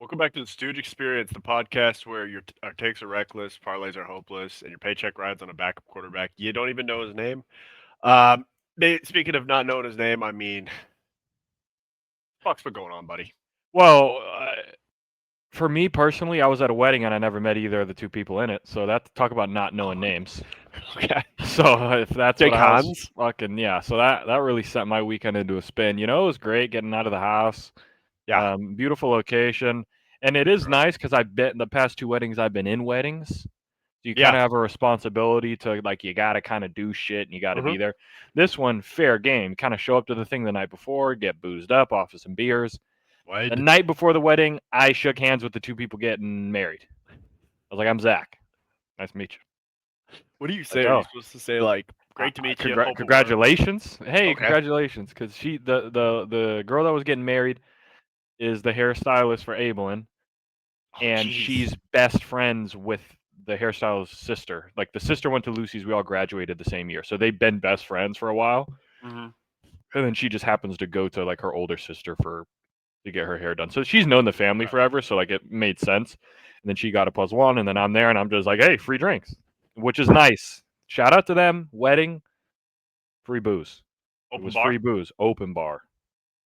Welcome back to the Stooge Experience, the podcast where our takes are reckless, parlays are hopeless, and your paycheck rides on a backup quarterback. You don't even know his name. Um, Speaking of not knowing his name, I mean, fuck's been going on, buddy? Well, for me personally, I was at a wedding and I never met either of the two people in it. So that talk about not knowing names. Okay. So if that's Jake what I was Hans? fucking yeah. So that really sent my weekend into a spin. It was great getting out of the house. Yeah. Beautiful location, and it is nice because I've been the past two weddings I've been in weddings. So you kind Yeah. of have a responsibility to you got to kind of do shit and you got to Mm-hmm. be there. This one, fair game. Kind of show up to the thing the night before, get boozed up off of some beers. The Wade. night before the wedding, I shook hands with the two people getting married. I was like, "I'm Zach. Nice to meet you." What do you say? Like, Are you "Oh, supposed to say, like, great to meet you, hope it works? congratulations! Hey, Okay. congratulations!" Because the girl that was getting married is the hairstylist for Abelin, Oh, and jeez. she's best friends with the hairstylist's sister. Like the sister went to Lucy's. We all graduated the same year, so they've been best friends for a while. Mm-hmm. And then she just happens to go to like her older sister to get her hair done. So she's known the family Okay. forever, so like it made sense. And then she got a +1, and then I'm there, and I'm just like, hey, free drinks, which is nice. Shout out to them. Wedding, free booze. It Open was bar? free booze, open bar.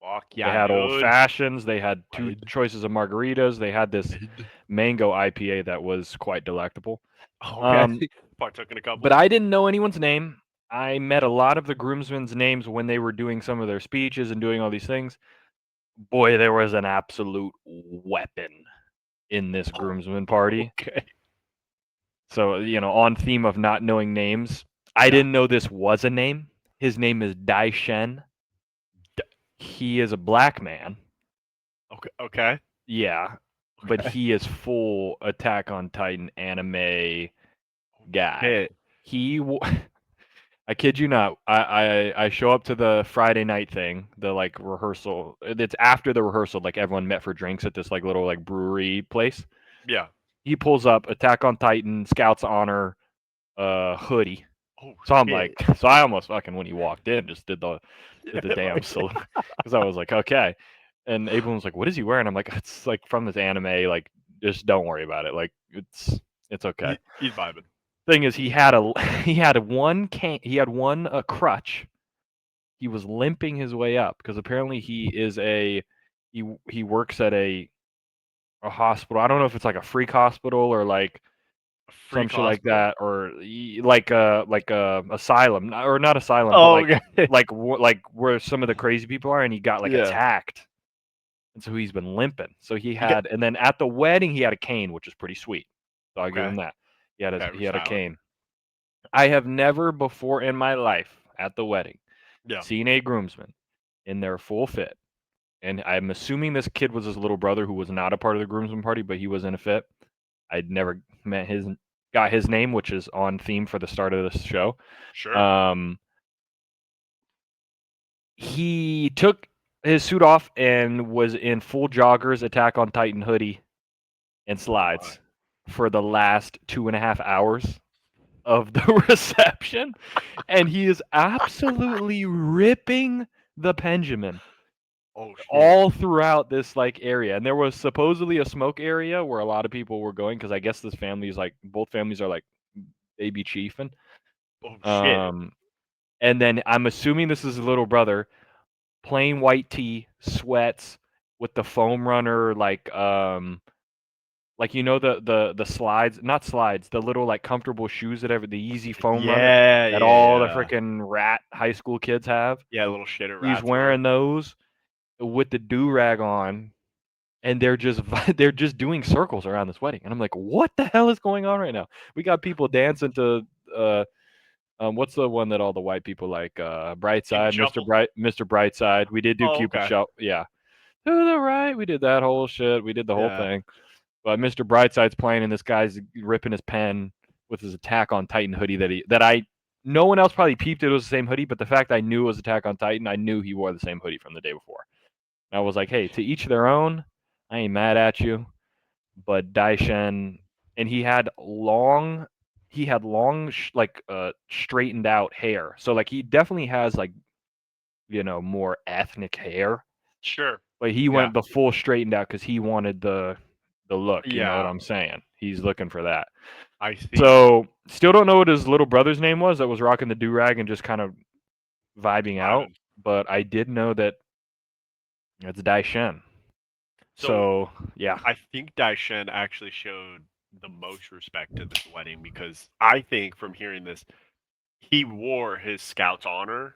Fuck They yeah, had old dude. fashions. They had two Wade. choices of margaritas. They had this Wade. mango IPA that was quite delectable. Okay. Um, Partook in a couple. but I didn't know anyone's name. I met a lot of the groomsmen's names when they were doing some of their speeches and doing all these things. Boy, there was an absolute weapon in this groomsmen party. Okay. So, on theme of not knowing names, I Yeah. didn't know this was a name. His name is Dai Shen. He is a black man. Okay. Okay. Yeah, but Okay. he is full Attack on Titan anime guy. Hey. I kid you not. I show up to the Friday night thing, the like rehearsal. It's after the rehearsal, like everyone met for drinks at this like little like brewery place. Yeah. He pulls up Attack on Titan Scouts Honor hoodie. Oh So I'm like, shit. so I almost fucking when he walked in just did the Yeah, damn like, salute because I was like, okay. And Abram was like, what is he wearing? I'm like, it's like from this anime. Like, just don't worry about it. Like, it's okay. he's vibing. Thing is, he had a he had one crutch. He was limping his way up because apparently he works at a hospital. I don't know if it's like a freak hospital or like A some freak shit like hospital. that, or like a asylum, or not asylum, but Oh, like okay. like where some of the crazy people are, and he got like Yeah. attacked, and so he's been limping. So He got and then at the wedding he had a cane, which is pretty sweet. So I'll give okay. him that. Okay. He We're had a styling. cane. I have never before in my life at the wedding Yeah. seen a groomsman in their full fit. And I'm assuming this kid was his little brother who was not a part of the groomsman party, but he was in a fit. I'd never got his name, which is on theme for the start of this show. Sure. Um, he took his suit off and was in full joggers, Attack on Titan hoodie, and Oh my. slides for the last 2.5 hours of the reception, and he is absolutely ripping the Benjamin Oh shit. all throughout this like area. And there was supposedly a smoke area where a lot of people were going because I guess this family is like both families are like baby chiefing. Oh shit. Um, and then I'm assuming this is his little brother, plain white tee, sweats with the foam runner, like the slides, not slides, the little like comfortable shoes that have the easy foam runner Yeah. that Yeah. all the Yeah. freaking rat high school kids have. Yeah. Little shitter He's rats wear. wearing those with the do rag on, and they're just they're just doing circles around this wedding, and I'm like, what the hell is going on right now? We got people dancing to uh what's the one that all the white people like? Cupid Brightside, shuffle. Mr. Brightside. We did do Oh Cupid okay. Shuffle, yeah. To the right, we did that whole shit. We did the whole Yeah. thing. But Mr. Brightside's playing, and this guy's ripping his pen with his Attack on Titan hoodie no one else probably peeped it was the same hoodie, but the fact I knew it was Attack on Titan, I knew he wore the same hoodie from the day before. And I was like, hey, to each their own. I ain't mad at you, but Daishen, and he had long straightened out hair. So like he definitely has like more ethnic hair. Sure. But he went the full straightened out because he wanted the look. You know what Yeah, I'm saying? He's looking for that. I see. So still don't know what his little brother's name was that was rocking the do rag and just kind of vibing out. But I did know that it's Dai Shen. So yeah, I think Daishen actually showed the most respect to this wedding because I think from hearing this, he wore his scout's honor,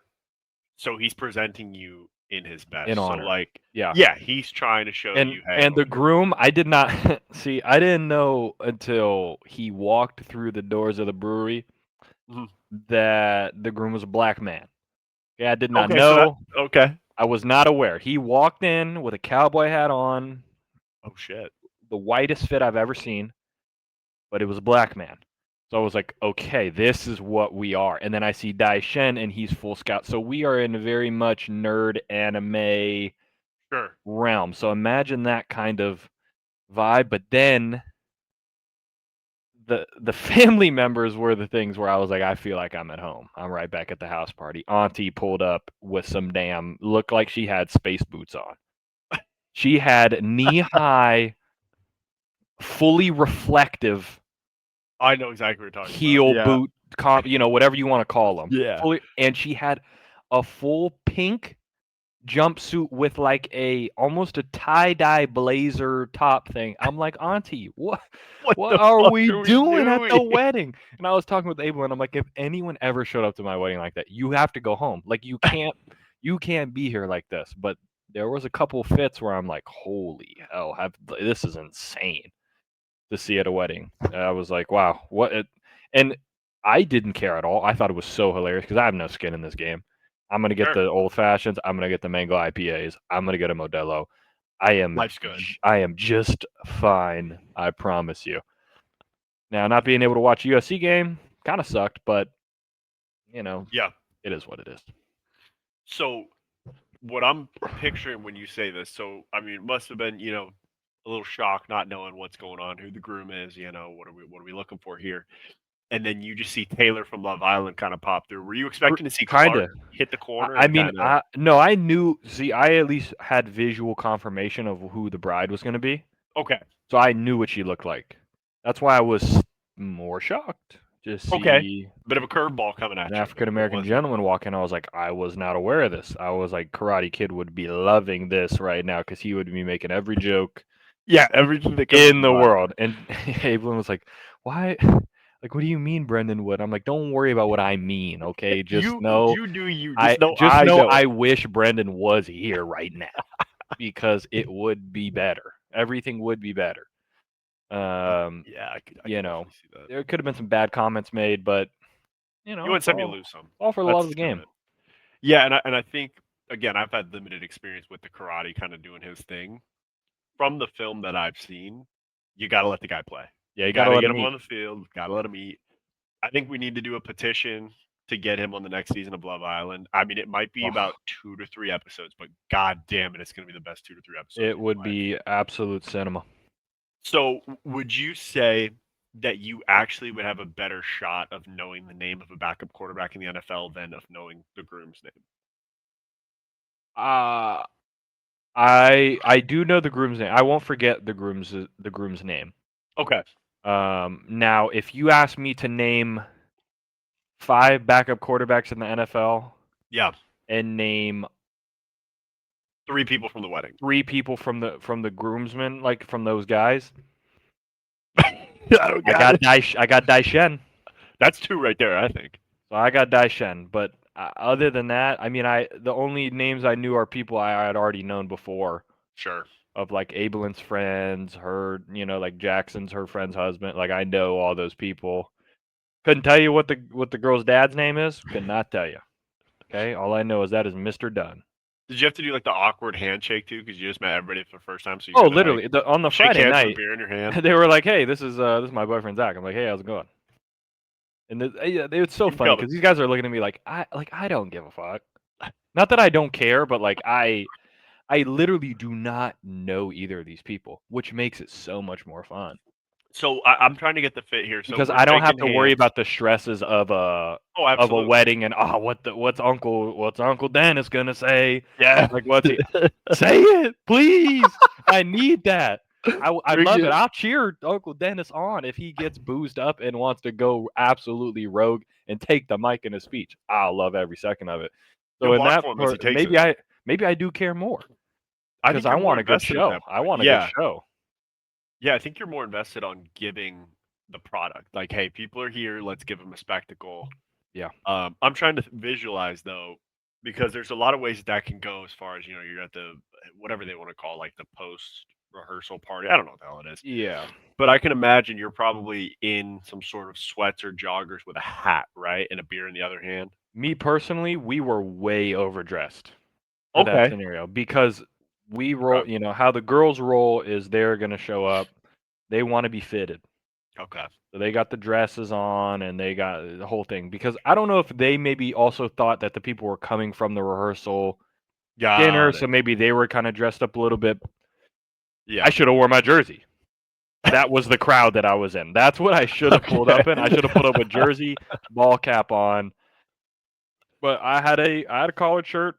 so he's presenting you in his best. in So honor. like, Yeah. yeah, he's trying to show you, hey, And the groom, I did not see. I didn't know until he walked through the doors of the brewery Mhm. that the groom was a black man. Yeah, I did not Okay, so that know. okay. I was not aware. He walked in with a cowboy hat on, Oh shit. the whitest fit I've ever seen, but it was a black man. So I was like, okay, this is what we are. And then I see Dai Shen and he's full scout. So we are in a very much nerd anime Sure. realm. So imagine that kind of vibe. But then the family members were the things where I was like, I feel like I'm at home. I'm right back at the house party. Auntie pulled up with some damn looked like she had space boots on. She had knee-high, fully reflective I know exactly what you're talking about. heel Yeah. boot, whatever you want to call them. Yeah. Fully, and she had a full pink jumpsuit with like almost a tie-dye blazer top thing. I'm like, Auntie, what What what the are fuck we are we doing at the doing? wedding? And I was talking with Abel and I'm like, if anyone ever showed up to my wedding like that, you have to go home. Like you can't be here like this. But there was a couple fits where I'm like, holy hell, this is insane to see at a wedding. I was like, wow, and I didn't care at all. I thought it was so hilarious because I have no skin in this game. I'm gonna get Sure. the old fashions. I'm gonna get the mango IPAs. I'm gonna get a Modelo. I am Life's good. I am just fine. I promise you. Now, not being able to watch a UFC game kind of sucked, but Yeah. it is what it is. So what I'm picturing when you say this, so I mean, it must have been, a little shock not knowing what's going on, who the groom is, what are we looking for here? And then you just see Taylor from Love Island kind of pop through. Were you expecting to see Kind Clark of. hit the corner I and mean, kind of no, I knew. See, I at least had visual confirmation of who the bride was going to be. okay, So I knew what she looked like. That's why I was more shocked to okay, see bit of a curveball coming an at you. African What American was it? gentleman walk in. I was like, I was not aware of this. I was like, Karate Kid would be loving this right now because he would be making every joke Yeah, everything that comes in to the mind. world. And Evelyn was like, why? Like, what do you mean, Brendan Wood? I'm like, don't worry about what I mean, okay? Just know You do you. I Just know just I know know. I wish Brendan was here right now because it would be better. Everything would be better. Um, Yeah, I you could know, definitely see that. there could have been some bad comments made, but You win it's some, you lose some. all for the love That's of the the spirit of game. it. Yeah, and I think again, I've had limited experience with the karate kind of doing his thing. From the film that I've seen, you got to let the guy play. Yeah, You you got gotta to let get him him eat. on the field. Got to let him eat. I think we need to do a petition to get him on the next season of Love Island. I mean, it might be Oh, about 2 to 3 episodes, but god damn it, it's going to be the best 2 to 3 episodes it of your would life. be absolute cinema. So, would you say that you actually would have a better shot of knowing the name of a backup quarterback in the NFL than of knowing the groom's name? Uh I do know the groom's name. I won't forget the groom's name. Okay. Now if you ask me to name 5 backup quarterbacks in the NFL Yeah. and name 3 people from the wedding. 3 people from the groomsmen, like from those guys, I don't got it. I got Dai Shen. That's 2 right there, I think. So I got Dai Shen, but other than that, I mean, the only names I knew are people I had already known before, Sure. of like Abelyn's friends, her, like Jackson's her friend's husband. Like I know all those people. Couldn't tell you what the girl's dad's name is. Could not tell you. Okay, all I know is that is Mr. Dunn. Did you have to do like the awkward handshake too? Because you just met everybody for the first time, so you Oh, got to like literally, on the shake Friday hands with a night, beer in your hand. they were like, "Hey, this is my boyfriend Zach." I'm like, "Hey, how's it going?" And it's so Keep 'em funny coming. because these guys are looking at me like I don't give a fuck. Not that I don't care, but like I literally do not know either of these people, which makes it so much more fun. So I'm trying to get the fit here. So because we're I don't have shaking to worry hands. about the stresses of Oh, a absolutely. wedding and what's Uncle Dennis gonna say? Yeah. Like what's he say it, please? I need that. I Bring love it. it. I'll cheer Uncle Dennis on if he gets boozed up and wants to go absolutely rogue and take the mic in a speech. I'll love every second of it. So You'll in watch that for him as he part, takes it. maybe I do care more I because think I you're more want a good invested at show. that I point. want a good Yeah. show. Yeah, I think you're more invested on giving the product. Like, hey, people are here. Let's give them a spectacle. Yeah. I'm trying to visualize though, because there's a lot of ways that can go. As far as you're at the whatever they want to call like the post rehearsal party. I don't know what the hell it is, Yeah. but I can imagine you're probably in some sort of sweats or joggers with a hat, right, and a beer in the other hand. Me personally, we were way overdressed for that Okay. scenario because we roll, Okay. how the girls roll is they're going to show up. They want to be fitted. Okay. So they got the dresses on and they got the whole thing because I don't know if they maybe also thought that the people were coming from the rehearsal dinner, Got so it. maybe they were kind of dressed up a little bit. Yeah. I should have worn my jersey. That was the crowd that I was in. That's what I should have pulled up in. I should have put up a jersey, ball cap on. But I had a collared shirt.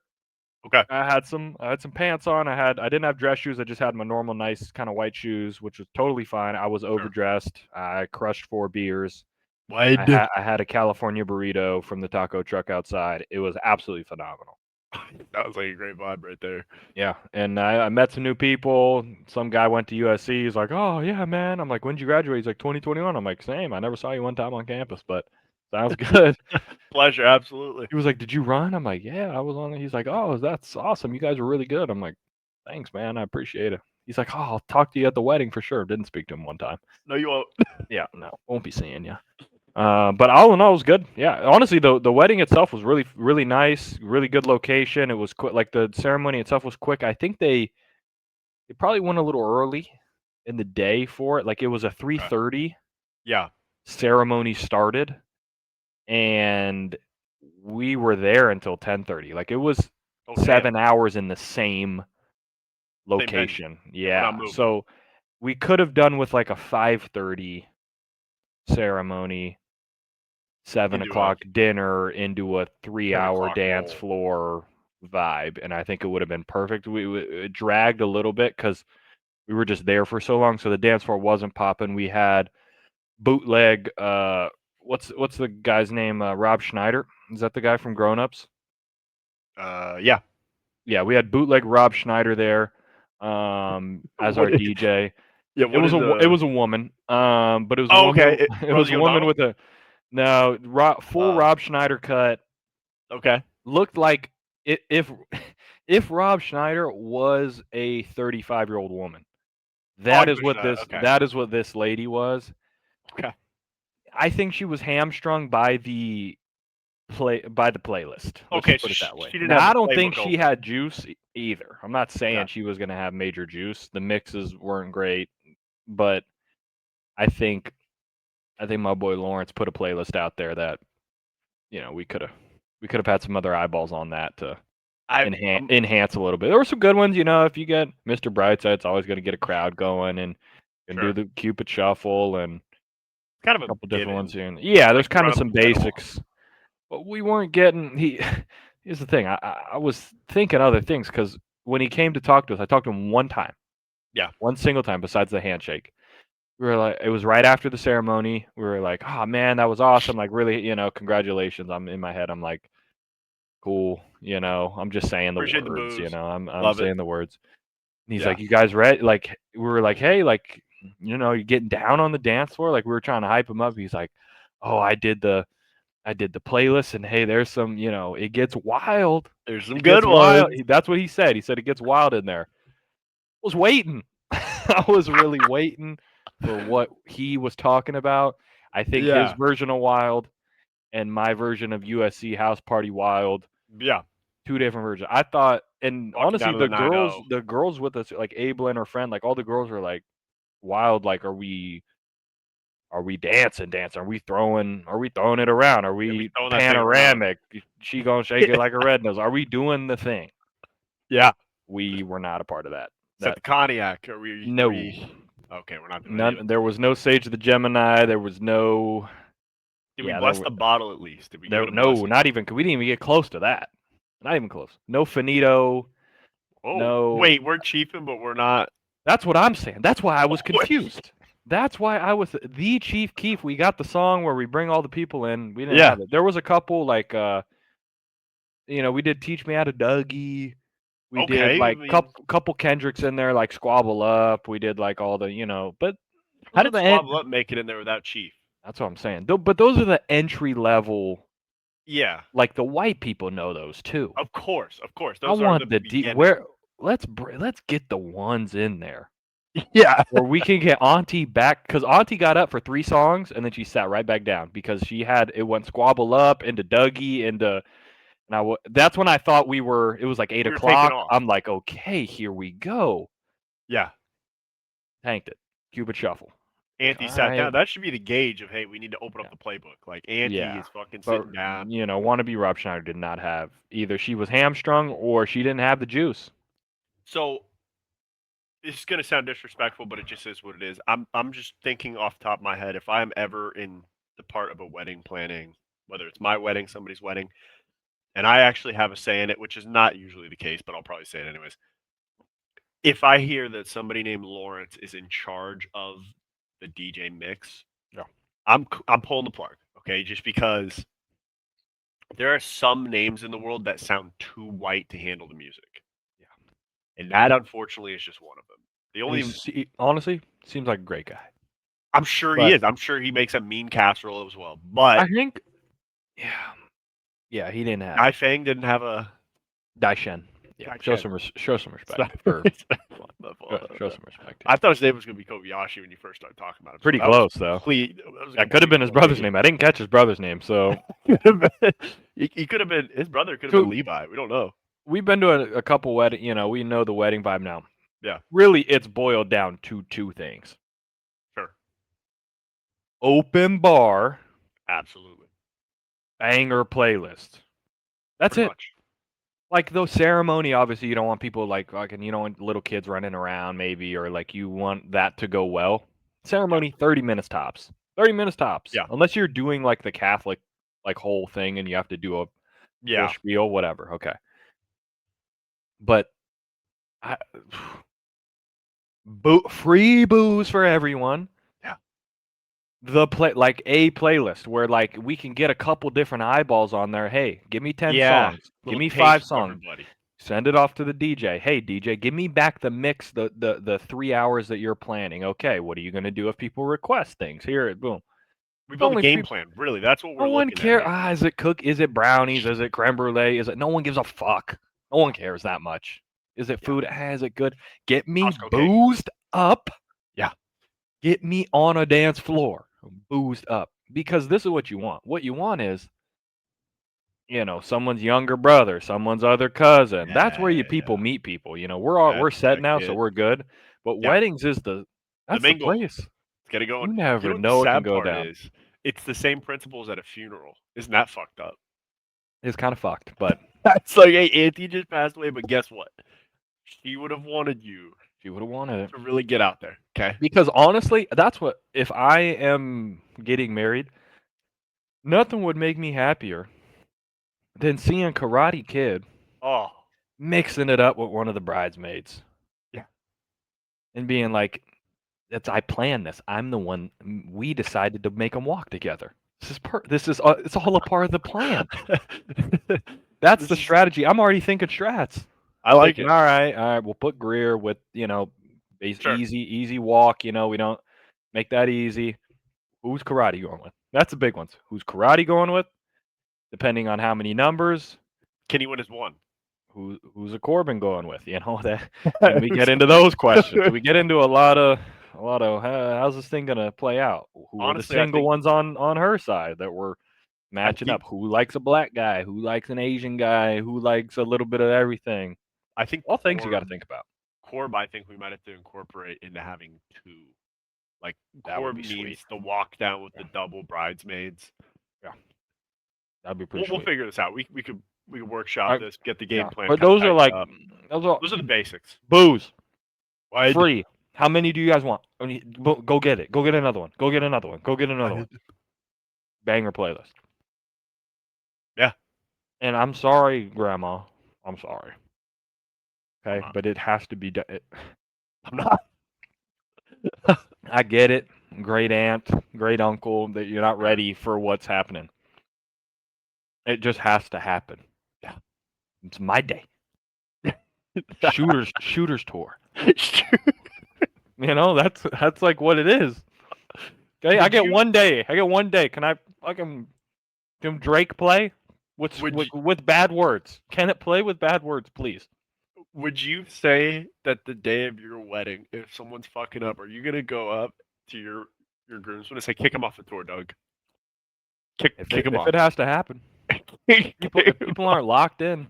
Okay. I had some pants on. I didn't have dress shoes. I just had my normal nice kind of white shoes, which was totally fine. I was Sure. overdressed. I crushed 4 beers. Wide. I had a California burrito from the taco truck outside. It was absolutely phenomenal. That was like a great vibe right there. Yeah, and I met some new people. Some guy went to USC. He's like, "Oh yeah, man." I'm like, "When'd you graduate?" He's like, "2021." I'm like, "Same. I never saw you one time on campus, but sounds good." Pleasure, absolutely. He was like, "Did you run?" I'm like, "Yeah, I was on it." He's like, "Oh, that's awesome. You guys were really good." I'm like, "Thanks, man. I appreciate it." He's like, "Oh, I'll talk to you at the wedding for sure." Didn't speak to him one time. No, you won't. Yeah, no, won't be seeing you. But all in all, it was good. Yeah, honestly, the wedding itself was really nice, really good location. It was quick, like the ceremony itself was quick. I think they probably went a little early in the day for it. Like it was a 3:30 Yeah. ceremony started, and we were there until 10:30. Like it was Oh, damn. 7 hours in the same Same venue. location. Yeah, we're not Yeah, moving. so we could have done with like a 5:30 ceremony, 7 Into a o'clock dinner into a 10 3-hour o'clock dance roll. floor vibe, and I think it would have been perfect. It dragged a little bit because we were just there for so long, so the dance floor wasn't popping. We had bootleg. What's the guy's name? Rob Schneider. Is that the guy from Grown Ups? Yeah. Yeah, we had bootleg Rob Schneider there as our What is, DJ. yeah, It what was is it was a woman, but it was a Oh, woman. okay. It was Rosie a woman O'Donnell? with a no full Rob Schneider cut. Okay. Looked like if if Rob Schneider was a 35-year-old woman. Oh, That he is was what okay. that is what this lady was. Okay. I think she was hamstrung by the playlist. Let's Okay, just so put it that way. she didn't have Now the I don't think playbook she open. had juice either. I'm not saying Okay. she was going to have major juice. The mixes weren't great, but I think my boy Lawrence put a playlist out there that we could have had some other eyeballs on that to I enhance a little bit. There were some good ones, if you get Mr. Brightside, it's always going to get a crowd going and do sure. the Cupid Shuffle and Kind of a a couple different ones given. here. Yeah, there's Like you kind run of up some and set 'em off. basics, but we weren't getting. Here's the thing. I was thinking other things because when he came to talk to us, I talked to him one time, Yeah. one single time besides the handshake. We were like, it was right after the ceremony. We were like, oh man, that was awesome. Like really, congratulations. I'm in my head. I'm like, cool. I'm just saying the Appreciate the words. booze. I'm Love it. saying the words. And he's Yeah. like, you guys ready? Like we were like, hey, like you're getting down on the dance floor. Like we were trying to hype him up. He's like, oh, I did the playlist, and hey, there's some, it gets wild. There's some It good gets wild. ones. That's what he said. He said it gets wild in there. I was waiting. I was really waiting for what he was talking about. I think his Yeah. version of wild and my version of USC House Party Wild, Yeah. 2 different versions. I thought, and Walking honestly, down to the 9-0. the girls with us, like Abel and her friend, like all the girls were like wild. Like, are we dancing? Are we throwing it around? Are Yeah, we we throwing that thing around. panoramic? She gonna shake it like a red nose. Are we doing the thing? Yeah. We were not a part of that. Set That the cognac. Are we no. Okay, we're not doing any of None. it. There was no Sage of the Gemini. There was no. Did we Yeah, bless the bottle at least? Did we give it a no, blessing? not even. We didn't even get close to that. Not even close. No finito. Oh, No. wait, we're chiefing, but we're not. That's what I'm saying. That's why I was Wait. confused. That's why I was the Chief Keef. We got the song where we bring all the people in. We didn't Yeah. have it. There was a couple like we did Teach Me How to Dougie. We did Okay, I like mean, couple Kendricks in there, like Squabble Up. We did like all the but how those are did the end. Squabble Up make it in there without Chief? That's what I'm saying. But those are the entry level. Yeah, Like the white people know those too. of course, of course. I Those are the want the deep beginning. where let's get the ones in there. Yeah, Where we can get Auntie back, because Auntie got up for 3 songs and then she sat right back down because it went Squabble Up into Dougie into that's when I thought it was like 8 we were taking o'clock. off. I'm like, okay, here we go. Yeah, Tanked it. Cupid Shuffle. Auntie All sat right. down. That should be the gauge of, hey, we need to open up the playbook. Like Auntie Yeah. is fucking But sitting down. Wannabe Rob Schneider did not have either she was hamstrung or she didn't have the juice. So it's gonna sound disrespectful, but it just is what it is. I'm just thinking off the top of my head, if I'm ever in the part of a wedding planning, whether it's my wedding, somebody's wedding, and I actually have a say in it, which is not usually the case, but I'll probably say it anyways. If I hear that somebody named Lawrence is in charge of the DJ mix, Yeah. I'm pulling the plug, okay? Just because there are some names in the world that sound too white to handle the music. Yeah. And that unfortunately is just one of them. The only Honestly, seems like a great guy. I'm sure he But is. I'm sure he makes a mean casserole as well. But I think yeah, he didn't have Guy Fang didn't have a Daishen. Yeah, Guy show Chen. some respect. My Show some respect. I thought his name was going to be Kobayashi when you first started talking about him. Pretty close though. That could have been his brother's name. I didn't catch his brother's name, so he could have been his brother. Could have been Levi. We don't know. We've been to a couple wedding. We know the wedding vibe now. Yeah. Really, it's boiled down to 2 things: Sure. open bar, Absolutely. banger playlist. That's Pretty it. much. Like the ceremony, obviously, you don't want people like fucking. You don't want little kids running around, maybe, or like you want that to go well. Ceremony, 30 minutes tops. 30 minutes tops. Yeah. Unless you're doing like the Catholic like whole thing and you have to do a full spiel, whatever. Okay. But free booze for everyone. Yeah. A playlist where like we can get a couple different eyeballs on there. Hey, give me 10 songs. Give me 5 songs. Everybody. Send it off to the DJ. Hey DJ, give me back the mix, the 3 hours that you're planning. Okay, what are you gonna do if people request things? Here, boom. We build a game plan. Really, that's what we're looking at. No one cares. Here. Is it brownies? Is it creme brulee? No one gives a fuck. No one cares that much. Is it food? Is it good? Get me boozed up. Yeah. Get me on a dance floor, boozed up. Because this is what you want. What you want is, someone's younger brother, someone's other cousin. Yeah, that's where people meet people. We're set now, so we're good. But weddings is that's the place. Get it going. You never know what can go down. It's the same principles at a funeral. Isn't that fucked up? It's kind of fucked, but it's like, hey, Auntie just passed away, but guess what? She would have wanted you. She would have wanted it to really get out there. Okay. Because honestly, that's what if I am getting married, nothing would make me happier than seeing Karate Kid mixing it up with one of the bridesmaids. Yeah. And being like, I planned this. I'm the one. We decided to make them walk together. It's all a part of the plan. That's the strategy. I'm already thinking strats. I like it. All right. We'll put Greer with easy walk. We don't make that easy. Who's karate going with? That's the big ones. Who's karate going with? Depending on how many numbers. Can he win as one? Who's a Corbin going with? That we get into those questions. We get into a lot of how's this thing gonna play out? Who honestly, are the single ones on her side that we're matching up? Who likes a black guy? Who likes an Asian guy? Who likes a little bit of everything? I think all things you got to think about. Corb, I think we might have to incorporate into having 2. Like Corb needs the walk down with the double bridesmaids. Yeah, that'd be pretty. We'll figure this out. We could workshop this, get the game plan. But those are like those are the basics. Booze, free, How many do you guys want? I mean, go get it. Go get another one. Go get another one. Go get another one. Banger playlist. Yeah. And I'm sorry, Grandma. I'm sorry. I'm Okay, not. but it has to be. I'm not. I get it. Great aunt, great uncle. That you're not ready for what's happening. It just has to happen. Yeah. It's my day. Shooters tour. You know, that's like what it is. Okay, I Would get you? 1 day. I get 1 day. Can I fucking can Drake play with Would you, with bad words? Can it play with bad words, please? would you say that the day of your wedding, if someone's fucking up, are you gonna go up to your groomsmen and say, "Kick him off the tour, Doug. Kick him If off." it has to happen, people if people aren't locked in,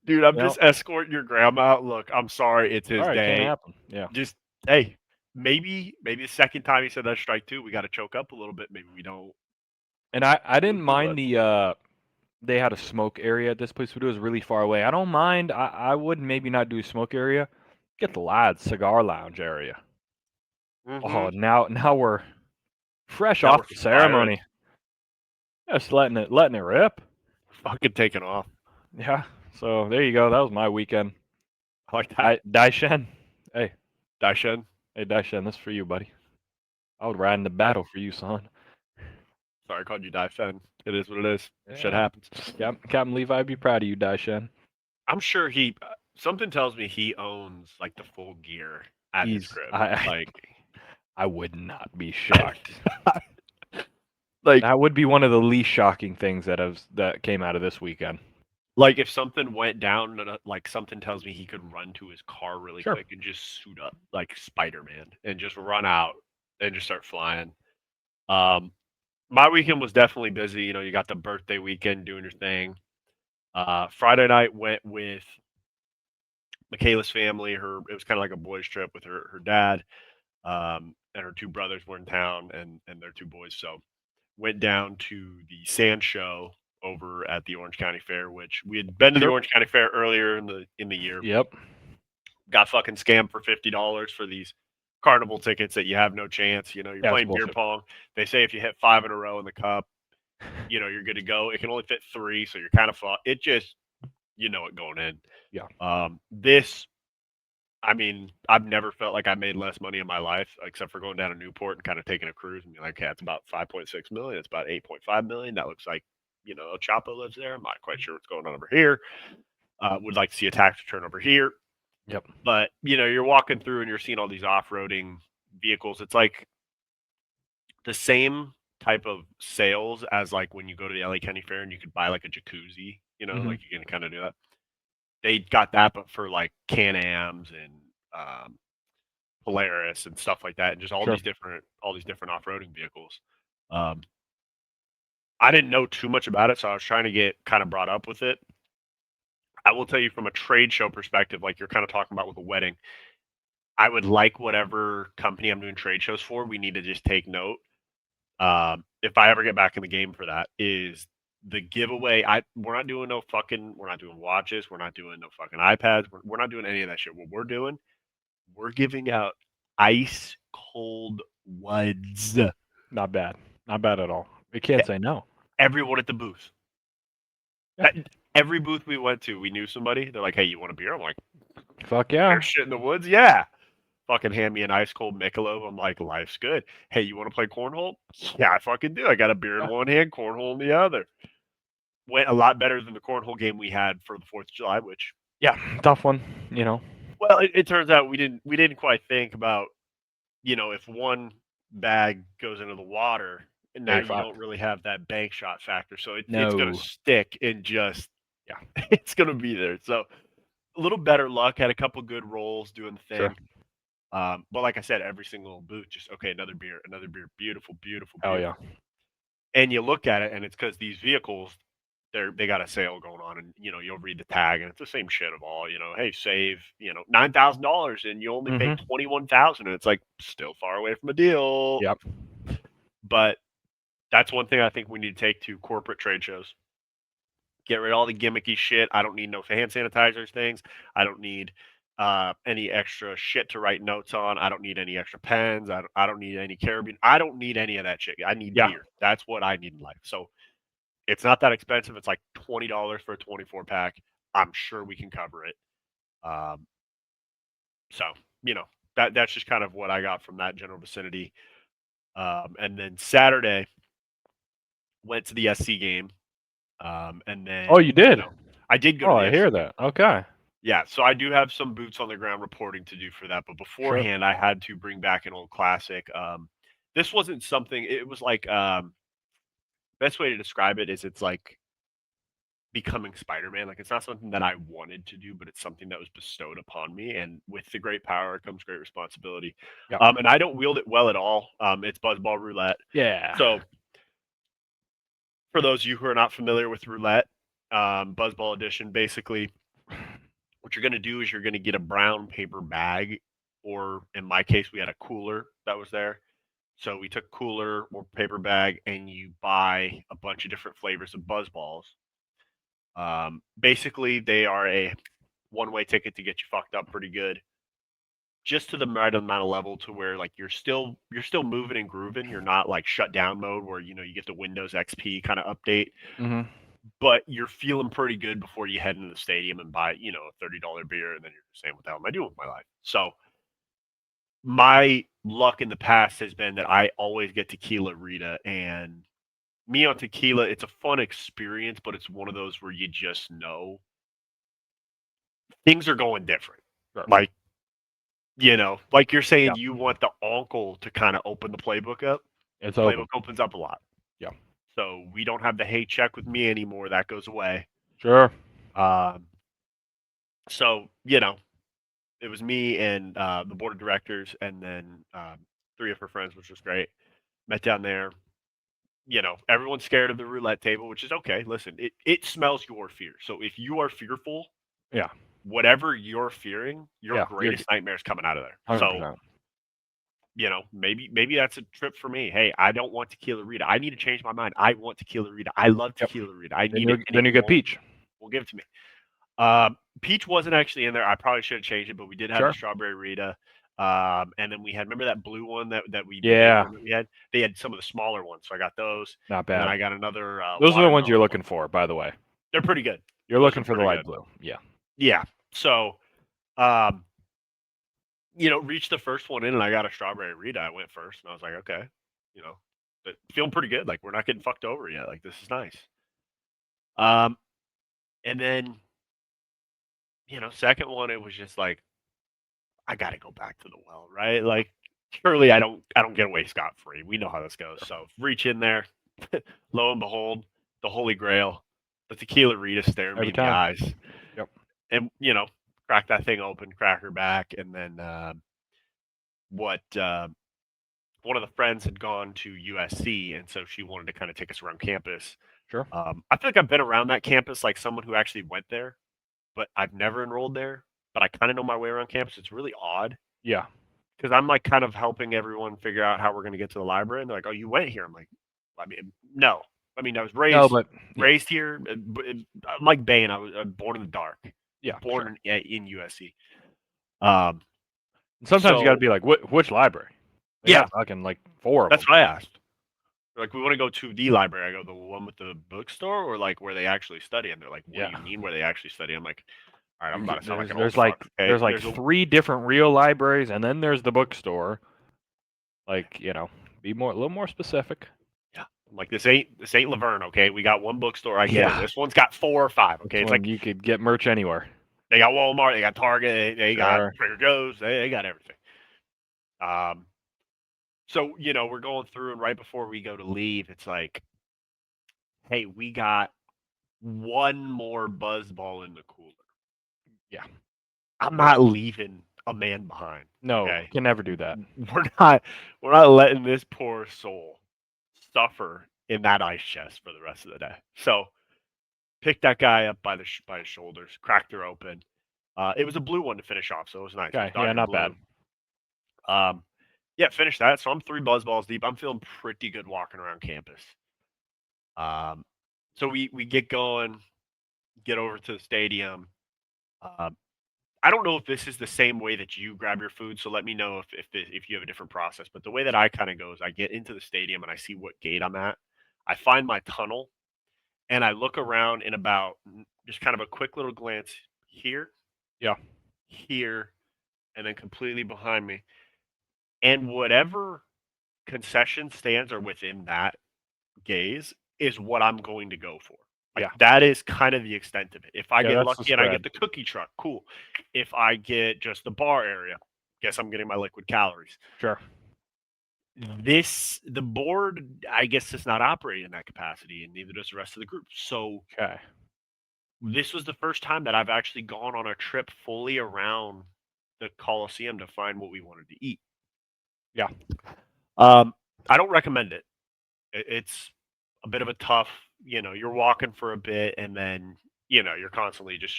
Dude, I'm you know, just escorting your grandma out. Look, I'm sorry, it's his all right, can't day. happen. Yeah. Just hey, maybe the second time he said that strike two, we got to choke up a little bit. Maybe we don't And I do it didn't too mind much. the they had a smoke area at this place, but it was really far away. I don't mind. I would maybe not do a smoke area. Get the lads cigar lounge area. Mm-hmm. Oh, now we're fresh Now we're off the firing, ceremony. Just letting it rip. fucking taking off. Yeah. So there you go. That was my weekend. I like that. Daishen. Hey, Daishen. hey Daishen, this is for you, buddy. I would ride in the battle for you, son. Sorry, I called you Daifen. It is what it is. Shit Yeah. happens. Captain Levi, I'd be proud of you, Daishen. I'm sure he. Something tells me he owns like the full gear at his He's crib. I Like, I would not be shocked. like, That would be one of the least shocking things that came out of this weekend. like if something went down, like something tells me he could run to his car really Sure. quick and just suit up like Spider-Man and just run out and just start flying. My weekend was definitely busy. You know, you got the birthday weekend doing your thing. Friday night went with Michaela's family. It was kind of like a boys' trip with her dad, and her two brothers were in town, and their two boys. So went down to the sand show over at the Orange County Fair, which we had been to the Sure. Orange County Fair earlier in the year. Yep. Got fucking scammed for $50 for these carnival tickets that you have no chance. You know, you're Yeah, it's playing beer bullshit. pong. They say if you hit 5 in a row in the cup, you know, you're good to go. It can only fit 3, so you're kind of fucked. It just, you know it going in. Yeah. This, I mean, I've never felt like I made less money in my life, except for going down to Newport and kind of taking a cruise and be like, "Okay, it's about 5.6 million. It's about 8.5 million. That looks like, you know, El Chapo lives there. I'm not quite sure what's going on over here. Would like to see a tax return over here." Yep. But you know, you're walking through and you're seeing all these off-roading vehicles. It's like the same type of sales as like when you go to the LA County Fair and you could buy like a jacuzzi. You know, Mhm. like you can kind of do that. They got that, but for like Can-Ams and Polaris and stuff like that, and just all Sure. these different off-roading vehicles. Um, I didn't know too much about it, so I was trying to get kind of brought up with it. I will tell you from a trade show perspective, like you're kind of talking about with a wedding, I would like whatever company I'm doing trade shows for. We need to just take note. If I ever get back in the game for that, is the giveaway. We're not doing watches. We're not doing no fucking iPads. We're not doing any of that shit. What we're doing, we're giving out ice cold WUDs. Not bad. Not bad at all. We can't say no. Everyone at the booth. Yeah. Every booth we went to, we knew somebody. They're like, "Hey, you want a beer?" I'm like, Fuck yeah. "There's shit in the woods." Yeah. Fucking hand me an ice cold Michelob. I'm like, life's good. Hey, you want to play cornhole? Yeah, I fucking do. I got a beer in Yeah. one hand, cornhole in the other. Went a lot better than the cornhole game we had for the 4th of July, which, Yeah. Tough one. You know. well, it turns out we didn't quite think about, you know, if one bag goes into the water, and Yeah, now you're you don't fucked. really have that bank shot factor. So it's gonna No. stick and just Yeah. it's gonna be there. So a little better luck. Had a couple good rolls doing the Sure. thing. But like I said, every single booth, just okay, another beer, beautiful, beautiful, Hell yeah. beautiful. And you look at it, and it's because these vehicles, they got a sale going on, and you know you'll read the tag, and it's the same shit of all. You know, hey, save $9,000, and you only pay Mhm. 21,000, and it's like still far away from a deal. Yep. But that's one thing I think we need to take to corporate trade shows. Get rid of all the gimmicky shit. I don't need no hand sanitizers things. I don't need any extra shit to write notes on. I don't need any extra pens. I don't need any carabiner. I don't need any of that shit. I need Yeah. beer. That's what I need in life. So it's not that expensive. It's like $20 for a 24 pack. I'm sure we can cover it. Um, so you know that's just kind of what I got from that general vicinity. And then Saturday went to the SC game. And Oh, then you did? I did go to Oh, the I SC hear game. that. Okay. Yeah, so I do have some boots on the ground reporting to do for that. But Sure. beforehand, I had to bring back an old classic. This wasn't something. It was like best way to describe it is it's like becoming Spider-Man. Like it's not something that I wanted to do, but it's something that was bestowed upon me. And with the great power comes great responsibility. Yep. And I don't wield it well at all. It's buzzball roulette. Yeah. So for those of you who are not familiar with roulette, buzzball edition, basically what you're going to do is you're going to get a brown paper bag, or in my case, we had a cooler that was there. So we took cooler or paper bag, and you buy a bunch of different flavors of buzz balls. Basically, they are a one-way ticket to get you fucked up pretty good, just to the right amount of level to where like you're still moving and grooving. You're not like shut down mode where you get the Windows XP kind of update, Mm-hmm. but you're feeling pretty good before you head into the stadium and buy a $30 beer, and then you're just saying, what the hell am I doing with my life? So my luck in the past has been that I always get tequila Rita, and me on tequila, it's a fun experience, but it's one of those where you just know things are going different. Sure. Like, like you're saying Yeah. you want the uncle to kind of open the playbook up. It's Playbook open. opens up a lot. Yeah. So we don't have the hey check with me anymore. That goes away. Sure. Um, so it was me and the board of directors, and then three of her friends, which was great. Met down there. Everyone's scared of the roulette table, which is okay. Listen, it smells your fear. So if you are fearful, Yeah. whatever you're fearing, your Yeah. You're greatest nightmare is coming out of there. So 100%. maybe that's a trip for me. Hey, I don't want tequila Rita. I need to change my mind. I want tequila Rita. I love Yep. tequila Rita. I Then need you it, and then it you get won't. peach. Will give it to me. Peach wasn't actually in there. I probably should have changed it, but we did have the Sure. strawberry Rita. And then we had, remember that blue one that we the big Yeah. one that we had. They had some of the smaller ones, so I got those. Not And then bad. I got another Those are the ones you're watermelon one. looking for, by the way. They're pretty good. You're Those looking are for the pretty light good. blue. Yeah. Yeah. So, um, reached the first one in, and I got a strawberry Rita. I went first, and I was like, okay, but feeling pretty good. Like we're not getting fucked over yet. Like this is nice. Um, and then second one, it was just like I got to go back to the well, right? Like surely I don't get away scot free. We know how this goes. So reach in there, lo and behold, the Holy Grail, the tequila Rita staring me Every in the time. eyes, Yep. and crack that thing open, crack her back, and then what? One of the friends had gone to USC, and so she wanted to kind of take us around campus. Sure. I feel like I've been around that campus like someone who actually went there, but I've never enrolled there. But I kind of know my way around campus. It's really odd Yeah. because I'm like kind of helping everyone figure out how we're going to get to the library. And they're like, "Oh, you went here?" I'm like, "I mean, no. I mean, I was No, raised but yeah. raised here. I'm like Bane. I was born in the dark. Yeah. Sure. Born in USC. Um, Sometimes you got to so be like, which library? They yeah, got fucking like 4 of them. that's what I asked. They're like, we want to go to the library. I go, the one with the bookstore, or like where they actually study? And they're like, what Yeah. do you mean where they actually study? I'm like, all right, I'm about to sound like There's an old there's fuck. like Okay, there's like 3 different real libraries, and then there's the bookstore. Like be a little more specific. yeah. I'm like, this ain't Laverne. Okay, we got one bookstore. I get it. Yeah. This one's got 4 or 5. This Okay, it's one like you could get merch anywhere. they got Walmart, they got Target, they got Sure. Trader Joe's, they got everything. Um, so we're going through, and right before we go to leave, it's like, hey, we got one more buzz ball in the cooler. Yeah. I'm not leaving a man behind. No, Okay, can never do that. we're not letting this poor soul suffer in that ice chest for the rest of the day. So picked that guy up by by his shoulders, cracked her open. It was a blue one to finish off, so it was nice. It was Okay. Yeah, Dr. not Blue. bad. Yeah, finished that. So I'm 3 buzz balls deep. I'm feeling pretty good walking around campus. So we get going, get over to the stadium. Uh, I don't know if this is the same way that you grab your food, so let me know if you have a different process. But the way that I kind of go is I get into the stadium and I see what gate I'm at. I find my tunnel and I look around in about just kind of a quick little glance here, Yeah. here, and then completely behind me. And whatever concession stands are within that gaze is what I'm going to go for. Like Yeah. that is kind of the extent of it. If I Yeah, get that's the lucky and I get spread. the cookie truck, cool. If I get just the bar area, guess I'm getting my liquid calories. Sure. The board, I guess, does not operate in that capacity, and neither does the rest of the group. So Okay. this was the first time that I've actually gone on a trip fully around the Coliseum to find what we wanted to eat. Yeah. I don't recommend it. It's a bit of a tough, you're walking for a bit and then, you're constantly just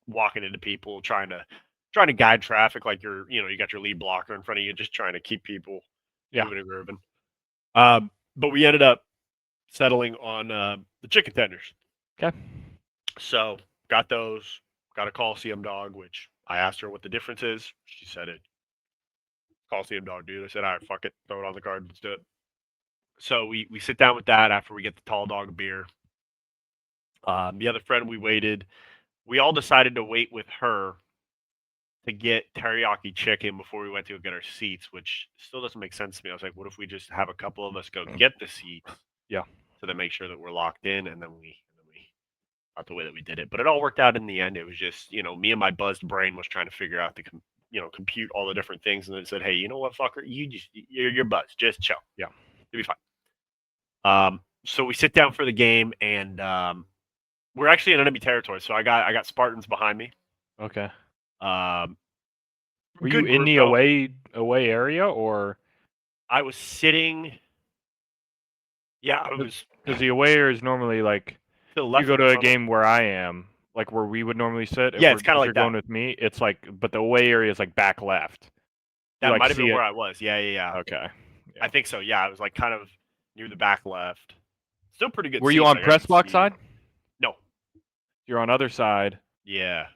walking into people trying to guide traffic like you got your lead blocker in front of you, just trying to keep people Yeah. moving and grooving. But we ended up settling on the chicken tenders. Okay. So got those, got a Coliseum dog, which I asked her what the difference is. She said it. Coliseum dog, dude. I said, all right, fuck it. Throw it on the card. Let's do it. So we sit down with that after we get the tall dog beer. The other friend we waited, we all decided to wait with her to get teriyaki chicken before we went to go get our seats, which still doesn't make sense to me. I was like, what if we just have a couple of us go get the seats Yeah. to then make sure that we're locked in, and then we not the way that we did it, but it all worked out in the end. It was just me and my buzzed brain was trying to figure out the compute all the different things, and then said, hey, you know what, fucker, you're buzzed, just chill, Yeah. you'll be fine. So we sit down for the game, and we're actually in enemy territory, so I got Spartans behind me. Okay. Um, Were you good in group the though. away area, or I was sitting. Yeah, I was because the away area is normally like to the if you left go of the to a tunnel. game where I am, like where we would normally sit, Yeah, it's kind of if like you're going that. with me, it's like, but the away area is like back left. You That like might have see been it. where I was. Yeah, yeah, yeah. Okay. I Yeah. think so. Yeah, I was like kind of near the back left. Still pretty good Were you seats. on Like I press could box see. side? No. You're on other side. Yeah.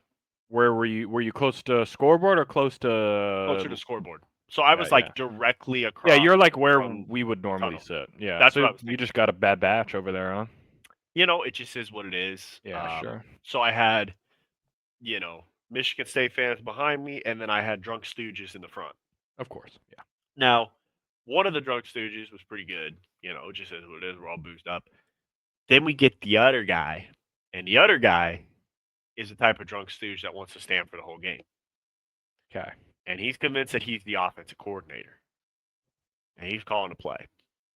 Where were you? Were you close to scoreboard or close Closer to to? scoreboard. So I Yeah, was yeah. like directly Yeah, across you're like where from we would the normally tunnel. sit. Yeah. That's what So I was you thinking. just got a bad batch over there, huh? It just is what it is. Yeah, sure. So I had, you know, Michigan State fans behind me, and then I had drunk Stooges in the front. Of course. Yeah. Now, one of the drunk Stooges was pretty good. It just is what it is. We're all boozed up. Then we get the other guy, and the other guy is the type of drunk stooge that wants to stand for the whole game. Okay. And he's convinced that he's the offensive coordinator, and he's calling the play.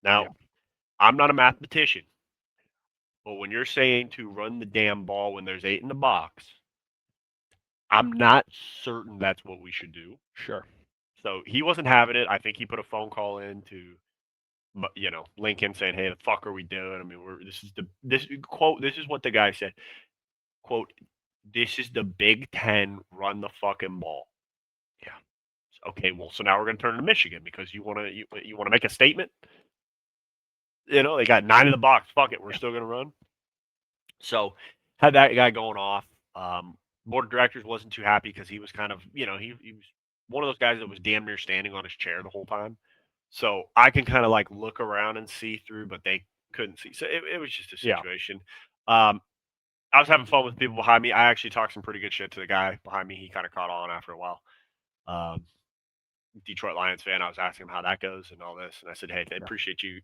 Yeah. Now, I'm not a mathematician, but when you're saying to run the damn ball when there's 8 in the box, I'm not certain that's what we should do. Sure. So he wasn't having it. I think he put a phone call in to, Lincoln saying, "Hey, the fuck are we doing? I mean, this quote. This is what the guy said. Quote: This is the Big Ten. Run the fucking ball." Yeah. Okay, well, so now we're going to turn to Michigan because you want to make a statement. They got 9 in the box. Fuck it, we're Yeah. still going to run. So had that guy going off. Board of directors wasn't too happy because he was kind of, he was one of those guys that was damn near standing on his chair the whole time. So I can kind of like look around and see through, but they couldn't see. So it was just a Yeah. situation. I was having fun with people behind me. I actually talked some pretty good shit to the guy behind me. He kind of caught on after a while. Um, Detroit Lions fan. I was asking him how that goes and all this, and I said, "Hey, I Yeah. appreciate you.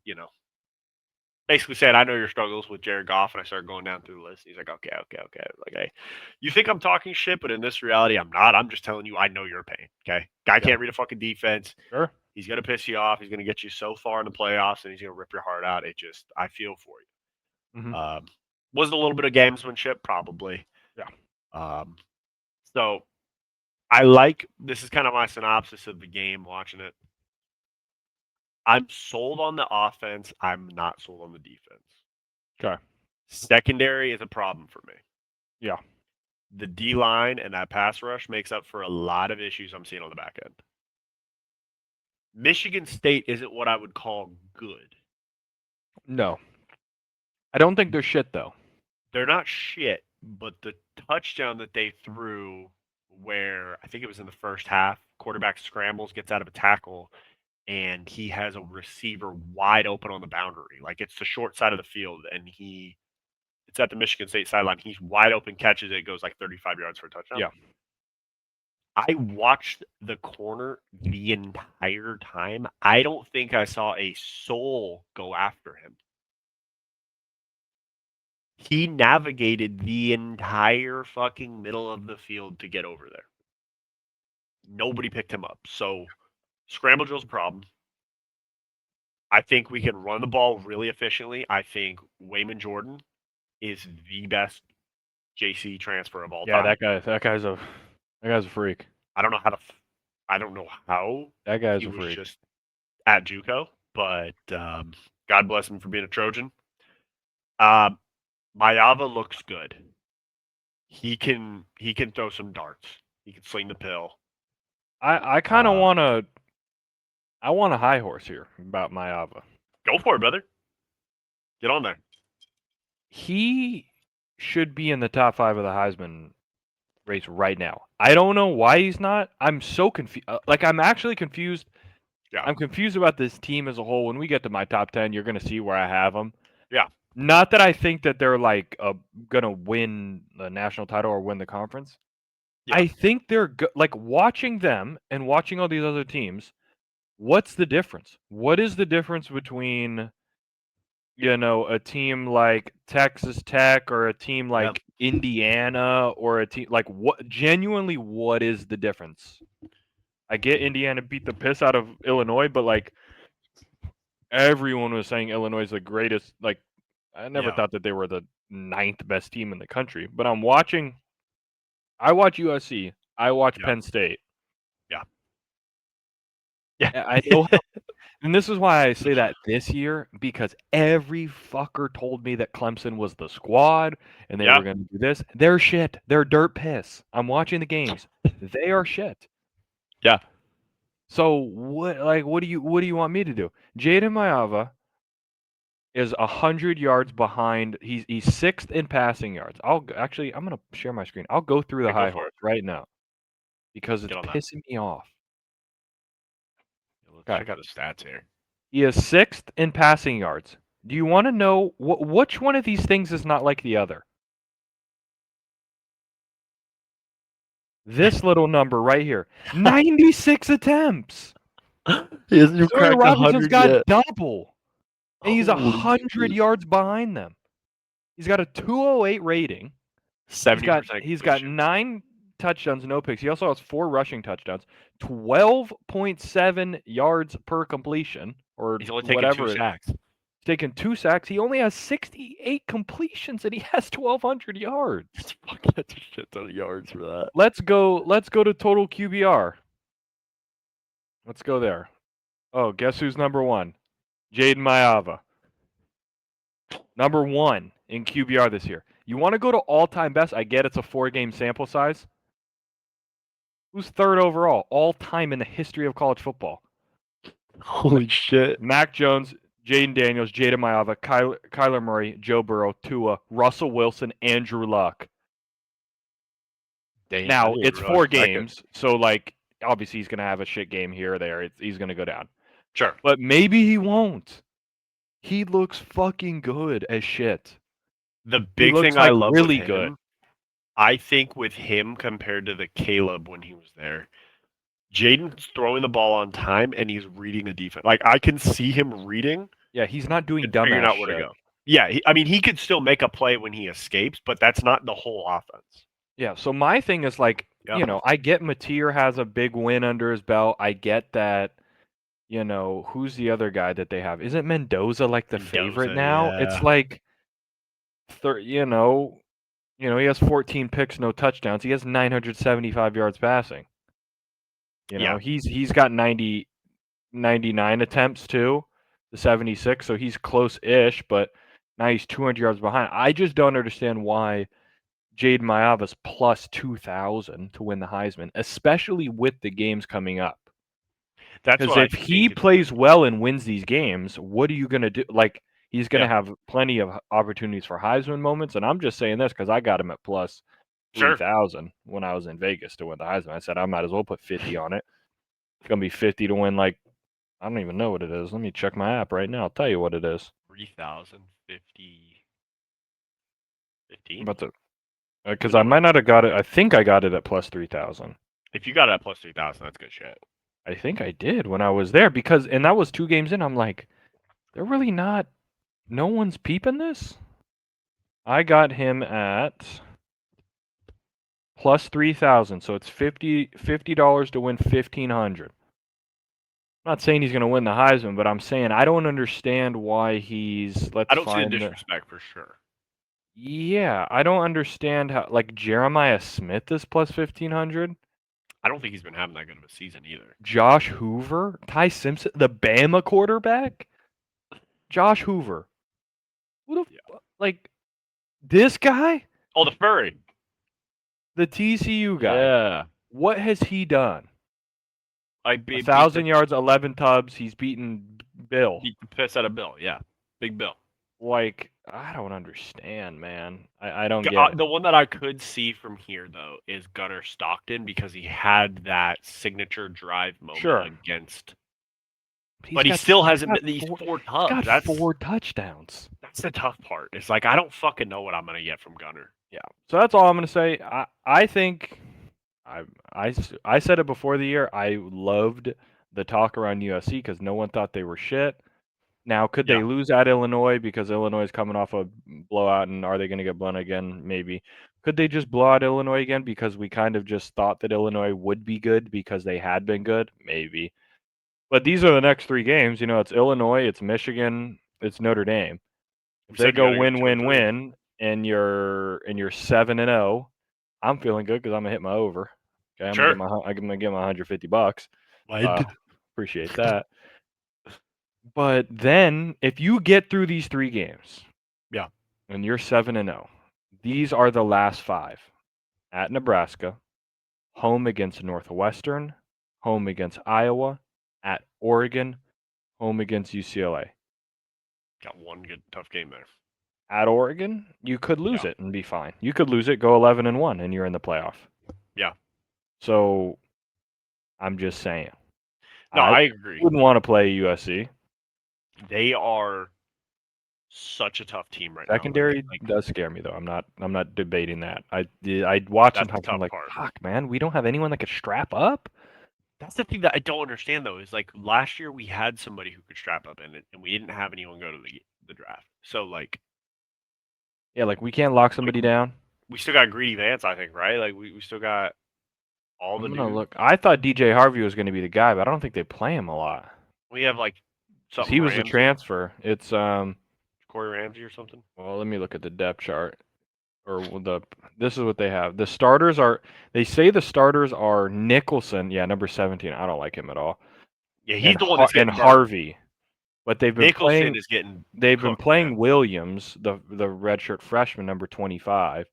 Basically said I know your struggles with Jared Goff, and I started going down through the list. He's like, "Okay, okay, okay." Like, hey, you think I'm talking shit, but in this reality, I'm not. I'm just telling you, I know your pain. Okay, guy Yeah. can't read a fucking defense. Sure. He's gonna piss you off. He's gonna get you so far in the playoffs, and he's gonna rip your heart out. I feel for you. Mm-hmm. Was it a little bit of gamesmanship? Probably. Yeah. So I like this is kind of my synopsis of the game watching it. I'm sold on the offense. I'm not sold on the defense. Okay. Secondary is a problem for me. Yeah. The D line and that pass rush makes up for a lot of issues I'm seeing on the back end. Michigan State isn't what I would call good. No. I don't think they're shit though. They're not shit, but the touchdown that they threw where I think it was in the first half. Quarterback scrambles, gets out of a tackle, and he has a receiver wide open on the boundary. Like it's the short side of the field, and it's at the Michigan State sideline. He's wide open, catches it, goes like 35 yards for a touchdown. Yeah. I watched the corner the entire time. I don't think I saw a soul go after him. He navigated the entire fucking middle of the field to get over there. Nobody picked him up. So scramble drill's a problem. I think we can run the ball really efficiently. I think Wayman Jordan is the best JC transfer of all Yeah, time. that guy's a freak. I don't know how That guy's he a was freak. just at JUCO, but God bless him for being a Trojan. Mayava looks good. He can throw some darts. He can sling the pill. I kind of want a high horse here about Mayava. Go for it, brother. Get on there. He should be in the top 5 of the Heisman race right now. I don't know why he's not. I'm so confused. I'm actually confused. Yeah. I'm confused about this team as a whole. When we get to my top 10, you're going to see where I have them. Yeah. Not that I think that they're going to win the national title or win the conference. Yeah. I think they're watching them and watching all these other teams. What's the difference? What is the difference between a team like Texas Tech or a team like Indiana or a team like what is the difference? I get Indiana beat the piss out of Illinois, but everyone was saying Illinois is the greatest. I never thought that they were the 9th best team in the country, but I watch USC, I watch Penn State. Yeah. I know and this is why I say that this year, because every fucker told me that Clemson was the squad and they were going to do this. They're shit. They're dirt piss. I'm watching the games. They are shit. Yeah. So what do you want me to do? Jaden Mayava is 100 yards behind. He's 6th in passing yards. I'm going to share my screen. I'll go through the high horse right now because it's pissing me off. Let's check out the stats here. He is 6th in passing yards. Do you want to know which one of these things is not like the other? This little number right here. 96 attempts. Sawyer Robinson's got double. And he's 100 yards behind them. He's got a 208 rating. 70%. He's got 9 touchdowns, no picks. He also has 4 rushing touchdowns, 12.7 yards per completion, or he's only taking whatever. 2 sacks. He's taken 2 sacks. He only has 68 completions, and he has 1,200 yards. That's a shit ton of yards for that. Let's go to total QBR. Let's go there. Oh, guess who's number 1? Jaden Mayava. Number 1 in QBR this year. You want to go to all-time best? I get it's a 4-game sample size. Who's 3rd overall, all-time in the history of college football? Holy shit. Mac Jones, Jaden Daniels, Jaden Mayava, Kyler Murray, Joe Burrow, Tua, Russell Wilson, Andrew Luck. Now, it's 4 games, so obviously he's going to have a shit game here or there. He's going to go down. Sure. But maybe he won't. He looks fucking good as shit. The big thing I love really with him, good. I think with him compared to the Caleb when he was there, Jaden's throwing the ball on time and he's reading a defense. I can see him reading. Yeah, he's not doing dumbass figuring out where to go. Yeah, he could still make a play when he escapes, but that's not the whole offense. Yeah, so my thing is I get Mateer has a big win under his belt. I get that, who's the other guy that they have? Isn't Mendoza the favorite now? Yeah. It's he has 14 picks, no touchdowns. He has 975 yards passing. He's got 99 attempts too, to 76, so he's close-ish, but now he's 200 yards behind. I just don't understand why Jaden Mayava's plus 2,000 to win the Heisman, especially with the games coming up. Because if he plays well and wins these games, what are you going to do? He's going to have plenty of opportunities for Heisman moments, and I'm just saying this because I got him at plus Sure. 3,000 when I was in Vegas to win the Heisman. I said I might as well put 50 on it. It's gonna be 50 to win. Like I don't even know what it is. Let me check my app right now. I'll tell you what it is. 3,050. 15. But because I might not have got it. I think I got it at plus 3,000. If you got it at plus 3,000, that's good shit. I think I did when I was there and that was 2 games in. I'm like, they're really not. No one's peeping this. I got him at plus 3,000, so it's $50 to win 1,500. I'm not saying he's going to win the Heisman, but I'm saying I don't understand why he's. I don't see the disrespect for sure. Yeah, I don't understand how like Jeremiah Smith is plus 1,500. I don't think he's been having that good of a season either. Josh Hoover, Ty Simpson, the Bama quarterback, Josh Hoover. Who the like this guy? Oh, the furry, the TCU guy. Yeah, What has he done? I beat 1,000 yards, 11 tubs. He's beaten Bill. Beat the piss out of Bill. Yeah, big Bill. Like I don't understand, man. I don't get it. The one that I could see from here though is Gunnar Stockton because he had that signature drive moment against. But he still hasn't. These 4 tubs. Got 4 touchdowns. That's the tough part. It's like I don't fucking know what I'm gonna get from Gunnar. Yeah. So that's all I'm gonna say. I think I said it before the year. I loved the talk around USC because no one thought they were shit. Now, could they lose at Illinois because Illinois is coming off a blowout, and are they going to get blown again? Maybe. Could they just blow out Illinois again because we kind of just thought that Illinois would be good because they had been good? Maybe. But these are the next 3 games. You know, it's Illinois, it's Michigan, it's Notre Dame. If they go win, and you're 7-0, I'm feeling good because I'm gonna hit my over. Okay, I'm gonna get my $150. Appreciate that. But then, if you get through these 3 games, and you're 7-0, these are the last 5: at Nebraska, home against Northwestern, home against Iowa, at Oregon, home against UCLA. Got one good tough game there. At Oregon, you could lose it and be fine. You could lose it, go 11-1, and you're in the playoff. Yeah. So, I'm just saying. No, I agree. Wouldn't want to play USC. They are such a tough team right now. Secondary does scare me though. I'm not debating that. I watch them talk. I'm like, fuck, man, we don't have anyone that could strap up. That's the thing that I don't understand though. Is like last year we had somebody who could strap up in it, and we didn't have anyone go to the draft. So like, yeah, like we can't lock somebody down. We still got Greedy Vance, I think, right? Like we still got all the. Look, I thought DJ Harvey was going to be the guy, but I don't think they play him a lot. We have like. He was a transfer. It's Corey Ramsey or something. Well, let me look at the depth chart. This is what they have. The starters are. They say the starters are Nicholson. Yeah, number 17. I don't like him at all. Yeah, he's the one that's getting Harvey. But they've been Nicholson playing. Is getting. They've been playing Williams, the redshirt freshman, number 25.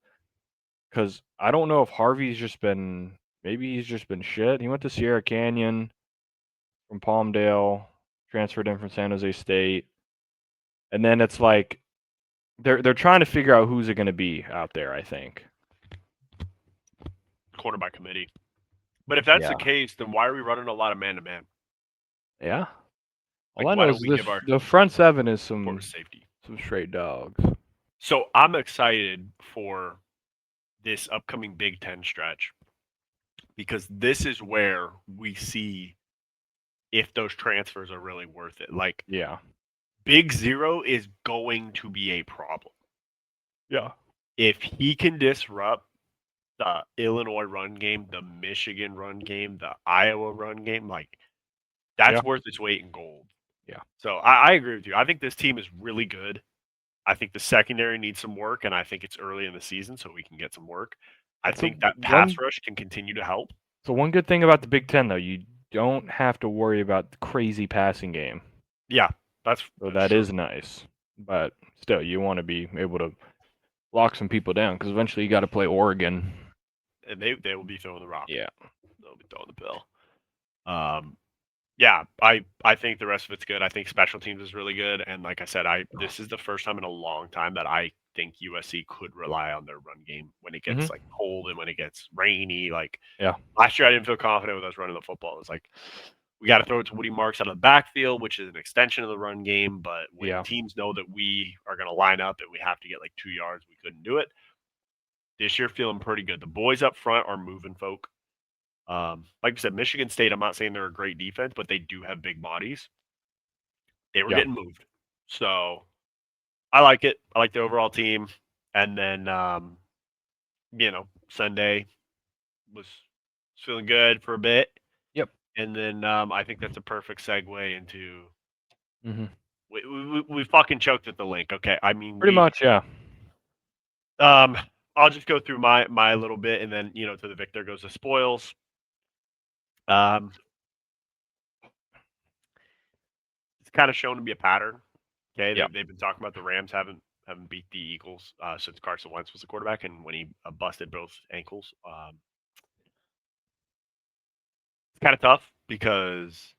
Because I don't know if Harvey's just been. Maybe he's just been shit. He went to Sierra Canyon from Palmdale, transferred in from San Jose State. And then it's like they're trying to figure out who's it going to be out there, I think. Quarterback committee. But if that's the case, then why are we running a lot of man-to-man? Yeah. All I know is the front 7 is some straight dogs. So I'm excited for this upcoming Big Ten stretch because this is where we see if those transfers are really worth it. Like, Big Zero is going to be a problem. Yeah. If he can disrupt the Illinois run game, the Michigan run game, the Iowa run game, like that's worth its weight in gold. Yeah. So I agree with you. I think this team is really good. I think the secondary needs some work, and I think it's early in the season, so we can get some work. I think that pass rush can continue to help. So one good thing about the Big Ten, though, you don't have to worry about the crazy passing game. Yeah. That is nice, but still, you want to be able to lock some people down because eventually you got to play Oregon, and they will be throwing the rock. Yeah, they'll be throwing the bill. Yeah, I think the rest of it's good. I think special teams is really good, and like I said, this is the first time in a long time that I think USC could rely on their run game when it gets Mhm. like cold and when it gets rainy. Like Yeah. last year, I didn't feel confident with us running the football. It's like we got to throw it to Woody Marks out of the backfield, which is an extension of the run game. But when Yeah. teams know that we are going to line up and we have to get like 2 yards, we couldn't do it. This year, feeling pretty good. The boys up front are moving folk. Like I said, Michigan State, I'm not saying they're a great defense, but they do have big bodies. They were Yeah. getting moved. So I like it. I like the overall team. And then, Sunday was feeling good for a bit. Yep. And then I think that's a perfect segue into Mhm. we fucking choked at the link. Okay, I mean Pretty much, yeah. um I'll just go through my little bit, and then to the victor goes the spoils. Um, it's kind of shown to be a pattern. Okay, Yeah. they've been talking about the Rams haven't beat the Eagles since Carson Wentz was the quarterback, and when he busted both ankles. It's kind of tough because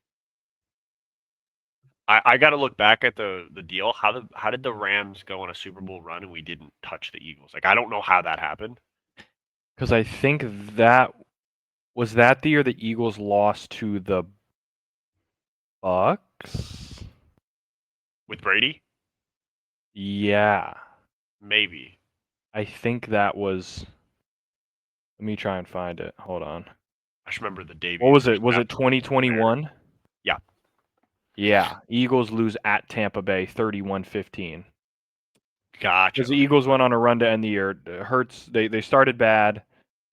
I got to look back at the deal. How did the Rams go on a Super Bowl run and we didn't touch the Eagles? Like I don't know how that happened. Because I think that was that the year the Eagles lost to the Bucks. With Brady? Yeah, Maybe. I think that was. Let me try and find it. Hold on. I just remember the What Davies was it? Was it interception against the Bears. 2021? Yeah, Yeah, Eagles lose at Tampa Bay 31-15. gotcha. Because the Okay. Eagles went on a run to end the year. Hurts, they started bad.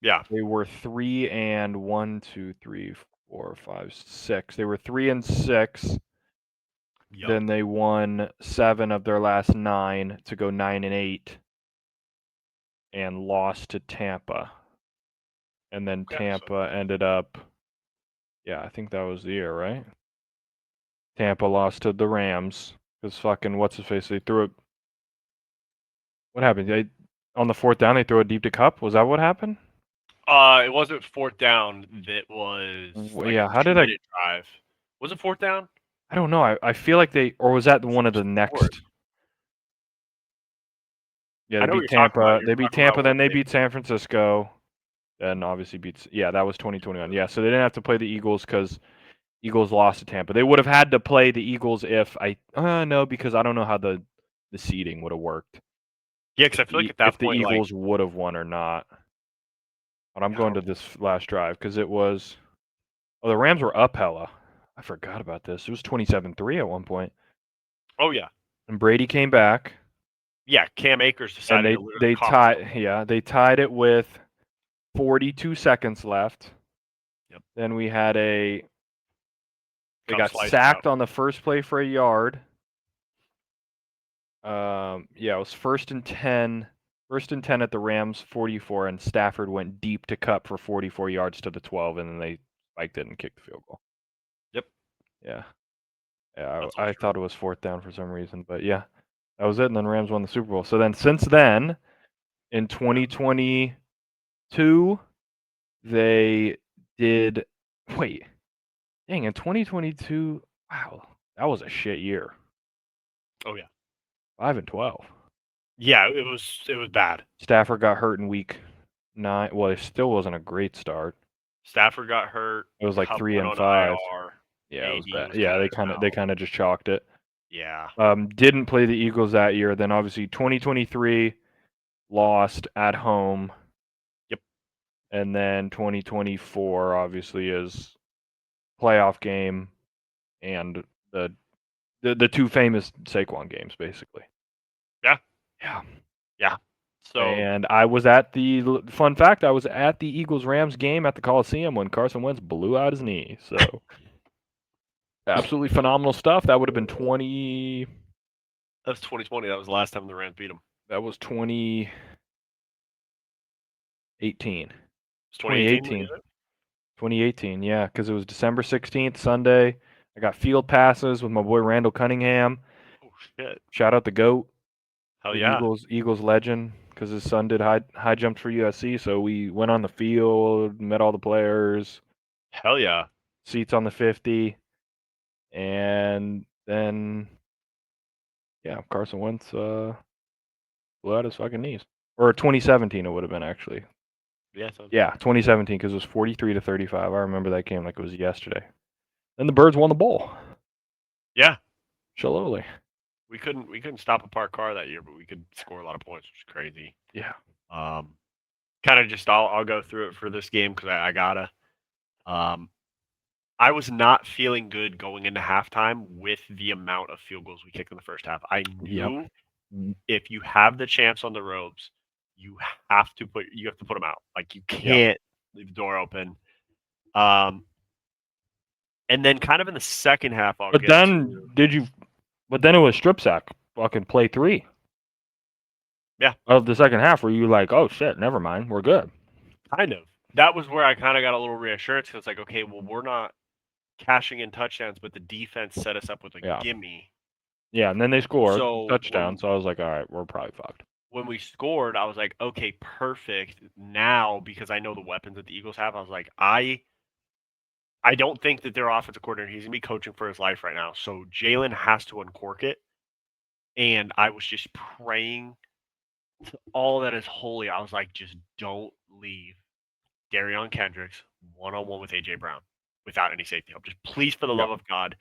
Yeah. They were 3 and 1, 2, 3, 4, 5, 6. They were 3 and 6. Yup. Then they won 7 of their last 9 to go 9 and 8, and lost to Tampa. And then Okay, Tampa ended up. Yeah, I think that was the year, right? Tampa lost to the Rams because fucking what's his face? They threw it. What happened? On the fourth down, they threw it deep to Cup. Was that what happened? It wasn't fourth down. That was like a Yeah. How did I? 2 minute drive. Was it fourth down? I don't know. I feel like they, or was that one of the Scored. next? Yeah, I they know what beat you're talking about. Tampa. You're They beat talking about Tampa. when Then they they. beat San Francisco. Then obviously beats. Yeah, that was 2021. Yeah, so they didn't have to play the Eagles because Eagles lost to Tampa. They would have had to play the Eagles if I. No, because I don't know how the seeding would have worked. Yeah, because I feel like at If that the point, like, Eagles would have won or not. But I'm I going don't. to this last drive because it was. Oh, the Rams were up hella. I forgot about this. It was 27-3 at one point. Oh yeah, And Brady came back. yeah. Cam Akers And decided they to literally they cough up the tied. ball. Yeah, they tied it with 42 seconds left. Yep. Then we had a. They Cup got sliced it out. sacked on the first play for a yard. Yeah, it was first and 10. First and 10 at the Rams 44, and Stafford went deep to Cup for 44 yards to the 12, and then they spiked it and kicked the field goal. Yep. Yeah. Yeah, That's all I true. thought it was fourth down for some reason, but yeah, that was it. And then Rams won the Super Bowl. So then, since then, in 2022, they did. Wait, dang! In 2022, wow, that was a shit year. Oh yeah. 5-12. Yeah, it was bad. Stafford got hurt in week 9. Well, it still wasn't a great start. Stafford got hurt. It was like Cup 3 went and on 5. IR. Yeah, it was AD bad. was Yeah, kind they of kind of out. just chalked it. Yeah. Didn't play the Eagles that year. Then obviously 2023 lost at home. Yep. And then 2024 obviously is playoff game and the two famous Saquon games basically. Yeah. Yeah. Yeah. So And I was at the fun fact. I was at the Eagles Rams game at the Coliseum when Carson Wentz blew out his knee. So absolutely phenomenal stuff. That would have been 20. that's 2020. That was the last time the Rams beat them. That was 2018. It's 2018. What 2018. is it? 2018. Yeah, because it was December 16th, Sunday. I got field passes with my boy Randall Cunningham. Oh shit. Shout out the GOAT, Hell the yeah. Eagles legend, because his son did high jumps for USC. So we went on the field, met all the players, Hell yeah. seats on the 50, and then yeah, Carson Wentz blew out his fucking knees. Or 2017 it would have been actually. Yeah, so Yeah, 2017 because it was 43-35. I remember that game like it was yesterday. Then the Birds won the bowl. yeah, Shaloli. we couldn't stop a parked car that year, but we could score a lot of points, which is crazy. Yeah. Kind of just I'll go through it for this game because I gotta. I was not feeling good going into halftime with the amount of field goals we kicked in the first half. I knew if you have the chance on the ropes, you have to put them out. Like you can't leave the door open. And then kind of in the second half, But then it was strip sack, fucking play 3. Yeah. Of the second half where you like, oh shit, never mind, we're good. Kind of. That was where I kind of got a little reassurance because it's like, okay, well, we're not cashing in touchdowns, but the defense set us up with a gimme. Yeah, and then they scored touchdown, when, so I was like, all right, we're probably fucked. When we scored, I was like, okay, perfect. Now, because I know the weapons that the Eagles have, I was like, I don't think that their offensive coordinator, he's going to be coaching for his life right now. So Jalen has to uncork it. And I was just praying to all that is holy. I was like, just don't leave Darion Kendricks one-on-one with A.J. Brown without any safety help. Just please, for the love of God.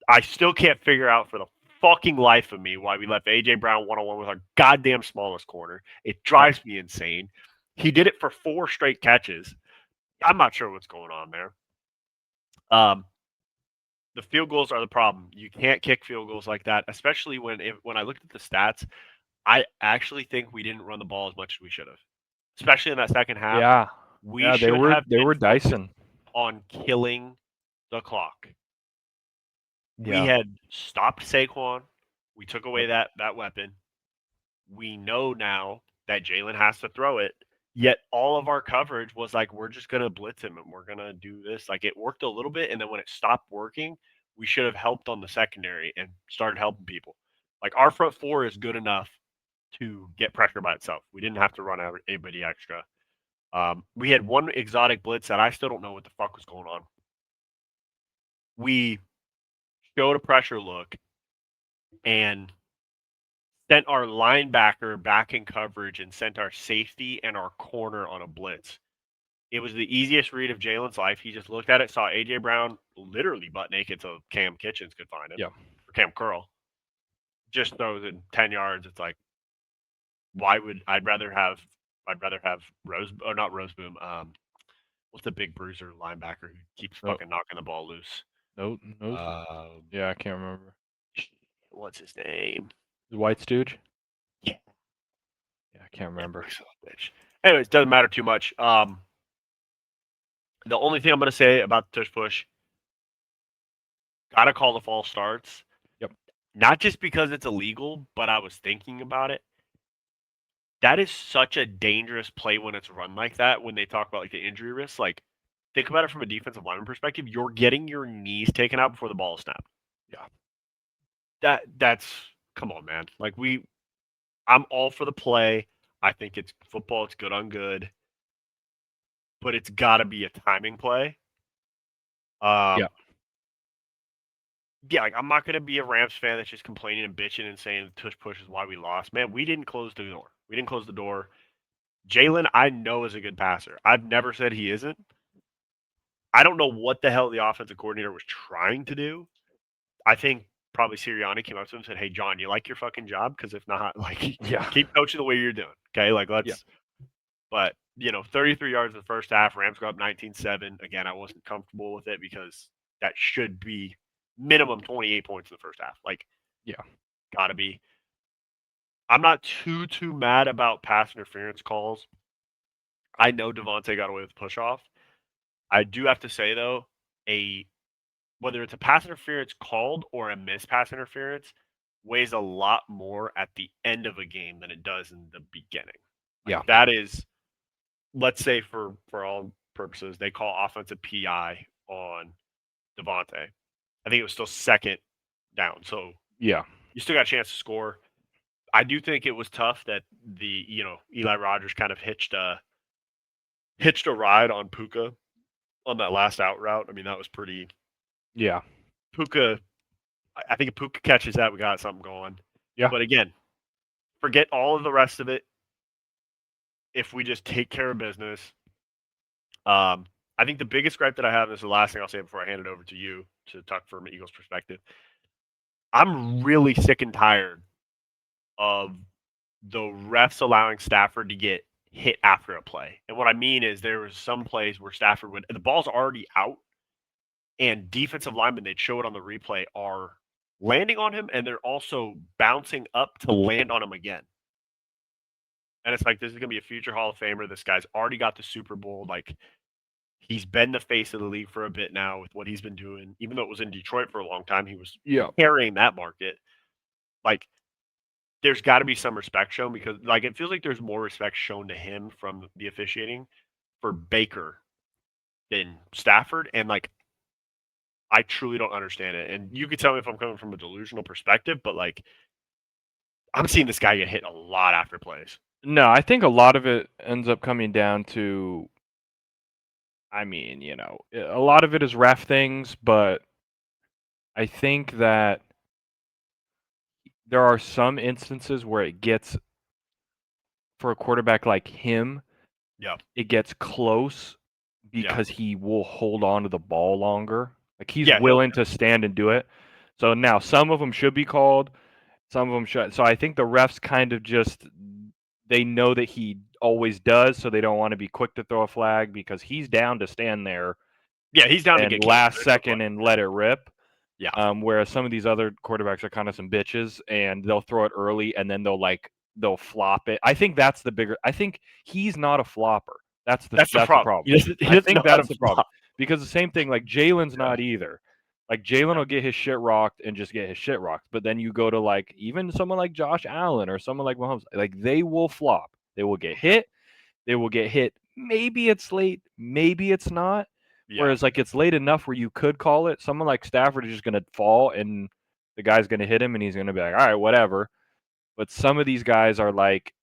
I still can't figure out for the fucking life of me why we left A.J. Brown one-on-one with our goddamn smallest corner. It drives me insane. He did it for 4 straight catches. I'm not sure what's going on there. The field goals are the problem. You can't kick field goals like that, especially when I looked at the stats, I actually think we didn't run the ball as much as we should have. Especially in that second half. Yeah. They were dicing on killing the clock. Yeah. We had stopped Saquon. We took away that weapon. We know now that Jalen has to throw it. Yet all of our coverage was like, we're just going to blitz him and we're going to do this. Like it worked a little bit. And then when it stopped working, we should have helped on the secondary and started helping people. Like our front 4 is good enough to get pressure by itself. We didn't have to run anybody extra. We had one exotic blitz that I still don't know what the fuck was going on. We showed a pressure look and sent our linebacker back in coverage and sent our safety and our corner on a blitz. It was the easiest read of Jalen's life. He just looked at it, saw A.J. Brown literally butt naked so Cam Kitchens could find him. Yeah. Or Cam Curl. Just throws it 10 yards. It's like, why would I'd rather have not Roseboom. What's the big bruiser linebacker who keeps fucking knocking the ball loose? No. Yeah, I can't remember. What's his name? The White Stooge? Yeah. Yeah, I can't remember. Bitch. Anyways, doesn't matter too much. The only thing I'm going to say about the tush push, gotta call the false starts. Yep. Not just because it's illegal, but I was thinking about it. That is such a dangerous play when it's run like that. When they talk about like the injury risk, like think about it from a defensive lineman perspective. You're getting your knees taken out before the ball is snapped. Yeah. That's come on, man. Like I'm all for the play. I think it's football. It's good on good, but it's got to be a timing play. Yeah, like I'm not going to be a Rams fan that's just complaining and bitching and saying the tush push is why we lost. Man, we didn't close the door. Jalen, I know, is a good passer. I've never said he isn't. I don't know what the hell the offensive coordinator was trying to do. I think probably Sirianni came up to him and said, "Hey, John, you like your fucking job? Because if not, like, keep coaching the way you're doing. Okay, like let's." Yeah. But 33 yards in the first half. Rams go up 19-7. Again, I wasn't comfortable with it because that should be minimum 28 points in the first half. Like, gotta be. I'm not too mad about pass interference calls. I know Devontae got away with push off. I do have to say though, whether it's a pass interference called or a missed pass interference weighs a lot more at the end of a game than it does in the beginning. Like, that is, let's say for all purposes, they call offensive PI on Devontae. I think it was still second down. So you still got a chance to score. I do think it was tough that the Eli Rogers kind of hitched a ride on Puka on that last out route. I mean, that was pretty. Yeah. Puka, I think if Puka catches that, we got something going. Yeah. But again, Forget all of the rest of it. If we just take care of business, I think the biggest gripe that I have, and this is the last thing I'll say before I hand it over to you to talk from an Eagles perspective. I'm really sick and tired of the refs allowing Stafford to get hit after a play. And what I mean is there was some plays where Stafford would the ball's already out and defensive linemen, they'd show it on the replay, are landing on him and they're also bouncing up to land on him again. And it's like this is gonna be a future Hall of Famer. This guy's already got the Super Bowl. Like he's been the face of the league for a bit now with what he's been doing. Even though it was in Detroit for a long time, he was carrying that market. Like there's got to be some respect shown because like it feels like there's more respect shown to him from the officiating for Baker than Stafford, and like I truly don't understand it. And you could tell me if I'm coming from a delusional perspective, but like I'm seeing this guy get hit a lot after plays. No, I think a lot of it ends up coming down to, I mean, a lot of it is ref things, but I think that there are some instances where it gets, for a quarterback like him, Yeah. it gets close because he will hold on to the ball longer. Like he's willing to stand and do it. So now some of them should be called, some of them should. So I think the refs kind of just, they know that he always does, so they don't want to be quick to throw a flag because he's down to stand there. Yeah, he's down to and get last second and let it rip. Yeah. Whereas some of these other quarterbacks are kind of some bitches and they'll throw it early and then they'll flop it. I think that's the bigger. I think he's not a flopper. That's the problem. I think that's the problem because the same thing, like Jalen's not either. Like Jalen will get his shit rocked and just get his shit rocked. But then you go to like even someone like Josh Allen or someone like Mahomes, like they will flop. They will get hit. They will get hit. Maybe it's late. Maybe it's not. Yeah. Whereas like it's late enough where you could call it. Someone like Stafford is just going to fall and the guy's going to hit him and he's going to be like, all right, whatever. But some of these guys are like,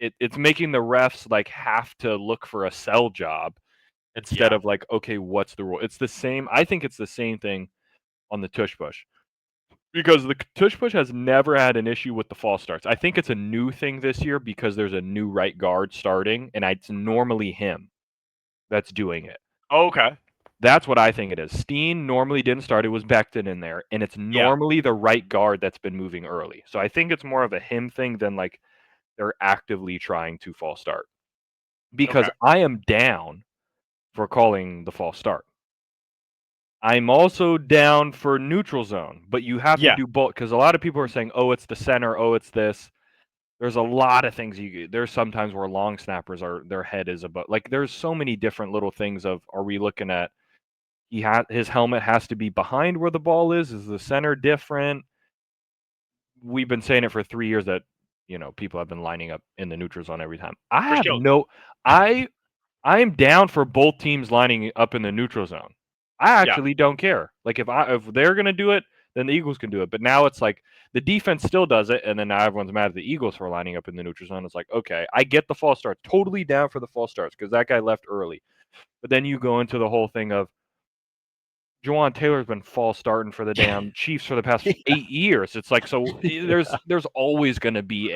it's making the refs like have to look for a sell job instead of like, okay, what's the rule? It's the same. I think it's the same thing on the tush push because the tush push has never had an issue with the false starts. I think it's a new thing this year because there's a new right guard starting and it's normally him that's doing it. Oh, okay. That's what I think it is. Steen normally didn't start. It was Becton in there, and it's normally the right guard that's been moving early. So I think it's more of a him thing than like they're actively trying to false start. Because I am down for calling the false start. I'm also down for neutral zone, but you have to do both because a lot of people are saying, "Oh, it's the center. Oh, it's this." There's a lot of things there's sometimes where long snappers are their head is above. Like there's so many different little things of are we looking at his helmet has to be behind where the ball is the center different? We've been saying it for 3 years that people have been lining up in the neutral zone every time. I'm down for both teams lining up in the neutral zone. I actually don't care. Like if they're gonna do it, then the Eagles can do it. But now it's like the defense still does it, and then now everyone's mad at the Eagles for lining up in the neutral zone. It's like, okay, I get the false starts. Totally down for the false starts because that guy left early. But then you go into the whole thing of Jawan Taylor's been false starting for the damn Chiefs for the past 8 years. It's like there's always gonna be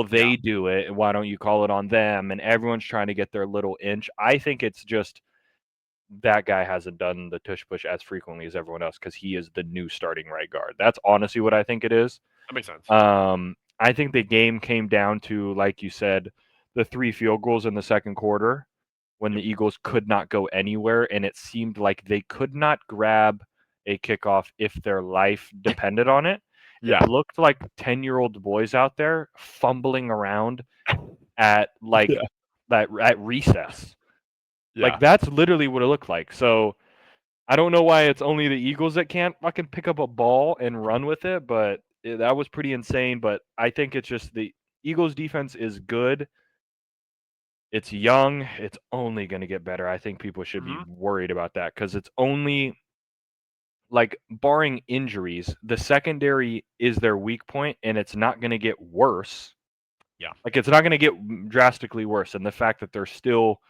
they do it, and why don't you call it on them? And everyone's trying to get their little inch. I think it's just that guy hasn't done the tush push as frequently as everyone else because he is the new starting right guard. That's honestly what I think it is. That makes sense. I think the game came down to, like you said, the 3 field goals in the second quarter when the Eagles could not go anywhere, and it seemed like they could not grab a kickoff if their life depended on it. It looked like 10-year-old boys out there fumbling around at at recess. Like that's literally what it looked like. So I don't know why it's only the Eagles that can't fucking pick up a ball and run with it, but that was pretty insane. But I think it's just the Eagles defense is good. It's young. It's only going to get better. I think people should be worried about that because it's only like barring injuries, the secondary is their weak point and it's not going to get worse. Yeah. Like it's not going to get drastically worse. And the fact that they're still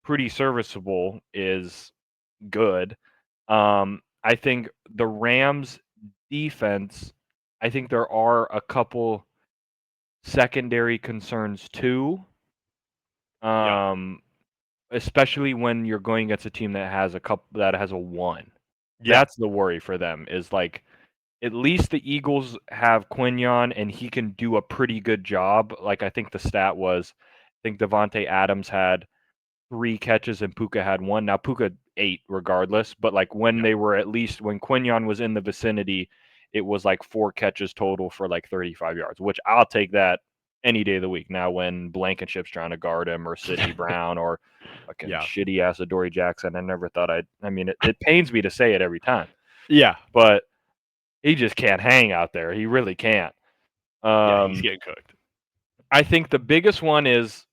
pretty serviceable is good. I think the Rams defense, I think there are a couple secondary concerns too. Yeah. Especially when you're going against a team that has a 1. Yeah. That's the worry for them is like at least the Eagles have Quinyon and he can do a pretty good job. Like I think the stat was I think Devontae Adams had 3 catches and Puka had 1. Now Puka 8 regardless, but like when Yeah. they were at least when Quinyon was in the vicinity, it was like 4 catches total for like 35 yards, which I'll take that any day of the week. Now when Blankenship's trying to guard him or Sidney Brown or fucking Yeah. shitty ass Adoree Jackson, I never thought I mean it pains me to say it every time, Yeah. but he just can't hang out there. He really can't. Yeah. He's getting cooked. I think the biggest one is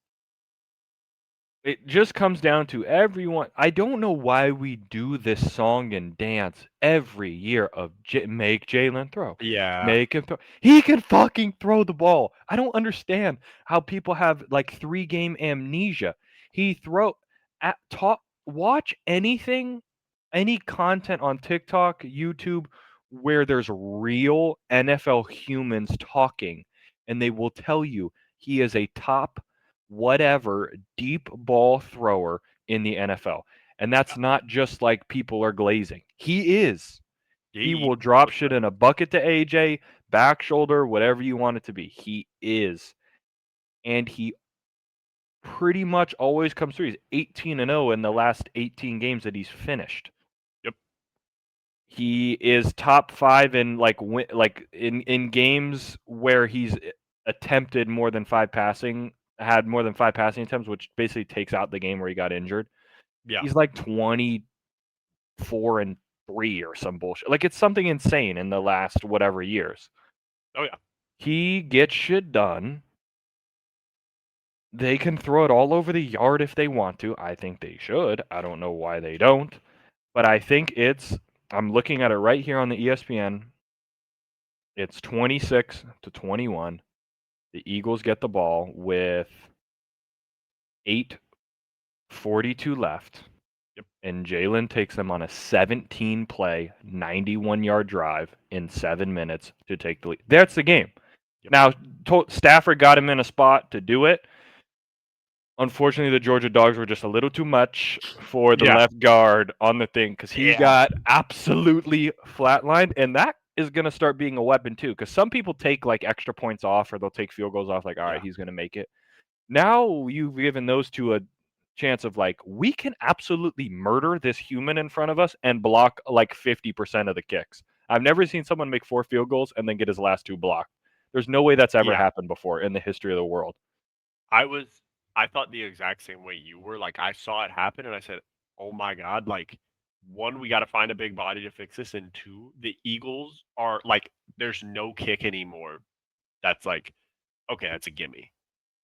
it just comes down to everyone. I don't know why we do this song and dance every year of make Jalen throw. Yeah. Make him throw. He can fucking throw the ball. I don't understand how people have like 3-game amnesia. He throw at top watch anything, any content on TikTok, YouTube where there's real NFL humans talking and they will tell you he is a top whatever deep ball thrower in the NFL. And that's not just like people are glazing. He is. He He will drop shit in a bucket to AJ, back shoulder, whatever you want it to be. He is. And he pretty much always comes through. He's 18-0 in the last 18 games that he's finished. Yep. He is top 5 in like in games where he's attempted more than 5 passing, had more than 5 passing attempts, which basically takes out the game where he got injured. Yeah. He's like 24-3 or some bullshit. Like it's something insane in the last whatever years. Oh yeah. He gets shit done. They can throw it all over the yard if they want to. I think they should. I don't know why they don't. But I think I'm looking at it right here on the ESPN. It's 26-21. The Eagles get the ball with 8:42 left. Yep. And Jalen takes them on a 17-play, 91-yard drive in 7 minutes to take the lead. That's the game. Yep. Now, Stafford got him in a spot to do it. Unfortunately, the Georgia Dogs were just a little too much for the left guard on the thing because he got absolutely flatlined, and that is going to start being a weapon too because some people take like extra points off or they'll take field goals off like, all right, he's going to make it. Now you've given those two a chance of like, we can absolutely murder this human in front of us and block like 50% of the kicks. I've never seen someone make 4 field goals and then get his last 2 blocked. There's no way that's ever happened before in the history of the world. I thought the exact same way you were. Like I saw it happen and I said, "Oh my god!" Like, 1, we got to find a big body to fix this, and 2, the Eagles are like, there's no kick anymore. That's like, okay, that's a gimme.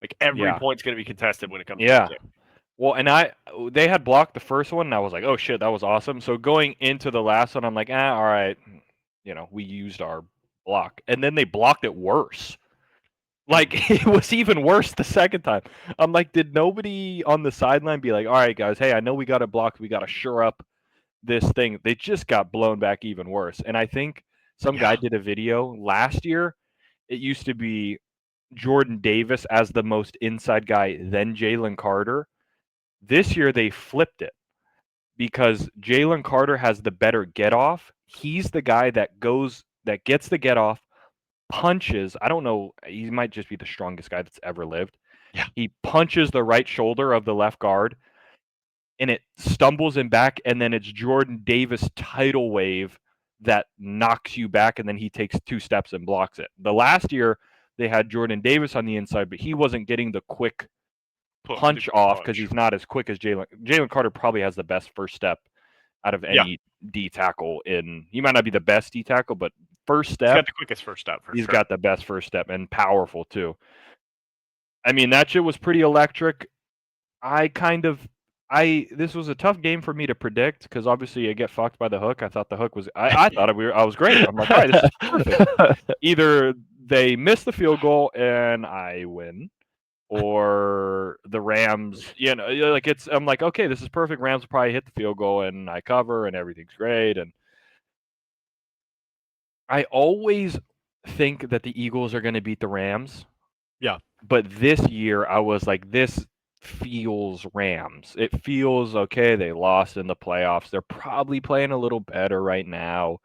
Like every point's gonna be contested when it comes to the kick. Well, and they had blocked the first one, and I was like, oh shit, that was awesome. So going into the last one, I'm like, all right, we used our block, and then they blocked it worse. Like it was even worse the second time. I'm like, did nobody on the sideline be like, all right, guys, hey, I know we got it blocked. We got to shore up this thing. They just got blown back even worse. And I think some guy did a video last year. It used to be Jordan Davis as the most inside guy, then Jalen Carter. This year they flipped it because Jalen Carter has the better get off. He's the guy that gets the get off, punches. I don't know. He might just be the strongest guy that's ever lived. Yeah. He punches the right shoulder of the left guard and it stumbles him back. And then it's Jordan Davis tidal wave that knocks you back. And then he takes 2 steps and blocks it. The last year they had Jordan Davis on the inside, but he wasn't getting the quick punch off because he's not as quick as Jalen. Jalen Carter probably has the best first step out of any D tackle he might not be the best D tackle, but first step. He's got the quickest first step for sure. He's got the best first step and powerful too. I mean, that shit was pretty electric. This was a tough game for me to predict because obviously I get fucked by the hook. I thought the hook was I thought I was great. I'm like, all right, this is perfect. Either they miss the field goal and I win, or the Rams, I'm like, okay, this is perfect. Rams will probably hit the field goal and I cover and everything's great. And I always think that the Eagles are going to beat the Rams Yeah. But this year, I was like, this feels Rams. It feels okay. They lost in the playoffs. They're probably playing a little better right now.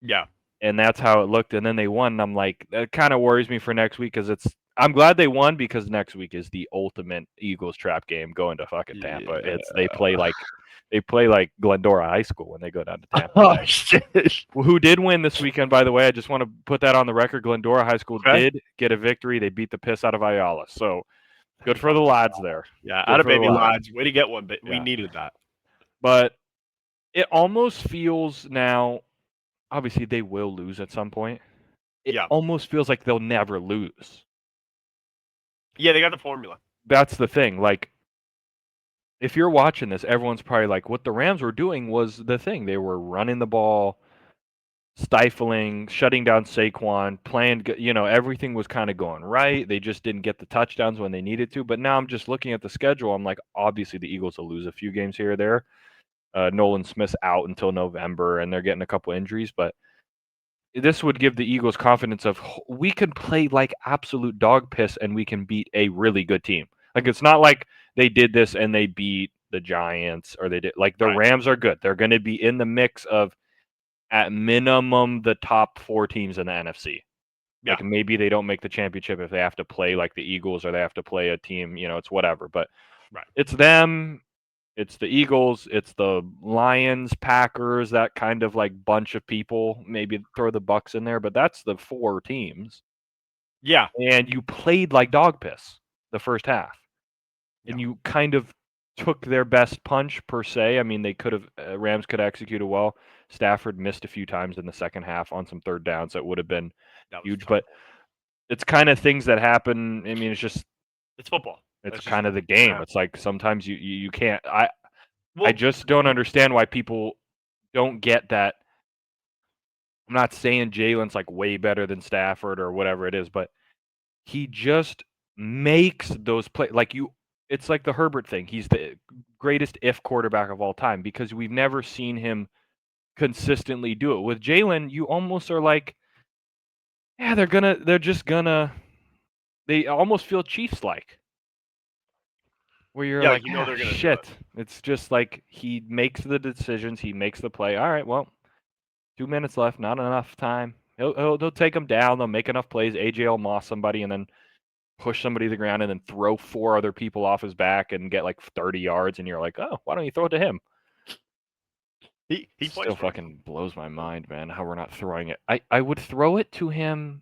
Yeah. And that's how it looked. And then they won. And I'm like, that kind of worries me for next week because I'm glad they won because next week is the ultimate Eagles trap game going to fucking Tampa. Yeah. They play like Glendora High School when they go down to Tampa Oh Bay. shit. Who did win this weekend, by the way? I just want to put that on the record. Glendora High School Okay. did get a victory. They beat the piss out of Ayala. So good for the lads there. Yeah, Good out of for the baby lads. lads. Way to get one, but we Yeah. needed that. But it almost feels now, obviously, they will lose at some point. It Yeah. almost feels like they'll never lose. Yeah, they got the formula. That's the thing. Like, if you're watching this, everyone's probably like, what the Rams were doing was the thing. They were running the ball, stifling, shutting down Saquon, playing, everything was kind of going right. They just didn't get the touchdowns when they needed to. But now I'm just looking at the schedule. I'm like, obviously the Eagles will lose a few games here or there. Nolan Smith's out until November, and they're getting a couple injuries. But this would give the Eagles confidence of we can play like absolute dog piss and we can beat a really good team. Like it's not like they did this and they beat the Giants or they did like the Right. Rams are good. They're going to be in the mix of at minimum the top 4 teams in the NFC. Yeah. Like maybe they don't make the championship if they have to play like the Eagles or they have to play a team, it's whatever, but Right. it's them, it's the Eagles, it's the Lions, Packers, that kind of like bunch of people. Maybe throw the Bucks in there, but that's the 4 teams. Yeah. And you played like dog piss the first half. And Yeah. you kind of took their best punch per se. I mean, they could have Rams could have executed well. Stafford missed a few times in the second half on some third downs that would have been That was huge, tough. but it's kind of things that happen. I mean, It's football. it's That's just kind of the what's gonna game. happen. It's like sometimes you can't. I Well, just don't understand why people don't get that. I'm not saying Jalen's like way better than Stafford or whatever it is, but he just makes those play like you. It's like the Herbert thing. He's the greatest if quarterback of all time because we've never seen him consistently do it. With Jalen, you almost are like, yeah, they almost feel Chiefs like. Where you're yeah, like, they're gonna do it. shit. It's just like he makes the decisions, he makes the play. All right, well, 2 minutes left, not enough time. He'll take them down. They'll make enough plays. AJ will moss somebody and then push somebody to the ground and then throw 4 other people off his back and get like 30 yards. And you're like, oh, why don't you throw it to him? He It plays still for us. fucking blows my mind, man, how we're not throwing it. I would throw it to him.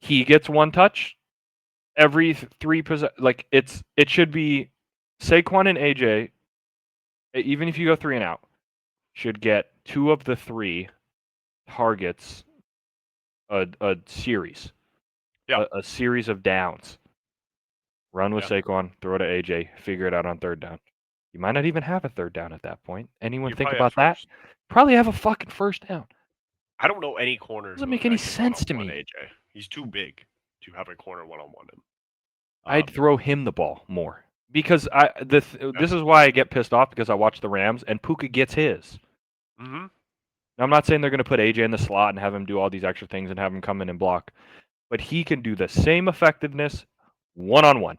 He gets 1 touch every 3 like it should be Saquon and AJ, even if you go 3 and out, should get 2 of the 3 targets a series. Yeah. A series of downs. Run with Yeah. Saquon, throw to AJ, figure it out on 3rd down. You might not even have a 3rd down at that point. Anyone You think probably have about that? first. Probably have a fucking 1st down. I don't know any corner Doesn't who make any actually sense to one-on-one me. AJ. He's too big to have a corner one-on-one him. I'd throw him the ball more because this Okay. is why I get pissed off because I watch the Rams and Puka gets his. Mm-hmm. Now, I'm not saying they're going to put AJ in the slot and have him do all these extra things and have him come in and block, but he can do the same effectiveness one-on-one.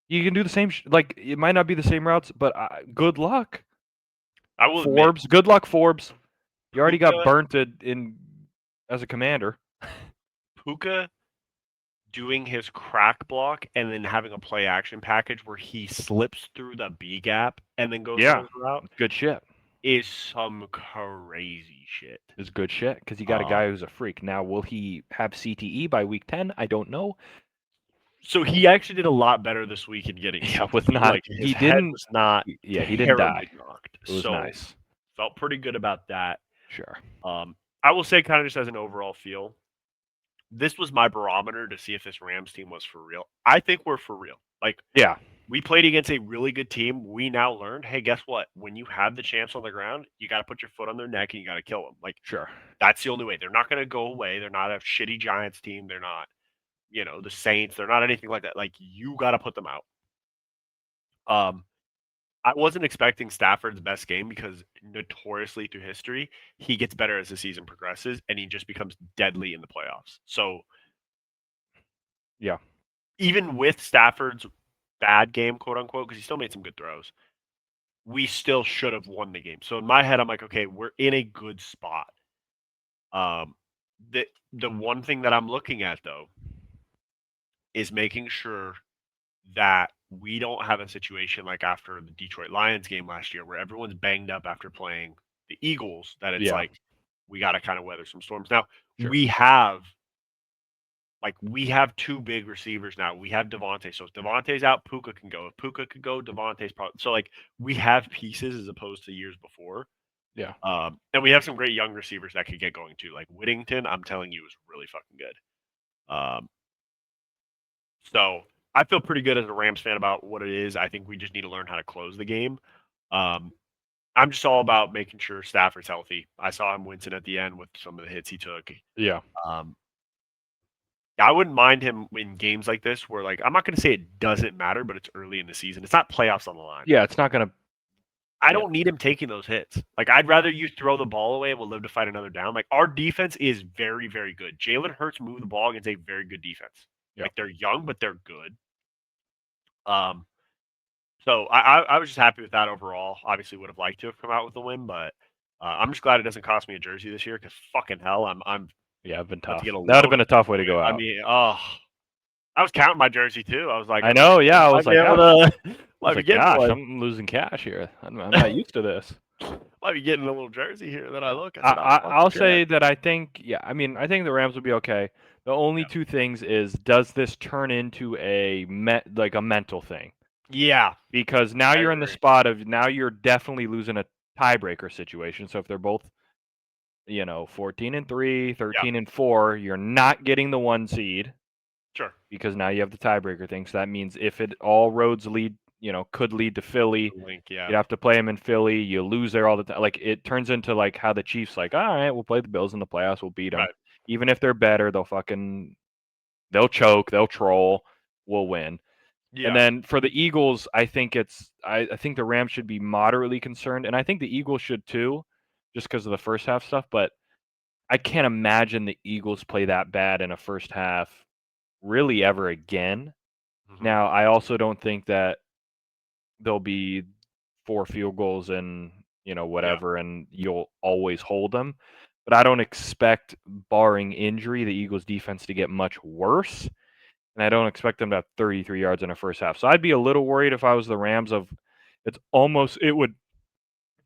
You can do the same, like, it might not be the same routes, but good luck. I will Forbes, good luck, Forbes. You already got Puka- burnt as a commander. Puka doing his crack block and then having a play action package where he slips through the B gap and then goes Yeah. on his route Good shit. is some crazy shit. Is good shit because you got a guy who's a freak. Now, will he have CTE by week 10? I don't know. So he actually did a lot better this week in getting with CTE. not Like his he head didn't. was not Yeah, he didn't terribly die. knocked. It was so nice. felt pretty good about that. Sure. I will say, kind of just as an overall feel, this was my barometer to see if this Rams team was for real. I think we're for real. Like, Yeah. we played against a really good team. We now learned, hey, guess what? When you have the champs on the ground, you got to put your foot on their neck and you got to kill them. Like, Sure. that's the only way. They're not going to go away. They're not a shitty Giants team. They're not, the Saints. They're not anything like that. Like, you got to put them out. I wasn't expecting Stafford's best game because notoriously through history, he gets better as the season progresses and he just becomes deadly in the playoffs. So, Yeah. even with Stafford's bad game, quote unquote, because he still made some good throws, we still should have won the game. So in my head, I'm like, okay, we're in a good spot. The one thing that I'm looking at though is making sure that we don't have a situation like after the Detroit Lions game last year where everyone's banged up after playing the Eagles, that it's Yeah. like we got to kind of weather some storms. Now, Sure. we have two big receivers now. We have Devontae. So if Devontae's out, Puka can go. If Puka could go, Devontae's probably so like we have pieces as opposed to years before. Yeah. And we have some great young receivers that could get going too. Like Whittington, I'm telling you, is really fucking good. So I feel pretty good as a Rams fan about what it is. I think we just need to learn how to close the game. I'm just all about making sure Stafford's healthy. I saw him wincing at the end with some of the hits he took. Yeah. I wouldn't mind him in games like this where, like, I'm not going to say it doesn't matter, but it's early in the season. It's not playoffs on the line. Yeah, it's not gonna. I don't need him taking those hits. Like, I'd rather you throw the ball away and we'll live to fight another down. Like, our defense is very, very good. Jalen Hurts move the ball against a very good defense. Yeah. Like, they're young, but they're good. So I was just happy with that overall. Obviously, would have liked to have come out with a win, but I'm just glad it doesn't cost me a jersey this year because fucking hell, I'm Yeah, it's been about tough. to get a That would have been a load. tough way to go out. I mean, I was counting my jersey too. I was like, I know. Yeah, I was like, I might be like, getting gosh, one. I'm losing cash here. I'm not used to this. Might be getting a little jersey here. Then I look. I'll say that I think, yeah, I mean, I think the Rams will be okay. The only two things is, does this turn into a mental thing? Yeah, Because now I you're in the agree. spot of, now you're definitely losing a tiebreaker situation. So if they're both, 14-3, 13-4, you're not getting the 1 seed Sure. because now you have the tiebreaker thing. So that means if it all roads lead, could lead to Philly, Link, yeah. you'd have to play them in Philly. You lose there all the time. Like, it turns into like how the Chiefs, like, all right, we'll play the Bills in the playoffs. We'll beat them. Right. Even if they're better, they'll choke, they'll troll, we'll win. Yeah. And then for the Eagles, I think I think the Rams should be moderately concerned, and I think the Eagles should too, just because of the first half stuff. But I can't imagine the Eagles play that bad in a first half really ever again. Mm-hmm. Now, I also don't think that there'll be 4 field goals and whatever, and you'll always hold them. But I don't expect, barring injury, the Eagles' defense to get much worse. And I don't expect them to have 33 yards in the first half. So I'd be a little worried if I was the Rams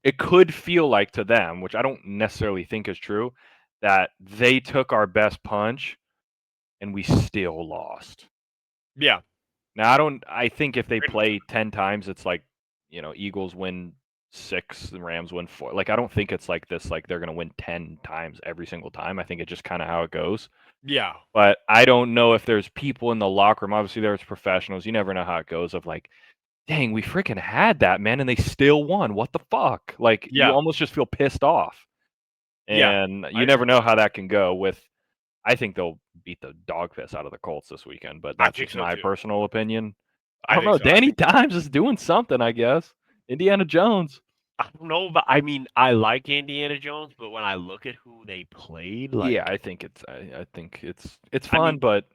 it could feel like to them, which I don't necessarily think is true, that they took our best punch and we still lost. Yeah. Now, I think if they play 10 times, it's like, Eagles win 6 and Rams win 4. Like, I don't think it's like this, like they're going to win 10 times every single time. I think it's just kind of how it goes. Yeah. But I don't know if there's people in the locker room. Obviously, there's professionals. You never know how it goes, of like, dang, we freaking had that, man, and they still won. What the fuck? Like, you almost just feel pissed off. And you never know how that can go with. I think they'll beat the dog piss out of the Colts this weekend, but that's just my personal opinion. I don't know. Danny Dimes is doing something, I guess. Indiana Jones. I don't know, but I mean, I like Indiana Jones, but when I look at who they played, like, yeah, I think it's fun, mean, but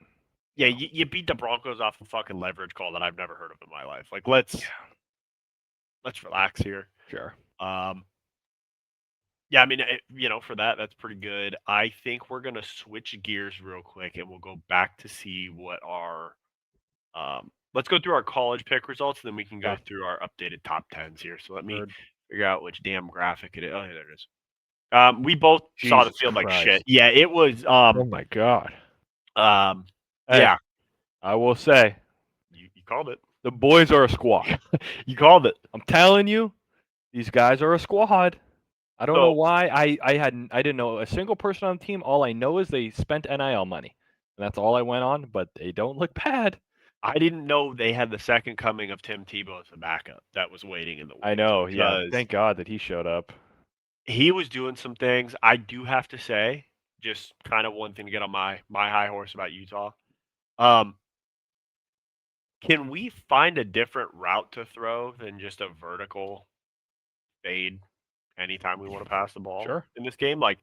yeah, you beat the Broncos off a fucking leverage call that I've never heard of in my life. Like, let's relax here. Sure. Yeah, I mean, for that's pretty good. I think we're gonna switch gears real quick, and we'll go back to see what our let's go through our college pick results, and then we can go through our updated top 10s here. So let me figure out which damn graphic it is. Oh, there it is. We both saw the field like shit. Yeah, it was. Oh my god. Yeah. I will say, you called it. The boys are a squad. You called it. I'm telling you, these guys are a squad. I don't know why. I didn't know a single person on the team. All I know is they spent NIL money. And that's all I went on, but they don't look bad. I didn't know they had the second coming of Tim Tebow as a backup that was waiting in the wings. I know, yeah. Thank God that he showed up. He was doing some things. I do have to say, just kind of one thing to get on my high horse about Utah. Can we find a different route to throw than just a vertical fade anytime we want to pass the ball in this game? Like,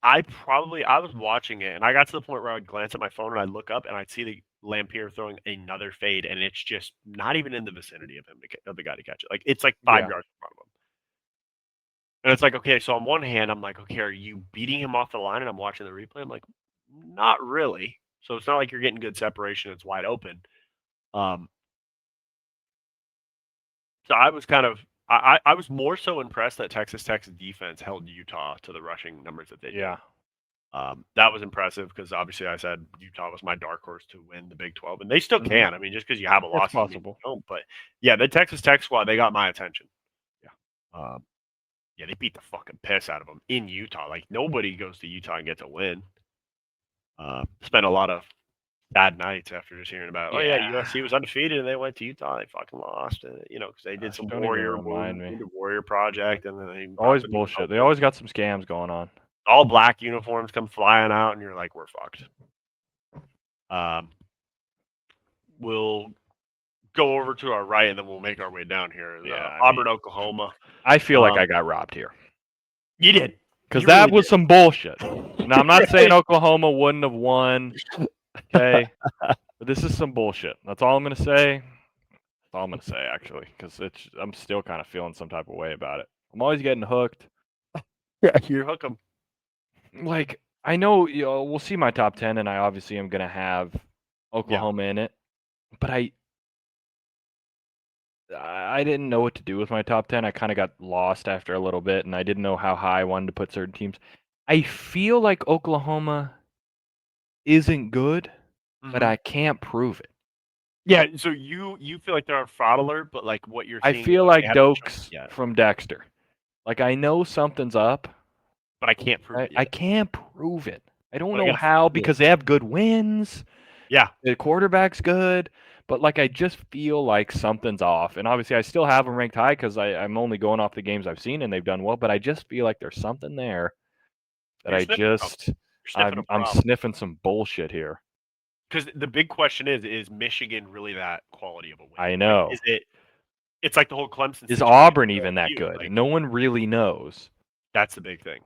I was watching it, and I got to the point where I would glance at my phone and I'd look up and I'd see Lampier throwing another fade, and it's just not even in the vicinity of him of the guy to catch it. Like it's like 5 yards in front of him. And it's like, okay, so on one hand, I'm like, okay, are you beating him off the line? And I'm watching the replay. I'm like, not really. So it's not like you're getting good separation. It's wide open. So I was kind of, I was more so impressed that Texas Tech's defense held Utah to the rushing numbers that they did. Yeah. That was impressive because obviously I said Utah was my dark horse to win the Big 12, and they still can. I mean, just because you have a loss, It's possible. don't. But yeah, the Texas Tech squad, they got my attention. Yeah. Yeah, they beat the fucking piss out of them in Utah. Like nobody goes to Utah and gets a win. Spent a lot of bad nights after just hearing about, oh yeah, USC was undefeated and they went to Utah, they fucking lost, because they did some don't even Warrior remind me. Warrior project, and then they Always bullshit. They always got some scams going on. All black uniforms come flying out, and you're like, we're fucked. We'll go over to our right, and then we'll make our way down here. Auburn, Oklahoma. I feel like I got robbed here. You did. Because that was some bullshit. Now, I'm not saying Oklahoma wouldn't have won, okay? But this is some bullshit. That's all I'm going to say. That's all I'm going to say, actually, because I'm still kind of feeling some type of way about it. I'm always getting hooked. Yeah, you're hook 'em. Like, I know, we'll see my top 10, and I obviously am going to have Oklahoma in it. But I didn't know what to do with my top 10. I kind of got lost after a little bit, and I didn't know how high I wanted to put certain teams. I feel like Oklahoma isn't good, but I can't prove it. Yeah, so you feel like they're a fraud alert, but like what you're seeing, I feel like Dokes from Dexter. Like I know something's up, but I can't prove it. I can't prove it. I don't know how because they have good wins. Yeah. The quarterback's good. But, like, I just feel like something's off. And, obviously, I still have them ranked high because I'm only going off the games I've seen, and they've done well. But I just feel like there's something there that I'm sniffing some bullshit here. Because the big question is Michigan really that quality of a win? I know. Like, it's like the whole Clemson situation. Is Auburn even that good? Like, no one really knows. That's the big thing.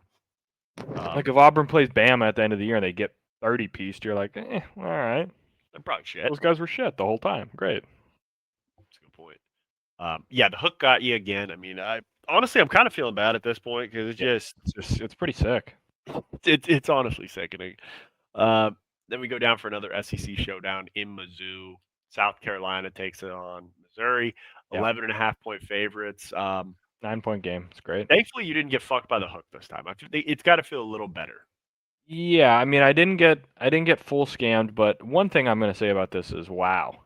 Like, if Auburn plays Bama at the end of the year and they get 30-pieced, you're like, all right. They're probably shit. Those guys were shit the whole time. Great. That's a good point. Yeah, the hook got you again. I mean, honestly, I'm kind of feeling bad at this point because it's pretty sick. It's honestly sickening. Then we go down for another SEC showdown in Mizzou. South Carolina takes it on Missouri. 11.5-point favorites. 9-point game. It's great. Thankfully, you didn't get fucked by the hook this time. It's got to feel a little better. Yeah, I mean, I didn't get full scammed, but one thing I'm going to say about this is, wow,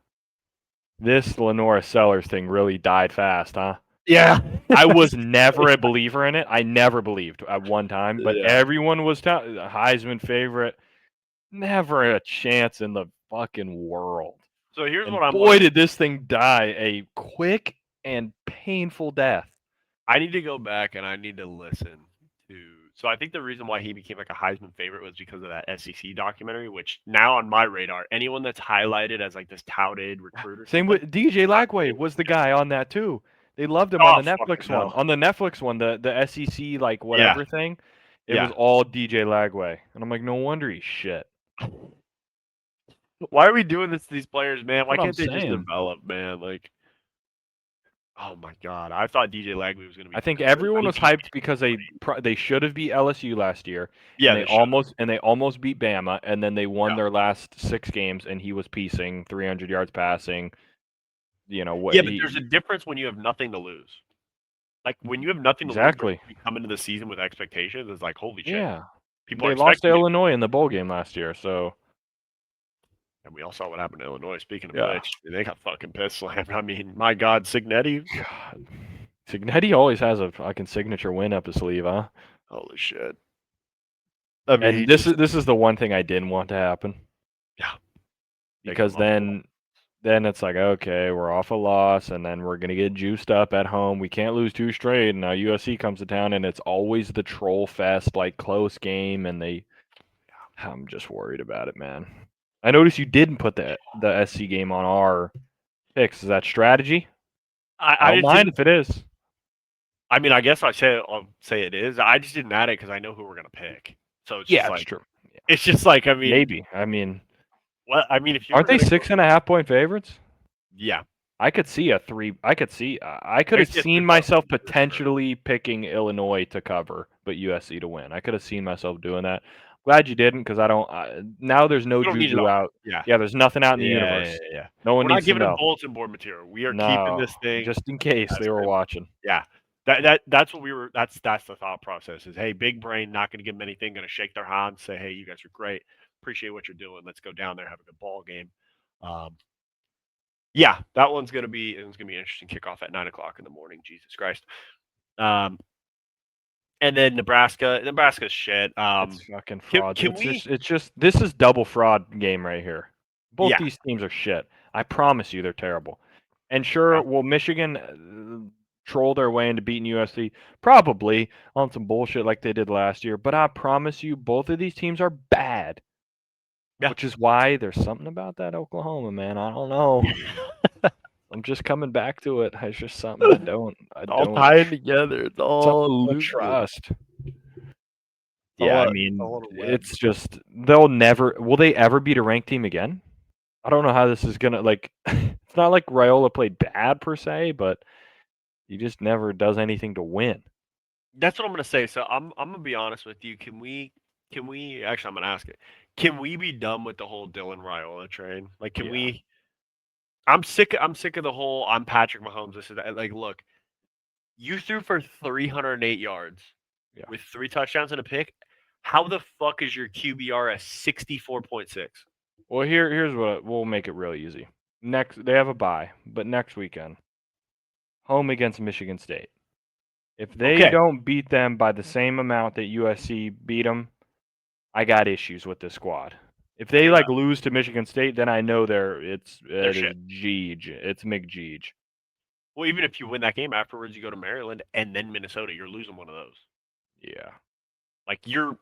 this Lenora Sellers thing really died fast, huh? Yeah. I was never a believer in it. I never believed at one time, but everyone was Heisman favorite. Never a chance in the fucking world. So here's what I'm boy, did this thing die a quick and painful death. I need to go back and I need to listen to. So I think the reason why he became like a Heisman favorite was because of that SEC documentary, which now on my radar, anyone that's highlighted as like this touted recruiter. Same with DJ Lagway was the guy on that too. They loved him on the Netflix one. On the Netflix one, the SEC like whatever thing, it was all DJ Lagway, and I'm like, no wonder he's shit. Why are we doing this to these players, man? Why can't they just develop, man? Like. Oh my God! I thought DJ Lagway was going to be. I think everyone was hyped because they should have beat LSU last year. Yeah, and they almost beat Bama, and then they won their last 6 games, and he was piecing 300 yards passing. You know what? Yeah, but there's a difference when you have nothing to lose. Like when you have nothing to lose, you come into the season with expectations. It's like holy shit. Yeah, they lost to Illinois in the bowl game last year, so. And we all saw what happened to Illinois. Speaking of which, they got fucking piss slammed. I mean, my God, Signetti. God. Signetti always has a fucking signature win up his sleeve, huh? Holy shit. I mean, and this is the one thing I didn't want to happen. Yeah. Because then it's like, okay, we're off a loss, and then we're going to get juiced up at home. We can't lose 2 straight, and now USC comes to town, and it's always the troll fest, like, close game, and I'm just worried about it, man. I noticed you didn't put the SC game on our picks. Is that strategy? I don't mind if it is. I mean, I guess I'll say it is. I just didn't add it because I know who we're going to pick. So it's it's true. Yeah. It's just like, I mean. Maybe. I mean. Well, I mean, if you Aren't were they gonna go, 6.5-point favorites? yeah, I could see a 3. I could I have see a seen 3 myself for sure. potentially picking Illinois to cover, but USC to win. I could have seen myself doing that. Glad you didn't, because I don't. Now there's no We don't need it juju all. out. Yeah. Yeah, there's nothing out in the Yeah, yeah, universe. yeah. No one We're not needs to giving them know. bulletin board material. We are keeping No, this thing just in case as they were written. watching. Yeah. That's what we were. That's the thought process. Is hey, big brain, not going to give them anything. Going to shake their hands, say, hey, you guys are great. Appreciate what you're doing. Let's go down there, have a good ball game. Yeah, that one's gonna be. It's gonna be an interesting kickoff at 9 o'clock in the morning. Jesus Christ. Um, and then Nebraska's shit. It's fucking fraud. Can we? It's just this is double fraud game right here. Both Yeah. these teams are shit. I promise you, they're terrible. And sure, will Michigan troll their way into beating USC? Probably on some bullshit like they did last year. But I promise you, both of these teams are bad. Yeah. Which is why there's something about that Oklahoma, man. I don't know. I'm just coming back to it. It's just something I don't Together. It's all trust. All Yeah, I a- mean, all a web. it's just will they ever beat a ranked team again? I don't know how this is gonna like. It's not like Raiola played bad per se, but he just never does anything to win. That's what I'm gonna say. So I'm gonna be honest with you. Can we actually I'm gonna ask it. Can we be done with the whole Dylan Raiola train? Like can Yeah. we I'm sick of the whole I'm Patrick Mahomes, this is that. Like look, you threw for 308 yards Yeah. with 3 touchdowns and a pick. How the fuck is your QBR at 64.6? Well, here's what we'll make it real easy. Next, they have a bye, but next weekend, home against Michigan State. If they Okay. don't beat them by the same amount that USC beat them, I got issues with this squad. If they Fair like enough. lose to Michigan State, then I know They're it shit. is Jeej. It's McJeej. Well, even if you win that game afterwards, you go to Maryland and then Minnesota, you're losing one of those. Yeah. Like you're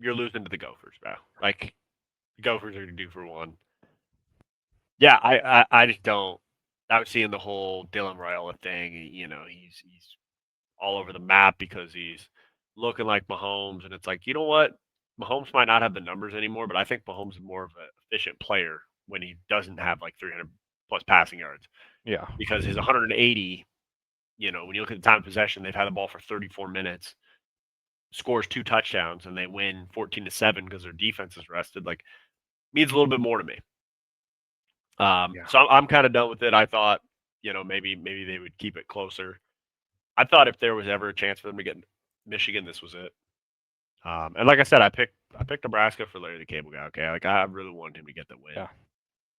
losing to the Gophers, bro. Like the Gophers are due for one. Yeah, I just don't. I was seeing the whole Dylan Raiola thing. You know, he's all over the map because he's looking like Mahomes, and it's like, you know what? Mahomes might not have the numbers anymore, but I think Mahomes is more of an efficient player when he doesn't have like 300 plus passing yards. Yeah. Because his 180, you know, when you look at the time of possession, they've had the ball for 34 minutes, scores 2 touchdowns, and they win 14-7 because their defense is rested. Like, means a little bit more to me. So I'm kind of done with it. I thought, you know, maybe they would keep it closer. I thought if there was ever a chance for them to get Michigan, this was it. And like I said, I picked Nebraska for Larry the Cable Guy. Okay, like I really wanted him to get the win.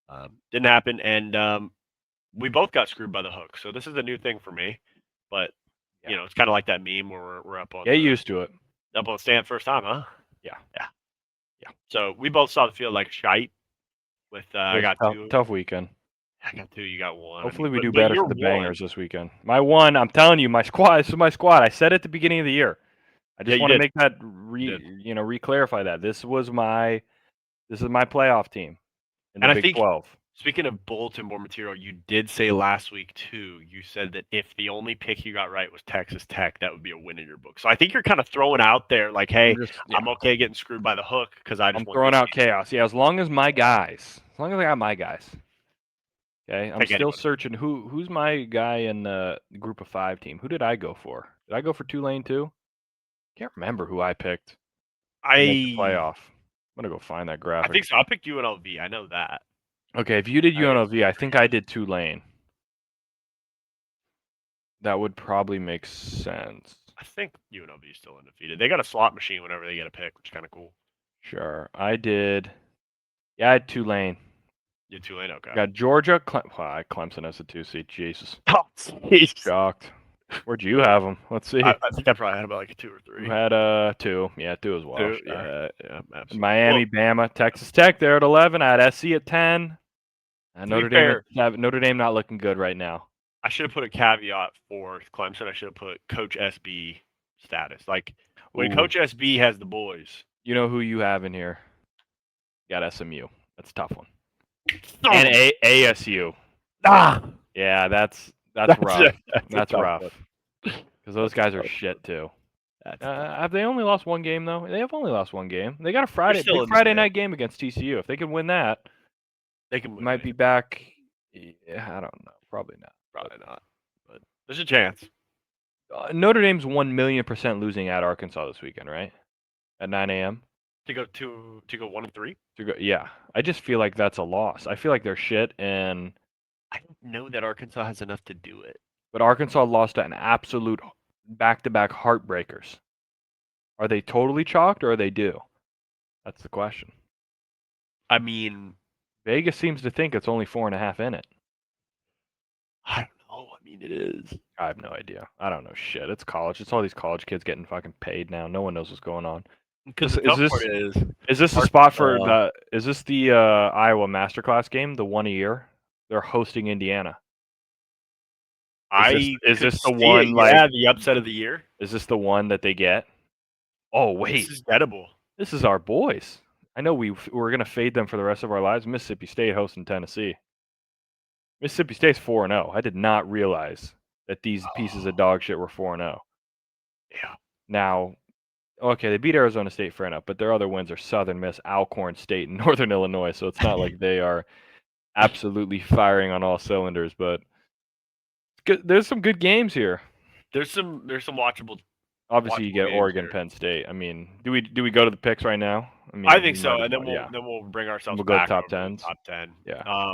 Yeah. Didn't happen, and we both got screwed by the hook. So this is a new thing for me. But you know, it's kind of like that meme where we're up on. Get used to it. Up on the stand first time, huh? Yeah. So we both saw the field like shite. With I got two. Tough weekend. I got 2. You got 1. Hopefully, I mean, we do but better you're for the 1. Bangers this weekend. My one, I'm telling you, my squad. This is my squad. I said it at the beginning of the year. I just want to make that re-clarify that this is my playoff team in the Big 12. Speaking of bulletin board material, you did say last week too. You said that if the only pick you got right was Texas Tech, that would be a win in your book. So I think you're kind of throwing out there like, hey, I'm okay getting screwed by the hook because I'm throwing out chaos. Yeah, as long as I got my guys. Okay, I'm still searching. Who's my guy in the group of 5 team? Who did I go for? Did I go for Tulane too? Can't remember who I picked. To make the playoff. I'm gonna go find that graphic. I think so. I picked UNLV. I know that. Okay, if you did UNLV, I think I did Tulane. That would probably make sense. I think UNLV is still undefeated. They got a slot machine whenever they get a pick, which is kind of cool. Sure, I did. Yeah, I had Tulane. You Tulane, okay. Got Georgia, Clemson as a 2 seed. Jesus. Oh, jeez. Shocked. Where'd you have them? Let's see. I think I probably had about like a 2 or 3. You had 2. Yeah, 2 as well. 2, sure. yeah, absolutely. Miami, Bama, Texas Tech there at 11. I had SC at 10. Notre Dame not looking good right now. I should have put a caveat for Clemson. I should have put Coach SB status. Like when Coach SB has the boys. You know who you have in here? You got SMU. That's a tough one. And ASU. Yeah, that's rough. That's rough. Because those guys are shit too. Have they only lost 1 game though? They have only lost 1 game. They got a Friday night game against TCU. If they can win that, They can move Might it. be back. Yeah, I don't know. Probably not. Probably not, but there's a chance. Notre Dame's 1,000,000% losing at Arkansas this weekend, right? At 9 a.m. To go 1-3. Yeah, I just feel like that's a loss. I feel like they're shit, and I don't know that Arkansas has enough to do it. but Arkansas lost to an absolute back-to-back heartbreakers. Are they totally chalked, or are they due? That's the question. I mean, Vegas seems to think it's only 4.5 in it. I don't know. I mean, it is. I have no idea. I don't know shit. It's college. It's all these college kids getting fucking paid now. No one knows what's going on. Because the Is tough part this the spot for the? Is this the Iowa Masterclass game, the one a year? They're hosting Indiana. Is this the one? Yeah, the upset of the year. Is this the one that they get? Oh wait, This is gettable. this is our boys. I know we're gonna fade them for the rest of our lives. Mississippi State hosting Tennessee. Mississippi State's 4-0. I did not realize that these pieces of dog shit were 4-0. Yeah. Now, okay, they beat Arizona State fair enough, but their other wins are Southern Miss, Alcorn State, and Northern Illinois. So it's not like they are absolutely firing on all cylinders. But there's some good games here. There's some watchable. Obviously, you get games Oregon, here. Penn State. I mean, do we go to the picks right now? I mean, I think we so, might as and well, then we'll bring ourselves We'll go to back top over to 10s. top 10. Yeah.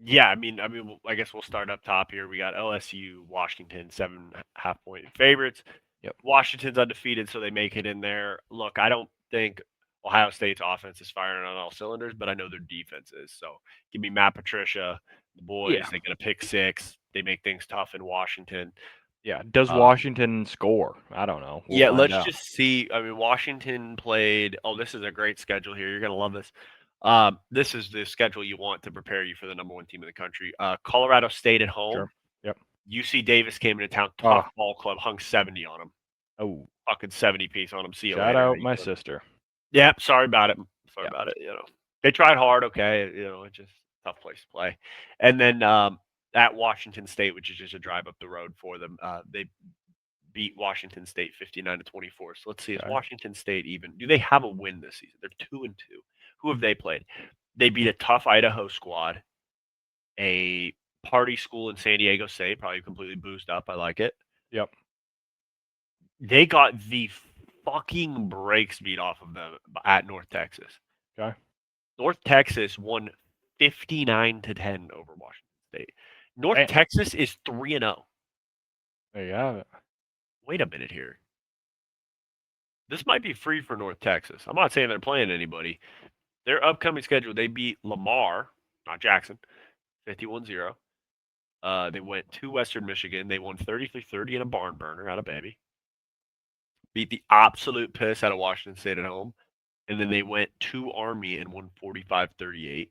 Yeah. I mean, I guess we'll start up top here. We got LSU, Washington, 7.5 point favorites. Yep. Washington's undefeated, so they make it in there. Look, I don't think Ohio State's offense is firing on all cylinders, but I know their defense is. So give me Matt Patricia, the boys. Yeah. They get a pick six. They make things tough in Washington. Yeah. Does Washington score? I don't know. We'll find let's out. just see. I mean, Washington played. Oh, this is a great schedule here. You're gonna love this. This is the schedule you want to prepare you for the number one team in the country. Colorado State at home. Sure. Yep. UC Davis came into town. Tough ball club hung 70 on them. Oh, Fucking 70 piece on them. See you shout later. out my sister. Yeah, sorry about it. Sorry about it. You know, they tried hard. Okay, you know, it's just a tough place to play. And then at Washington State, which is just a drive up the road for them, they beat Washington State 59-24. So let's see, is Washington State even? Do they have a win this season? They're 2-2. Who have they played? They beat a tough Idaho squad, a party school in San Diego State, probably completely boozed up. I like it. Yep. They got the fucking brakes beat off of them at North Texas. Okay. North Texas won 59-10 over Washington State. North Texas is 3-0. There you have it. Wait a minute here. This might be free for North Texas. I'm not saying they're playing anybody. Their upcoming schedule, they beat Lamar, not Jackson, 51-0. They went to Western Michigan. They won 33-30 in a barn burner out of baby. Beat the absolute piss out of Washington State at home. And then they went to Army and won 45-38.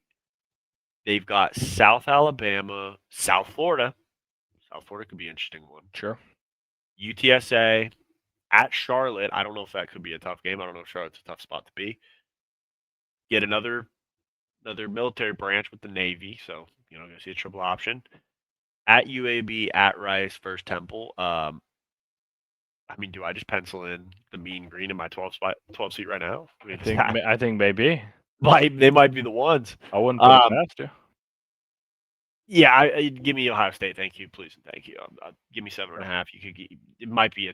They've got South Alabama, South Florida. South Florida could be an interesting one. Sure. UTSA at Charlotte. I don't know if that could be a tough game. I don't know if Charlotte's a tough spot to be. Get another military branch with the Navy, so you know, gonna see a triple option. At UAB, at Rice, First Temple. I mean, do I just pencil in the Mean Green in my 12 seat right now? I mean, I think maybe. They might be the ones. I wouldn't put it past you. Yeah, give me Ohio State, thank you, please, and thank you. Give me 7.5. You could get. It might be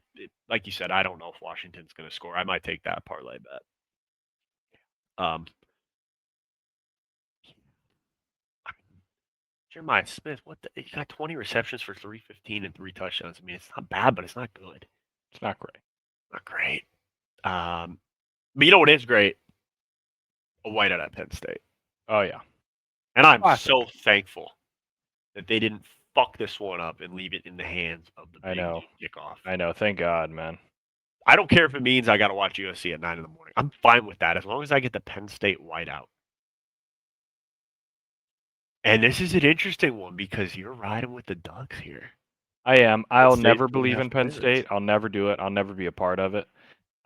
like you said. I don't know if Washington's going to score. I might take that parlay bet. Jeremiah Smith, he got 20 receptions for 315 and 3 touchdowns. I mean, it's not bad, but it's not good. It's not great. Not great. But you know what is great? A whiteout at Penn State. Oh yeah. And I'm so thankful that they didn't fuck this one up and leave it in the hands of the big kickoff. I know. Thank God, man. I don't care if it means I got to watch USC at 9 in the morning. I'm fine with that as long as I get the Penn State whiteout. And this is an interesting one because you're riding with the Ducks here. I am. I'll never believe in Penn State. I'll never do it. I'll never be a part of it.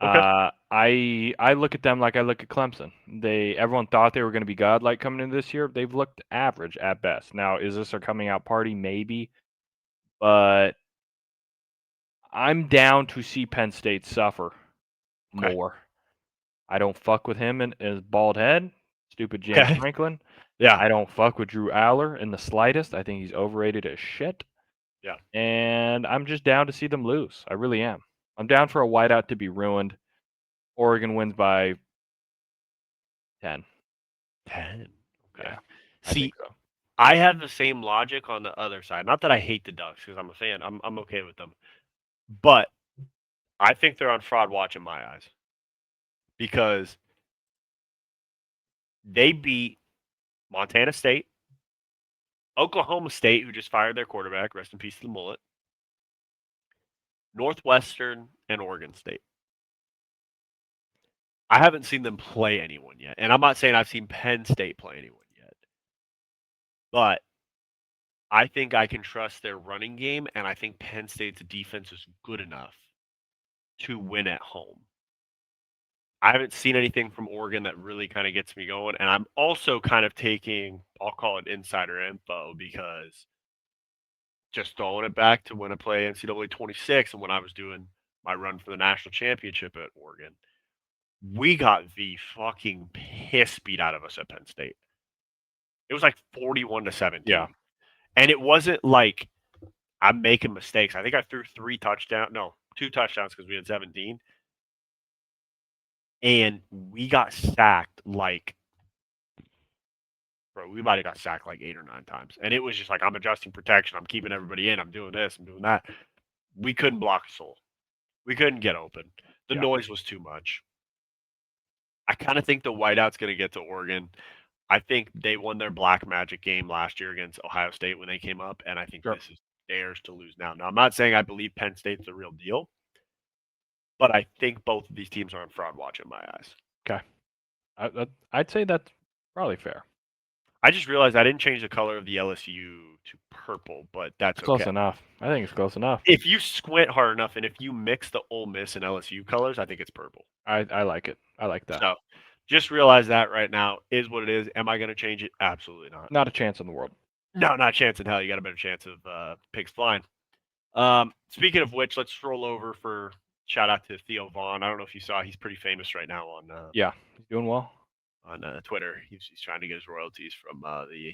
Okay. I look at them like I look at Clemson. Everyone thought they were going to be godlike coming into this year. They've looked average at best. Now, is this their coming out party? Maybe. But I'm down to see Penn State suffer more. I don't fuck with him and his bald head. Stupid James Franklin. Yeah. I don't fuck with Drew Aller in the slightest. I think he's overrated as shit. Yeah. And I'm just down to see them lose. I really am. I'm down for a whiteout to be ruined. Oregon wins by 10. 10. Okay. Yeah, I think See, so. I have the same logic on the other side. Not that I hate the Ducks because I'm a fan. I'm okay with them, but I think they're on fraud watch in my eyes because they beat Montana State, Oklahoma State, who just fired their quarterback. Rest in peace to the mullet. Northwestern and Oregon State. I haven't seen them play anyone yet, and I'm not saying I've seen Penn State play anyone yet, but I think I can trust their running game, and I think Penn State's defense is good enough to win at home. I haven't seen anything from Oregon that really kind of gets me going, and I'm also kind of taking, I'll call it insider info, because just throwing it back to when I play NCAA 26 and when I was doing my run for the national championship at Oregon, we got the fucking piss beat out of us at Penn State. It was like 41 to 17. Yeah. And it wasn't like I'm making mistakes. I think I threw 2 touchdowns because we had 17. And we got sacked like, bro, we might have got sacked like 8 or 9 times. And it was just like, I'm adjusting protection. I'm keeping everybody in. I'm doing this. I'm doing that. We couldn't block a soul. We couldn't get open. The Yeah. noise was too much. I kind of think the whiteout's going to get to Oregon. I think they won their black magic game last year against Ohio State when they came up, and I think Sure. this is theirs to lose now. Now, I'm not saying I believe Penn State's the real deal, but I think both of these teams are on fraud watch in my eyes. Okay. I'd say that's probably fair. I just realized I didn't change the color of the LSU to purple, but that's It's close okay. enough. I think it's close enough. If you squint hard enough and if you mix the Ole Miss and LSU colors, I think it's purple. I like it. I like that. So just realize that right now is what it is. Am I going to change it? Absolutely not. Not a chance in the world. No, not a chance in hell. You got a better chance of pigs flying. Speaking of which, let's roll over for shout out to Theo Vaughn. I don't know if you saw, he's pretty famous right now on Yeah, he's doing well. Twitter. He's trying to get his royalties from the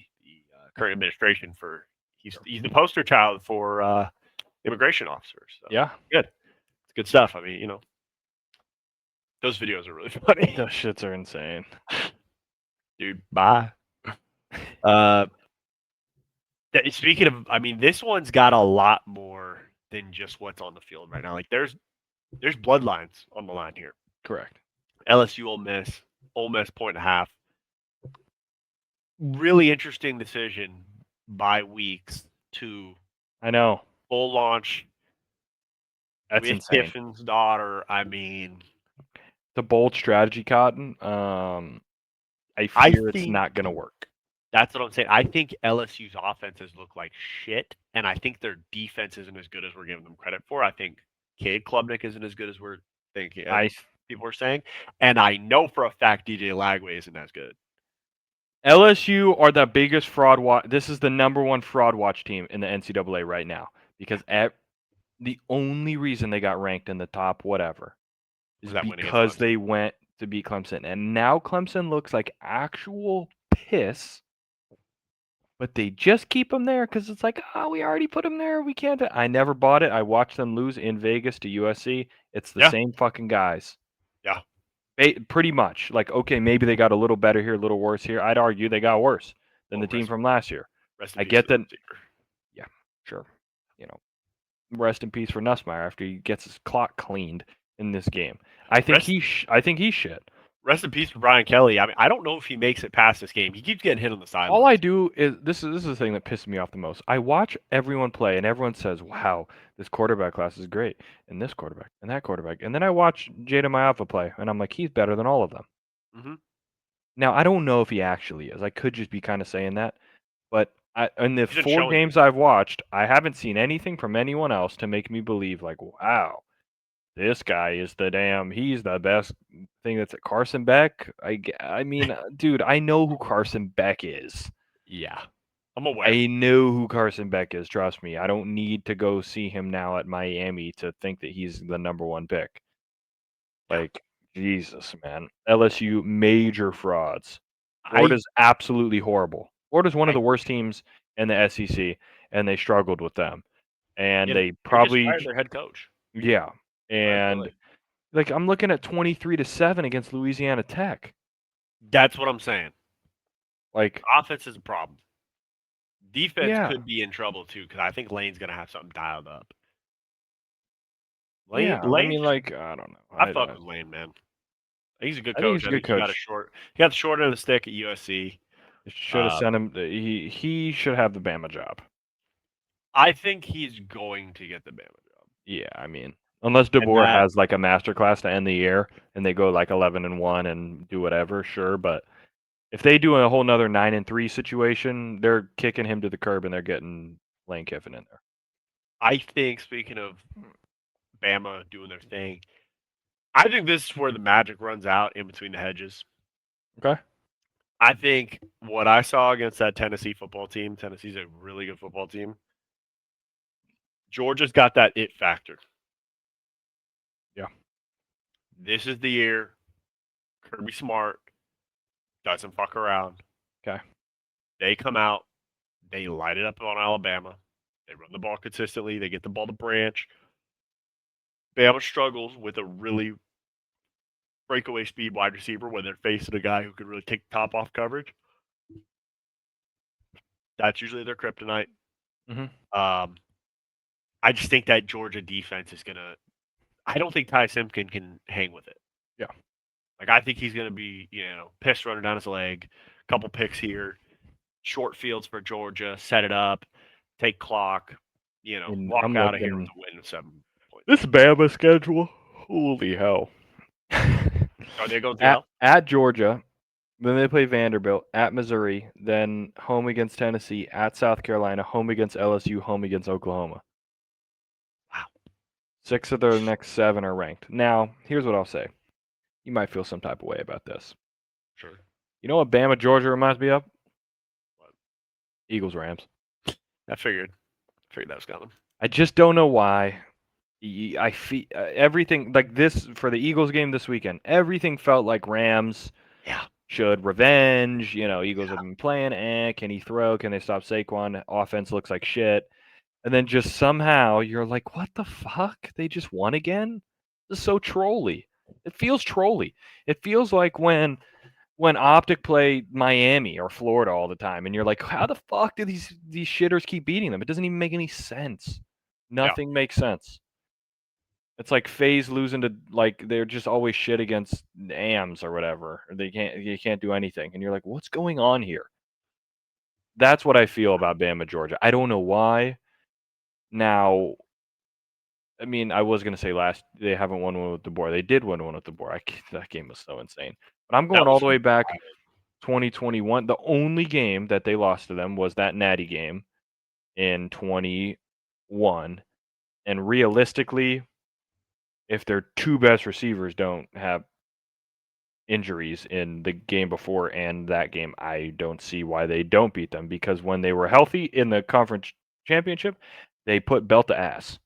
current administration for he's the poster child for immigration officers. So Yeah, good. It's good stuff. I mean, you know, those videos are really funny. those shits are insane. Dude, bye. Speaking of, I mean, this one's got a lot more than just what's on the field right now. Like there's bloodlines on the line here. Correct. LSU, Ole Miss 1.5. Really interesting decision by weeks to I know. full launch That's with insane. Kiffin's daughter. I mean, The bold strategy, Cotton. I fear it's not gonna work. That's what I'm saying. I think LSU's offenses look like shit, and I think their defense isn't as good as we're giving them credit for. I think Cade Klubnik isn't as good as we're thinking. People are saying, and I know for a fact DJ Lagway isn't as good. LSU are the biggest fraud watch. This is the number one fraud watch team in the NCAA right now because the only reason they got ranked in the top whatever is because they went to beat Clemson, and now Clemson looks like actual piss. But they just keep them there because it's like, oh, we already put them there. We can't. I never bought it. I watched them lose in Vegas to USC. It's the same fucking guys. Yeah. Pretty much. Like, okay, maybe they got a little better here, a little worse here. I'd argue they got worse than the team from last year. I get that. Yeah, sure. You know, rest in peace for Nussmeier after he gets his clock cleaned in this game. I think he's shit. Rest in peace for Brian Kelly. I mean, I don't know if he makes it past this game. He keeps getting hit on the sideline. All I do is this is the thing that pisses me off the most. I watch everyone play, and everyone says, "Wow, this quarterback class is great," and this quarterback, and that quarterback, and then I watch Jada Maiava play, and I'm like, he's better than all of them. Mm-hmm. Now I don't know if he actually is. I could just be kind of saying that, but in the 4 games I've watched, I haven't seen anything from anyone else to make me believe, like, wow, this guy is he's the best thing that's at Carson Beck. I mean, dude, I know who Carson Beck is. Yeah. I'm aware. I know who Carson Beck is. Trust me. I don't need to go see him now at Miami to think that he's the number 1 pick. Like, Jesus, man. LSU, major frauds. I Florida's absolutely horrible. Florida's one of I the worst teams in the SEC, and they struggled with them. And yeah, they they just probably, fired their head coach. yeah. Right, And Billy. like I'm looking at 23-7 against Louisiana Tech. That's what I'm saying. Like, Offense is a problem. Defense yeah, could be in trouble too because I think Lane's gonna have something dialed up. Lane, yeah. I Lane, mean, like, I don't know. I fuck with Lane, man. He's a good I think coach. he's a I good think he got a coach. short. He got the short end of the stick at USC. Should have Um, sent him. He should have the Bama job. I think he's going to get the Bama job, Yeah, I mean, unless and DeBoer that has like a master class to end the year and they go like 11-1 and do whatever, sure. But if they do a whole nother 9-3 situation, they're kicking him to the curb and they're getting Lane Kiffin in there. I think. Speaking of Bama doing their thing, I think this is where the magic runs out in between the hedges. Okay. I think what I saw against that Tennessee football team. Tennessee's a really good football team. Georgia's got that it factor. Yeah. This is the year Kirby Smart doesn't fuck around. Okay. They come out, they light it up on Alabama. They run the ball consistently. They get the ball to Branch. Bama struggles with a really breakaway speed wide receiver when they're facing a guy who can really take the top off coverage. That's usually their kryptonite. Mm-hmm. Um, I just think that Georgia defense is gonna. I don't think Ty Simpkin can hang with it. Yeah. Like I think he's gonna be, pissed running down his leg. Couple picks here, short fields for Georgia. Set it up, take clock. And Walk I'm out of here with looking a win of 7 points. this Bama schedule. Holy hell. Are they going through at hell? at Georgia, then they play Vanderbilt, at Missouri, then home against Tennessee, at South Carolina, home against LSU, home against Oklahoma. Wow. 6 of their next 7 are ranked. Now, here's what I'll say. You might feel some type of way about this. Sure. You know what Bama, Georgia reminds me of? What? Eagles, Rams. I figured. That was coming. I just don't know why. I feel everything like this for the Eagles game this weekend. Everything felt like Rams Yeah. should revenge. Eagles have been playing. Can he throw? Can they stop Saquon? Offense looks like shit. And then just somehow you're like, what the fuck? They just won again? This is so trolly. It feels trolly. It feels like when Optic play Miami or Florida all the time, and you're like, how the fuck do these shitters keep beating them? It doesn't even make any sense. Yeah. Nothing makes sense. It's like FaZe losing to like they're just always shit against AMs or whatever. Or you can't do anything. And you're like, what's going on here? That's what I feel about Bama Georgia. I don't know why. Now, I mean, I was gonna say they haven't won one with DeBoer. They did win one with DeBoer. That game was so insane. But I'm going That all was the way back wild. 2021. The only game that they lost to them was that Natty game in 21. And realistically, if their 2 best receivers don't have injuries in the game before and that game, I don't see why they don't beat them because when they were healthy in the conference championship, they put belt to ass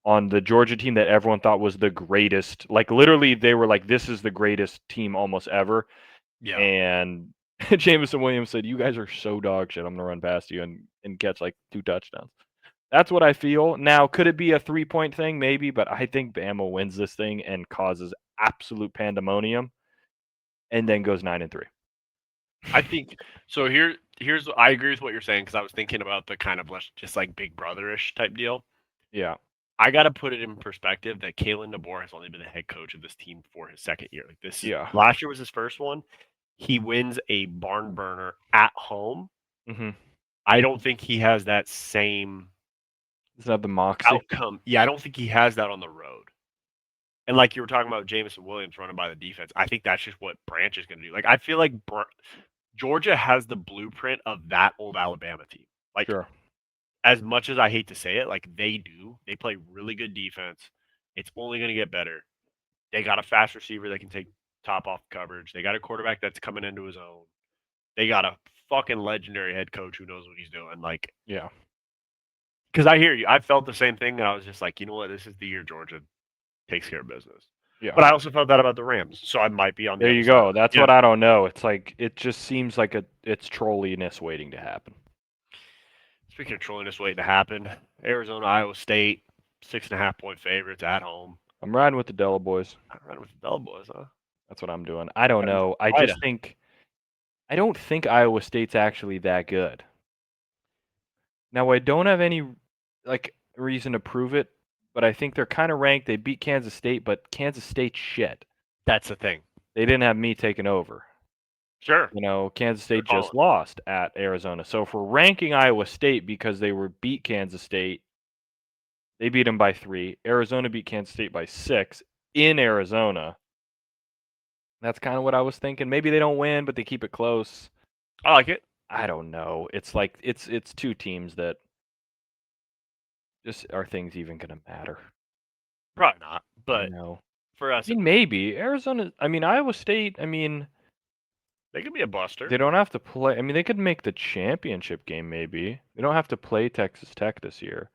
on the Georgia team that everyone thought was the greatest. Like literally they were like, this is the greatest team almost ever. Yeah. And Jameson Williams said, you guys are so dog shit. I'm going to run past you and catch like 2 touchdowns. That's what I feel. Now, could it be a 3-point thing? Maybe, but I think Bama wins this thing and causes absolute pandemonium and then goes 9-3. I think so. Here's I agree with what you're saying because I was thinking about the kind of just like Big Brotherish type deal. Yeah. I got to put it in perspective that Kalen DeBoer has only been the head coach of this team for his second year. Like Yeah. last year was his first one. He wins a barn burner at home. Mm-hmm. I don't think he has that same Doesn't have the moxie. outcome. Yeah, I don't think he has that on the road. And like you were talking about Jameson Williams running by the defense, I think that's just what Branch is going to do. Like I feel like Georgia has the blueprint of that old Alabama team. Like Sure. as much as I hate to say it, like they do. They play really good defense. It's only going to get better. They got a fast receiver that can take top off coverage. They got a quarterback that's coming into his own. They got a fucking legendary head coach who knows what he's doing. Like, Yeah. because I hear you. I felt the same thing. And I was just like, you know what? This is the year Georgia takes care of business. Yeah. But I also felt that about the Rams, so I might be on the There other you side. go. That's what I don't know. It's like it just seems like it's trolliness waiting to happen. Speaking of trolliness waiting to happen, Arizona, Iowa State, 6.5-point favorites at home. I'm riding with the Della boys. I'm running with the Bell Boys, huh? That's what I'm doing. I don't know. I Quite just think I don't think Iowa State's actually that good. Now I don't have any like reason to prove it, but I think they're kind of ranked. They beat Kansas State, but Kansas State shit. That's the thing. They didn't have me taking over. Sure. You know, Kansas State Good just lost at Arizona. So if we're ranking Iowa State because they were beat Kansas State, they beat them by 3. Arizona beat Kansas State by 6 in Arizona. That's kind of what I was thinking. Maybe they don't win, but they keep it close. I like it. I don't know. It's like it's two teams that just are things even going to matter? Probably not, but No. for us, I mean, maybe Arizona. I mean, Iowa State. I mean, they could be a buster. they don't have to play. I mean, they could make the championship game. Maybe they don't have to play Texas Tech this year.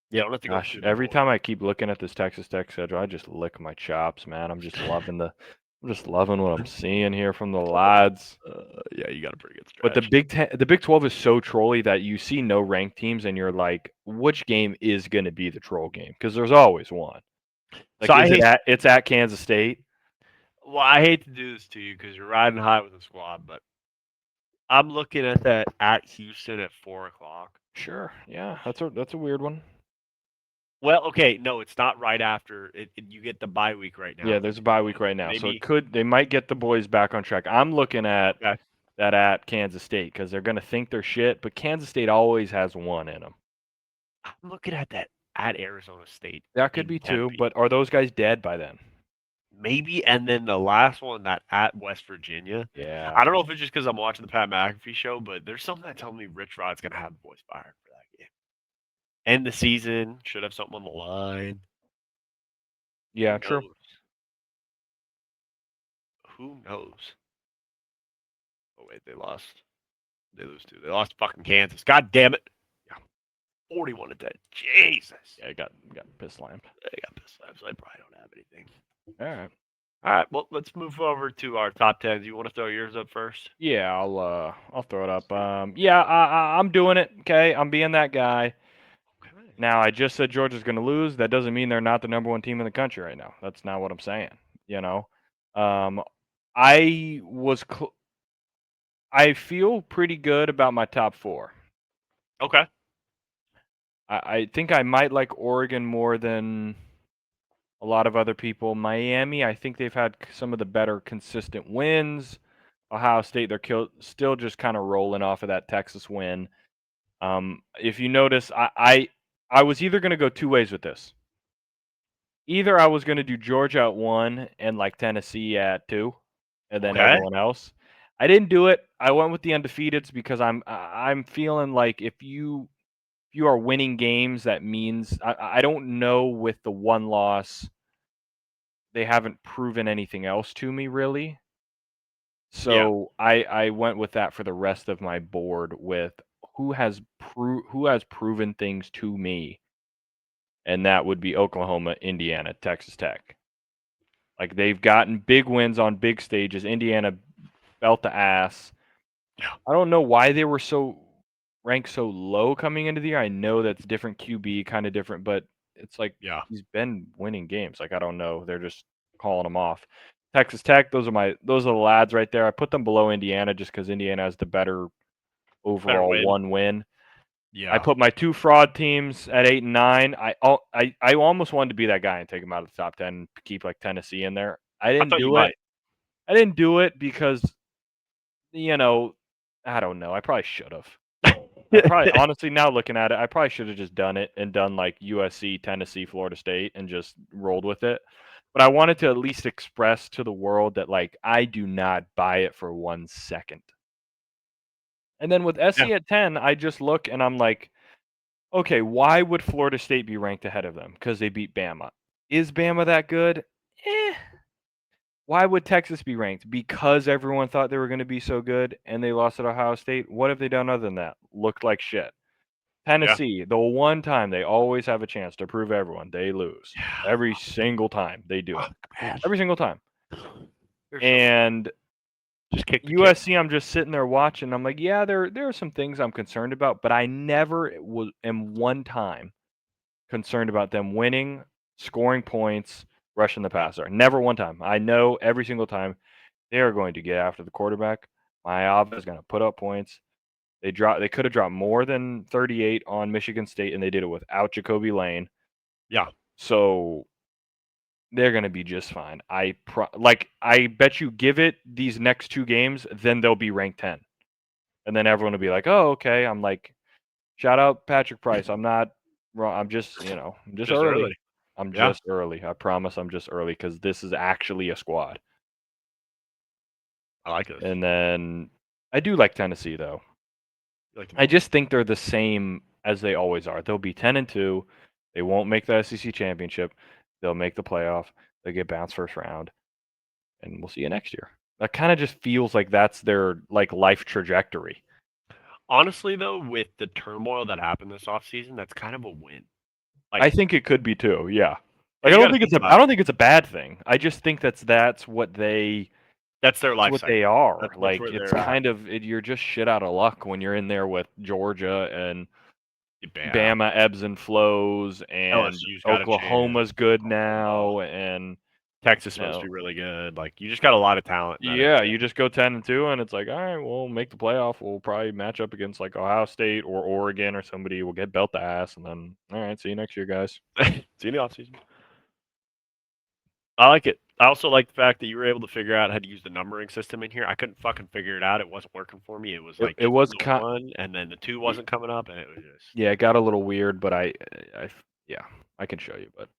Yeah, I don't have to go Gosh, through the every door. time I keep looking at this Texas Tech schedule, I just lick my chops, man. I'm just loving what I'm seeing here from the lads. Yeah, you got a pretty good stretch. But the Big 12 is so trolly that you see no ranked teams, and you're like, which game is going to be the troll game? Because there's always one. Like, So it's at Kansas State. well, I hate to do this to you because you're riding high with the squad, but I'm looking at that at Houston at 4:00. Sure, yeah, that's a weird one. Well, okay, no, it's not right after you get the bye week right now. Yeah, there's a bye week right now, so Maybe. they might get the boys back on track. I'm looking at Okay. that at Kansas State because they're going to think they're shit, but Kansas State always has one in them. I'm looking at that at Arizona State. That could in be two, Tempe. but are those guys dead by then? Maybe, and then the last one that at West Virginia. Yeah. I don't know if it's just because I'm watching the Pat McAfee show, but there's something that tells me Rich Rod's gonna have the boys fired for that game. End the season, should have something on the line. Yeah, Who true. knows? Who knows? Oh wait, they lost. They lose too. They lost to fucking Kansas. God damn it. Yeah. 41-10. Jesus. Yeah, I got piss slammed. They got pissed off, so I probably don't have anything. All right. All right, well, let's move over to our top 10s. You want to throw yours up first? Yeah, I'll throw it up. Yeah, I'm doing it. Okay, I'm being that guy. Okay. Now, I just said Georgia's going to lose. That doesn't mean they're not the number one team in the country right now. That's not what I'm saying. You know, I was. I feel pretty good about my top 4. Okay. I think I might like Oregon more than a lot of other people. Miami, I think they've had some of the better consistent wins. Ohio State, they're still just kind of rolling off of that Texas win. If you notice, I was either going to go 2 ways with this. Either I was going to do Georgia at 1 and like Tennessee at 2, and then everyone else. I didn't do it. I went with the undefeateds because I'm feeling like if you are winning games, that means I don't know with the one loss. They haven't proven anything else to me really. So I went with that for the rest of my board with who has proven things to me, and that would be Oklahoma, Indiana, Texas Tech. Like they've gotten big wins on big stages. Indiana belt the ass. Yeah. I don't know why they were ranked so low coming into the year. I know that's different QB, kind of different, but it's like he's been winning games. Like I don't know, they're just calling him off. Texas Tech, those are the lads right there. I put them below Indiana just because Indiana has the better overall one win. Yeah. I put my 2 fraud teams at 8 and 9. I almost wanted to be that guy and take them out of the top 10 and keep like Tennessee in there. I didn't do it. I didn't do it because, I don't know. I probably should have. Honestly, now looking at it, I probably should have just done it and done like USC, Tennessee, Florida State and just rolled with it. But I wanted to at least express to the world that like I do not buy it for 1 second. And then with SC at 10, I just look and I'm like, okay, why would Florida State be ranked ahead of them? Because they beat Bama. Is Bama that good? Why would Texas be ranked? Because everyone thought they were going to be so good and they lost at Ohio State? What have they done other than that? Looked like shit. Tennessee, the one time they always have a chance to prove everyone, they lose. Every single time they do it. Man. Every single time. They're so And just kick the USC, I'm just sitting there watching. I'm like, yeah, there are some things I'm concerned about, but I never am one time concerned about them winning, scoring points, rushing the passer. Never one time. I know every single time they are going to get after the quarterback. My offense is going to put up points. They could have dropped more than 38 on Michigan State, and they did it without Jacoby Lane. Yeah. So they're going to be just fine. I bet you give it these next 2 games, then they'll be ranked 10. And then everyone will be like, "Oh, okay." I'm like, "Shout out Patrick Price. I'm not wrong. I'm just, I'm just Just early. early. I'm Yeah. just early. I promise I'm just early because this is actually a squad." I like this. And then I do like Tennessee though. You like them I both. just think they're the same as they always are. They'll be 10-2. They won't make the SEC championship. They'll make the playoff. They'll get bounced first round, and we'll see you next year. That kind of just feels like that's their life trajectory. Honestly, though, with the turmoil that happened this offseason, that's kind of a win. I think it could be too. Yeah. You I don't gotta think think it's about it. a bad thing. I just think that's what they That's their life what cycle. they are. That's Like where it's they're at. kind of you're just shit out of luck when you're in there with Georgia and Bam. Bama ebbs and flows, and LSU's got a chance. Oklahoma's good Oklahoma. now, and Texas supposed to be really good. Like you just got a lot of talent in that yeah, area. you just go 10-2, and it's like, all right, we'll make the playoff. We'll probably match up against like Ohio State or Oregon or somebody. We'll get belt the ass, and then all right, see you next year, guys. See you in the offseason. I like it. I also like the fact that you were able to figure out how to use the numbering system in here. I couldn't fucking figure it out. It wasn't working for me. It was like It just was the one, and then the two wasn't coming up, and it was just yeah, it got a little weird, but yeah, I can show you, but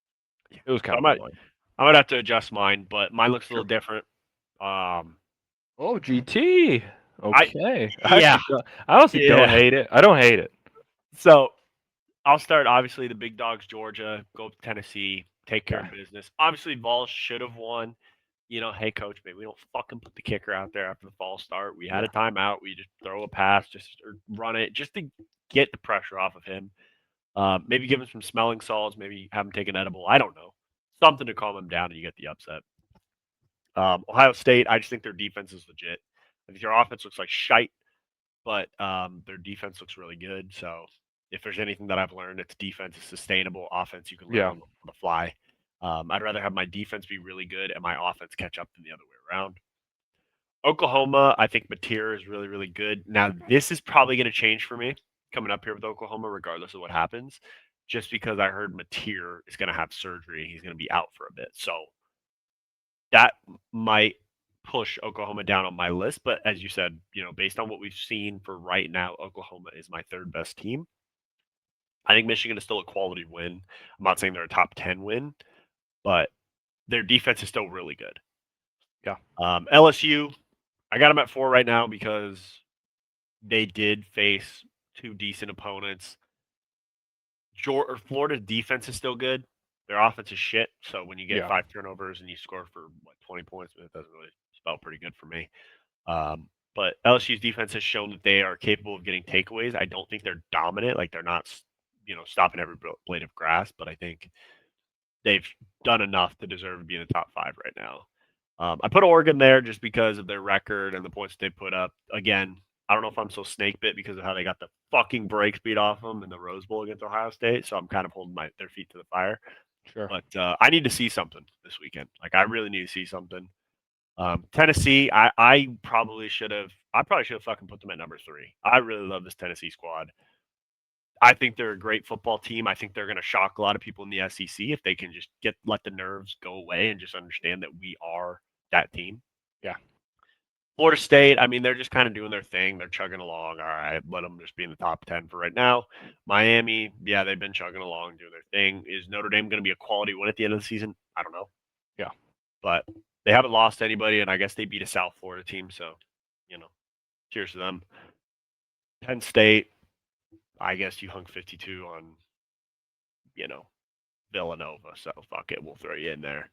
it was So kind of annoying. I might have to adjust mine, but mine looks a Sure. little different. Oh, GT. I Okay. yeah I honestly don't yeah. hate it. I don't hate it. So I'll start. Obviously, the big dogs, Georgia, go up to Tennessee, take care Okay. of business. Obviously, Vols should have won. Hey, coach, maybe we don't fucking put the kicker out there after the fall start. We had a timeout. We just throw a pass, or run it, just to get the pressure off of him. Maybe give him some smelling salts. Maybe have him take an edible. I don't know. Something to calm him down, and you get the upset. Ohio State, I just think their defense is legit. I think their offense looks like shite, but their defense looks really good. So if there's anything that I've learned, it's defense is sustainable. Offense you can learn Yeah. on the fly. I'd rather have my defense be really good and my offense catch up than the other way around. Oklahoma, I think Mateer is really, really good. Now, this is probably going to change for me coming up here with Oklahoma, regardless of what happens, just because I heard Mateer is going to have surgery. He's going to be out for a bit. So that might push Oklahoma down on my list. But as you said, based on what we've seen for right now, Oklahoma is my third best team. I think Michigan is still a quality win. I'm not saying they're a top 10 win, but their defense is still really good. Yeah. LSU, I got them at 4 right now because they did face 2 decent opponents. Florida's defense is still good. Their offense is shit. So when you get 5 turnovers and you score for 20 points, it doesn't really spell pretty good for me. But LSU's defense has shown that they are capable of getting takeaways. I don't think they're dominant. Like they're not, stopping every blade of grass. But I think they've done enough to deserve to be in the top 5 right now. I put Oregon there just because of their record and the points they put up. Again, I don't know if I'm so snake bit because of how they got the fucking brakes beat off them in the Rose Bowl against Ohio State. So I'm kind of holding their feet to the fire. Sure. But I need to see something this weekend. Like I really need to see something. Tennessee, I probably should have fucking put them at number 3. I really love this Tennessee squad. I think they're a great football team. I think they're going to shock a lot of people in the SEC if they can just let the nerves go away and just understand that we are that team. Yeah. Florida State, I mean, they're just kind of doing their thing. They're chugging along. All right, let them just be in the top 10 for right now. Miami, yeah, they've been chugging along, doing their thing. Is Notre Dame going to be a quality win at the end of the season? I don't know. Yeah. But they haven't lost anybody, and I guess they beat a South Florida team. So, cheers to them. Penn State, I guess you hung 52 on, Villanova. So, fuck it. We'll throw you in there.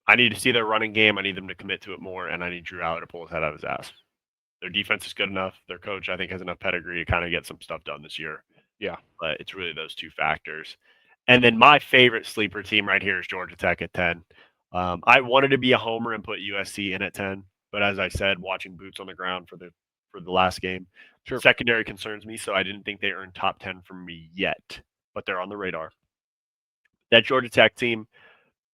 I need to see their running game. I need them to commit to it more, and I need Drew Aller to pull his head out of his ass. Their defense is good enough. Their coach, I think, has enough pedigree to kind of get some stuff done this year. Yeah. But it's really those two factors. And then my favorite sleeper team right here is Georgia Tech at 10. I wanted to be a homer and put USC in at 10, but as I said, watching boots on the ground for the last game, Sure. secondary concerns me, so I didn't think they earned top 10 from me yet, but they're on the radar. That Georgia Tech team,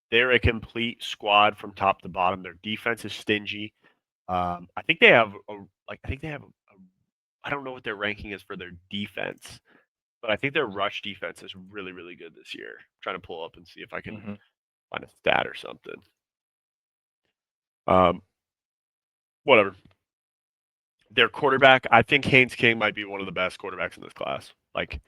they're a complete squad from top to bottom. Their defense is stingy. I think they have I don't know what their ranking is for their defense, but I think their rush defense is really, really good this year. I'm trying to pull up and see if I can find a stat or something. Whatever. Their quarterback, I think Haynes King might be one of the best quarterbacks in this class. Like,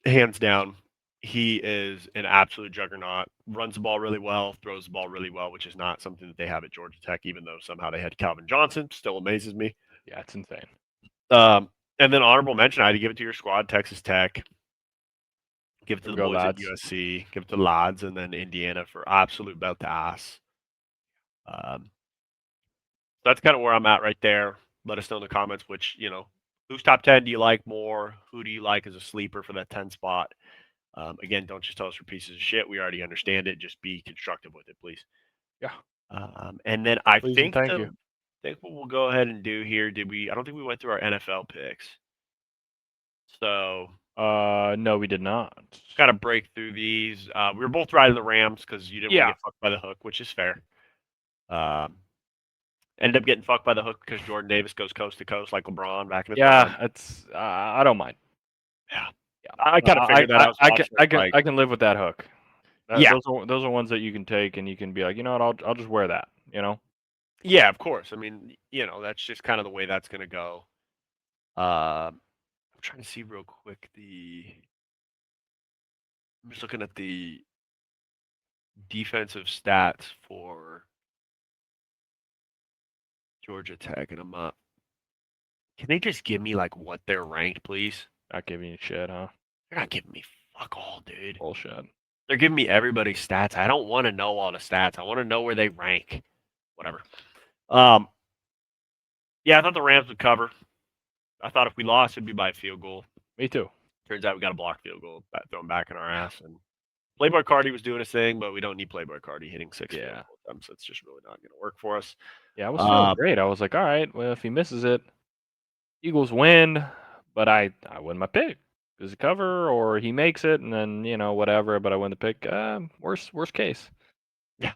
hands down, he is an absolute juggernaut. Runs the ball really well, throws the ball really well, which is not something that they have at Georgia Tech, even though somehow they had Calvin Johnson. Still amazes me. Yeah, it's insane. And then honorable mention, I had to give it to your squad, Texas Tech. Give it to the Go boys lads. at USC. Give it to Lads, and then Indiana for absolute belt to ass. That's kind of where I'm at right there. Let us know in the comments whose top 10 do you like more? Who do you like as a sleeper for that 10 spot? Again, don't just tell us we're pieces of shit. We already understand it. Just be constructive with it, please. Yeah. And then I Please think and thank you. what we'll go ahead and do here. I don't think we went through our NFL picks. So no, we did not. kind of break through these. We were both riding the Rams because you didn't want to get fucked by the hook, which is fair. Ended up getting fucked by the hook because Jordan Davis goes coast to coast like LeBron back in his prime. It's I don't mind. Yeah. I kind of figured that. I can live with that hook. Yeah. Those are ones that you can take and you can be like, you know what, I'll just wear that. Yeah, of course. I mean, that's just kind of the way that's going to go. I'm trying to see real quick I'm just looking at the defensive stats for Georgia Tech, and I'm not. Can they just give me like what they're ranked, please? Not giving you shit, huh? They're not giving me fuck all, dude. Bullshit. They're giving me everybody's stats. I don't want to know all the stats. I want to know where they rank. Whatever. Yeah, I thought the Rams would cover. I thought if we lost, it'd be by a field goal. Me too. Turns out we got a blocked field goal thrown back in our ass. And Playboy Cardi was doing his thing, but we don't need Playboy Cardi hitting 6 field goals, so it's just really not going to work for us. Yeah, I was feeling great. I was like, all right, well, if he misses it, Eagles win, but I win my pick. Does it cover or he makes it and then, whatever, but I win the pick. Worst case. Yeah.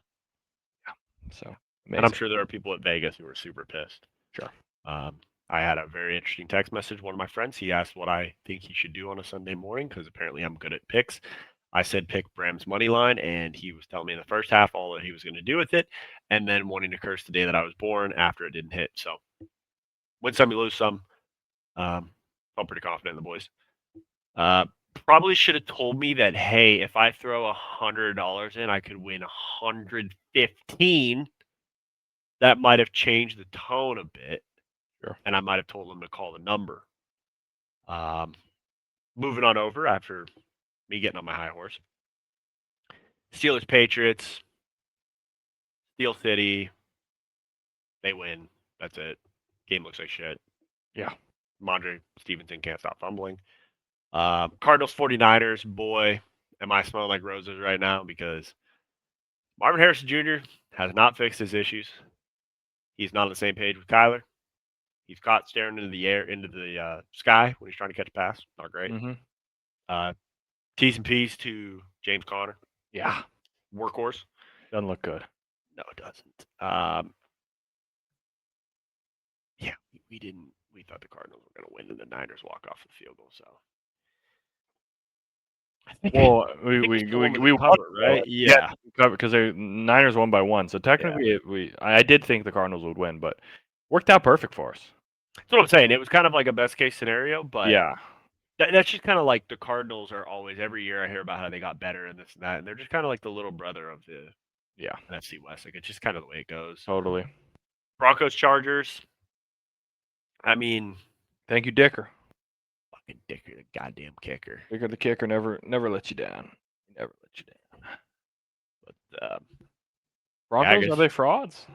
So, amazing. And I'm sure there are people at Vegas who are super pissed. Sure. I had a very interesting text message. One of my friends, he asked what I think he should do on a Sunday morning because apparently I'm good at picks. I said pick Rams money line, and he was telling me in the first half all that he was going to do with it, and then wanting to curse the day that I was born after it didn't hit. So, win some, you lose some. I'm pretty confident in the boys. Probably should have told me that, hey, if I throw $100 in, I could win 115. That might have changed the tone a bit. Sure. And I might have told them to call the number. Moving on over after me getting on my high horse. Steelers, Patriots, Steel City. They win. That's it. Game looks like shit. Yeah. Mondre Stevenson can't stop fumbling. Cardinals, 49ers. Boy, am I smelling like roses right now because Marvin Harrison Jr. has not fixed his issues. He's not on the same page with Kyler. He's caught staring into the air, into the sky when he's trying to catch a pass. Not great. Mm-hmm. T's and P's to James Conner. Yeah. Workhorse. Doesn't look good. No, it doesn't. Yeah, we didn't. We thought the Cardinals were going to win, and the Niners walk off the field goal. So. We cover, right? Yeah, because the Niners won by 1. So technically, I did think the Cardinals would win, but worked out perfect for us. That's what I'm saying. It was kind of like a best case scenario, but yeah, that's just kind of like the Cardinals are always. Every year I hear about how they got better and this and that, and they're just kind of like the little brother of the NFC West. Like it's just kind of the way it goes. Totally. Broncos, Chargers. I mean, thank you, Dicker. Fucking Dicker, the goddamn kicker. Dicker, the kicker, never let you down. Never let you down. But Broncos, are they frauds?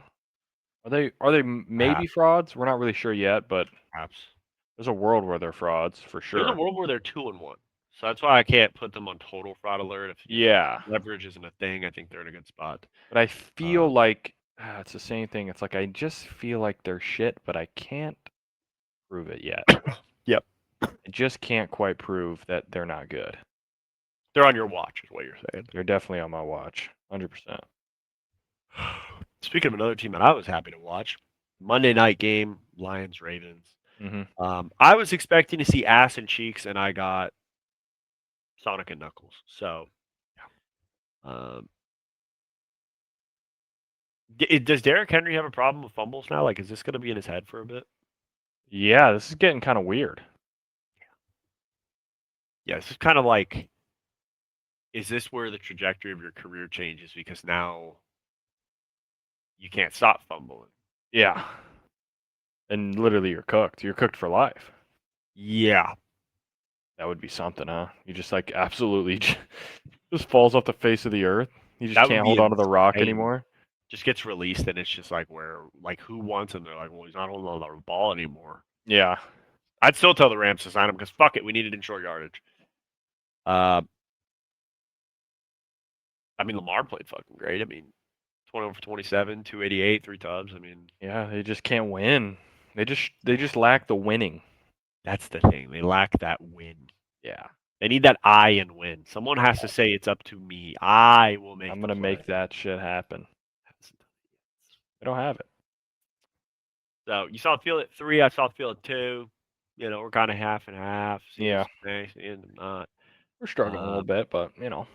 Are they maybe frauds? We're not really sure yet, but Perhaps. there's a world where they're frauds for There's a sure. world where they're 2-1. So that's why I can't put them on total fraud alert. If Yeah, leverage isn't a thing, I think they're in a good spot. but I feel Um, like it's the same thing. It's like I just feel like they're shit, but I can't prove it yet. yep. I just can't quite prove that they're not good. They're on your watch, is what you're saying. They're definitely on my watch, 100%. Speaking of another team that I was happy to watch, Monday night game, Lions Ravens. Hmm. I was expecting to see ass and cheeks, and I got Sonic and Knuckles. So, um, does Derrick Henry have a problem with fumbles now? Like, is this going to be in his head for a bit? Yeah, this is getting kind of weird. Yeah, this is kind of like, is this where the trajectory of your career changes because now you can't stop fumbling? Yeah, and literally you're cooked. You're cooked for life. Yeah, That would be something, huh? You just like absolutely just falls off the face of the earth. You just that would can't be hold on to the rock insane. anymore. Just gets released, and it's just like who wants him? They're like, well, he's not holding on to the ball anymore. Yeah, I'd still tell the Rams to sign him because fuck it, we need it in short yardage. I mean, Lamar played fucking great. I mean, 21 for 27, 288, 3 tubs. I mean, yeah, they just can't win. They just lack the winning. that's the thing. They lack that win. Yeah, They need that I in win. Someone has to say it's up to me. I will make I'm the gonna play. make that shit happen. They don't have it. So you saw the field at 3. I saw the field at 2. We're kind of half and half. Yeah, Seems nice and not. we're struggling a little Um, bit, but it well,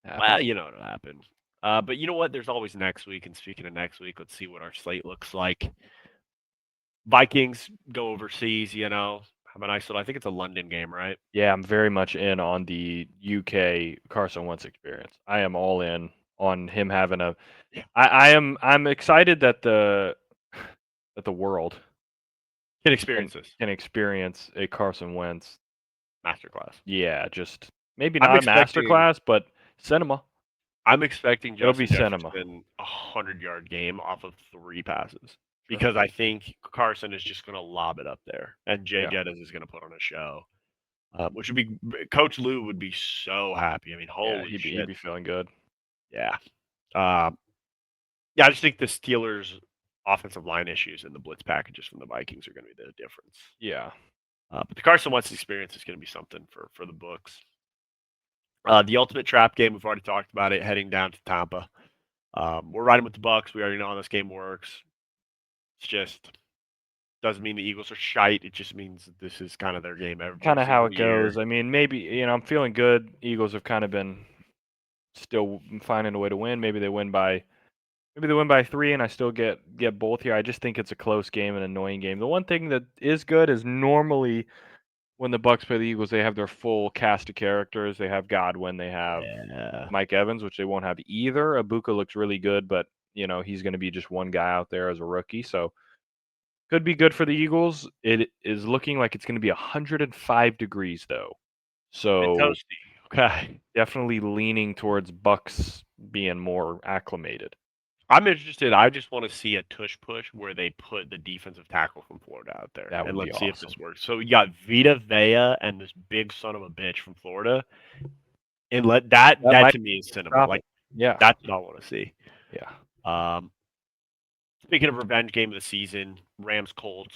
happens. it'll happen. But you know what? There's always next week. And speaking of next week, let's see what our slate looks like. Vikings go overseas. Have a nice little. I think it's a London game, right? Yeah, I'm very much in on the UK Carson Wentz experience. I am all in on him having a. Yeah. I'm excited that the world Can can experience this can experience a Carson Wentz. masterclass. Yeah, just maybe I'm not a expecting. masterclass, but cinema. I'm expecting It'll be Justin cinema. Jefferson 100-yard game off of 3 passes Sure. because I think Carson is just going to lob it up there, and Jay Yeah. Jettis is going to put on a show, which would be Coach Lou would be so happy. I mean, Yeah, holy he'd shit, be feeling good. yeah, yeah. I just think the Steelers' offensive line issues and the blitz packages from the Vikings are going to be the difference. Yeah. But the Carson Wentz experience is going to be something for the books. The ultimate trap game, we've already talked about it, heading down to Tampa. We're riding with the Bucks. We already know how this game works. It's just doesn't mean the Eagles are shite. It just means that this is kind of their game every Kind of how single it year. goes. I mean, maybe I'm feeling good. Eagles have kind of been still finding a way to win. Maybe they win by 3, and I still get both here. I just think it's a close game, an annoying game. The one thing that is good is normally when the Bucks play the Eagles, they have their full cast of characters. They have Godwin, they have Yeah. Mike Evans, which they won't have either. Ibuka looks really good, but he's going to be just one guy out there as a rookie, so could be good for the Eagles. It is looking like it's going to be 105 degrees though, And so toasty. Okay. definitely leaning towards Bucks being more acclimated. I'm interested. I just want to see a tush push where they put the defensive tackle from Florida out there. That And would be let's see if awesome. this works. So you got Vita Vea and this big son of a bitch from Florida. And let that That that might to me is cinema. stop Like it. Yeah, that's what I want to see. yeah, Um Speaking of revenge game of the season, Rams Colts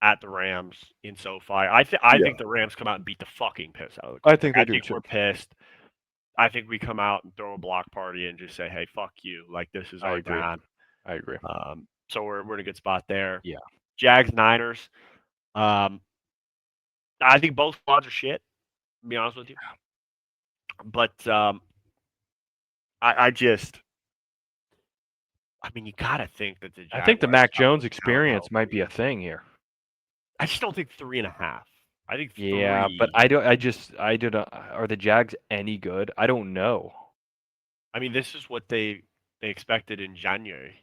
at the Rams in SoFi. I yeah. think the Rams come out and beat the fucking piss out of the I Colts. think Like, they I do think too. we're pissed. I think we come out and throw a block party and just say, "Hey, fuck you! Like this is I our agree. time." I agree. So we're in a good spot there. Yeah. Jags Niners. Um, I think both squads are shit. To be honest with you, but I just, I mean, you gotta think that the I think the Jaguars Mac got Jones talent experience might be a thing here. I just don't think 3.5. I think Yeah, but 3. I don't. I don't. Are the Jags any good? I don't know. I mean, this is what they expected in January.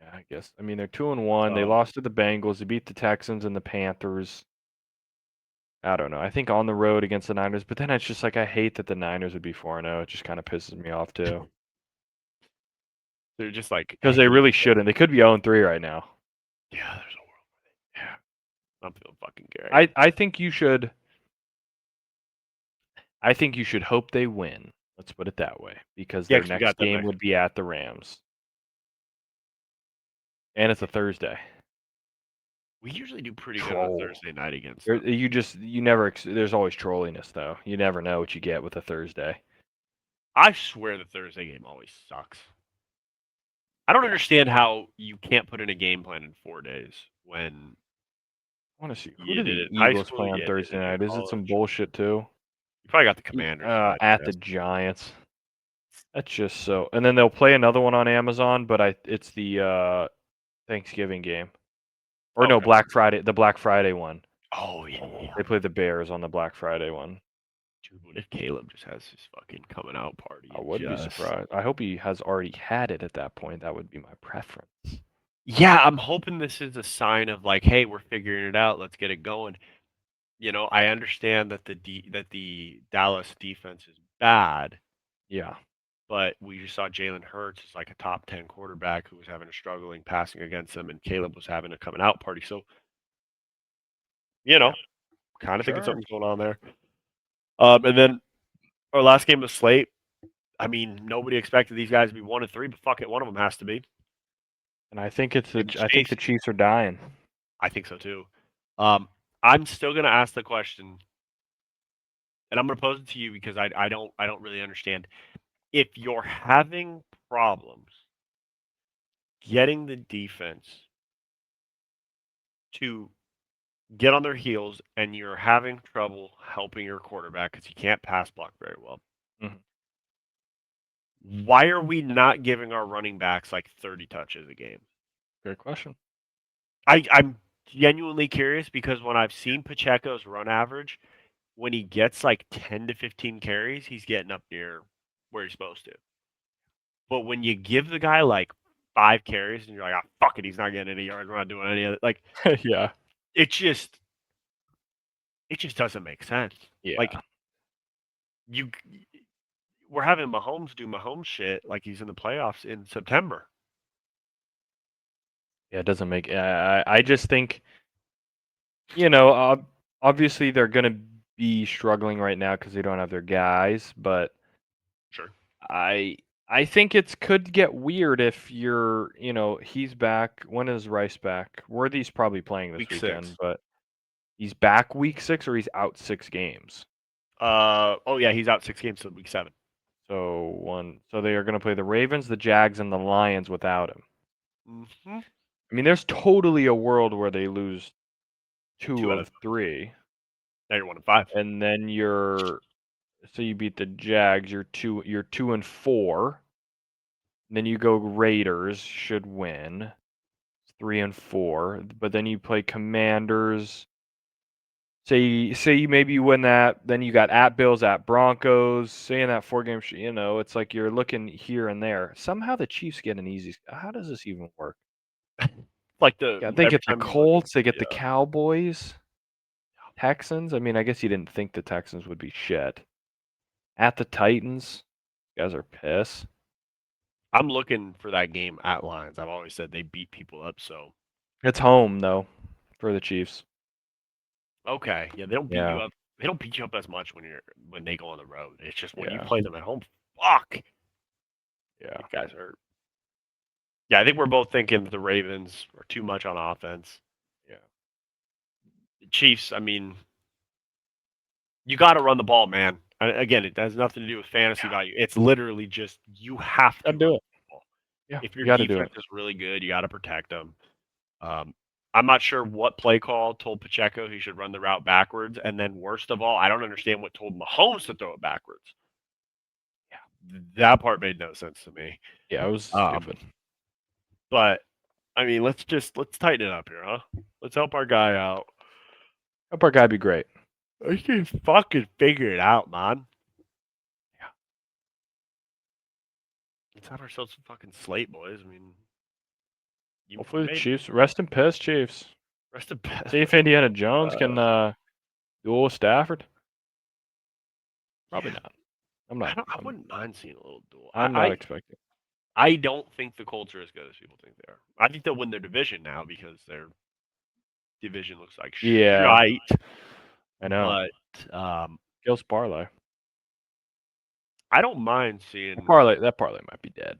Yeah, I guess. I mean, they're 2-1. They So lost to the Bengals. They beat the Texans and the Panthers. I don't know. I think on the road against the Niners, but then it's just like I hate that the Niners would be 4-0. It just kind of pisses me off too. They're just like because they really shouldn't. They could be 0-3 right now. Yeah, there's a world. Yeah, I'm feeling fucking Gary. I think you should. I think you should hope they win. Let's put it that way, because Yeah, their 'cause we got next them game next. would be at the Rams, and it's a Thursday. We usually do pretty good on a Troll. Thursday night against them. You never. There's always trolliness though. You never know what you get with a Thursday. I swear the Thursday game always sucks. I don't understand how you can't put in a game plan in 4 days when I want to see who you do did the it in high Eagles school, play on you did Thursday it in night? Is it some college. bullshit too? You probably got the Commanders. At the Giants. That's just so. And then they'll play another one on Amazon, but it's the Thanksgiving game. Or no, Okay. Black Friday. The Black Friday one. Oh yeah. They play the Bears on the Black Friday one. Dude, what if Caleb just has his fucking coming out party? I and wouldn't be just- surprised. I hope he has already had it at that point. That would be my preference. Yeah, I'm hoping this is a sign of like, hey, we're figuring it out. Let's get it going. You know, I understand that the Dallas defense is bad, Yeah. but we just saw Jalen Hurts is like a top 10 quarterback who was having a struggling passing against them, and Caleb was having a coming out party. So, you know, kind of thinking Sure. something's going on there. And then our last game of the slate. I mean, nobody expected these guys to be 1-3, but fuck it, one of them has to be. And I think it's the And I think the Chiefs are dying. I think so too. I'm still gonna ask the question, and I'm gonna pose it to you because I don't really understand. If you're having problems getting the defense to get on their heels, and you're having trouble helping your quarterback because he can't pass block very well, Mhm. why are we not giving our running backs like 30 touches a game? Great question. I'm genuinely curious because when I've seen Pacheco's run average, when he gets like 10 to 15 carries, he's getting up near where he's supposed to. But when you give the guy like 5 carries and you're like, "Ah, fuck it, he's not getting any yards. We're not doing any of it." Like Yeah. it just doesn't make sense. Yeah. Like you we're having Mahomes do Mahomes shit like he's in the playoffs in September. Yeah, it doesn't make. I just think, obviously they're gonna be struggling right now because they don't have their guys. But Sure. I I think it could get weird if he's back. When is Rice back? Worthy's probably playing this Week weekend, 6. but he's back week 6 or he's out 6 games. Oh yeah, he's out 6 games till week 7. So they are gonna play the Ravens, the Jags, and the Lions without him. Mhm. I mean, there's totally a world where they lose 2 2 out of of 3. Now you're 1-5. And then you beat the Jags, you're 2-4. Then you go Raiders, should win. 3-4. But then you play Commanders. Say maybe you win that, then you got at Bills, at Broncos. Say in that 4-game, it's like you're looking here and there. Somehow the Chiefs get an easy. How does this even work? Like Yeah, they every get the time you look, Colts, they get the yeah. Cowboys, Texans. I mean, I guess you didn't think the Texans would be shit. At the Titans, you guys are pissed. I'm looking for that game at Lions. I've always said they beat people up, so It's home though for the Chiefs. okay. Yeah, they don't beat Yeah. you up. They don't beat you up as much when they go on the road. It's just when you Yeah. play them at home, fuck. Yeah. You guys hurt. Yeah, I think we're both thinking the Ravens are too much on offense. Yeah. The Chiefs, I mean, you got to run the ball, man. And again, it has nothing to do with fantasy value. It's literally just you have to Gotta do run it. the ball. Yeah. If You your gotta do defense it. is really good, you got to protect them. I'm not sure what play call told Pacheco he should run the route backwards, and then worst of all, I don't understand what told Mahomes to throw it backwards. Yeah, that part made no sense to me. Yeah, it was stupid. But I mean, let's tighten it up here, huh? Let's help our guy out. Hope our guy be great. He can fucking figure it out, man. Yeah. Let's have ourselves some fucking slate, boys. I mean, Hopefully the Chiefs rest in peace, Chiefs. Rest in peace. See if Indiana Jones can duel with Stafford. Probably not. I'm not. I wouldn't mind seeing a little duel. I'm not expecting. I don't think the Colts are as good as people think they are. I think they'll win their division now because their division looks like Yeah, shite. I know. But Kills parlay. I don't mind That seeing. parlay might be dead.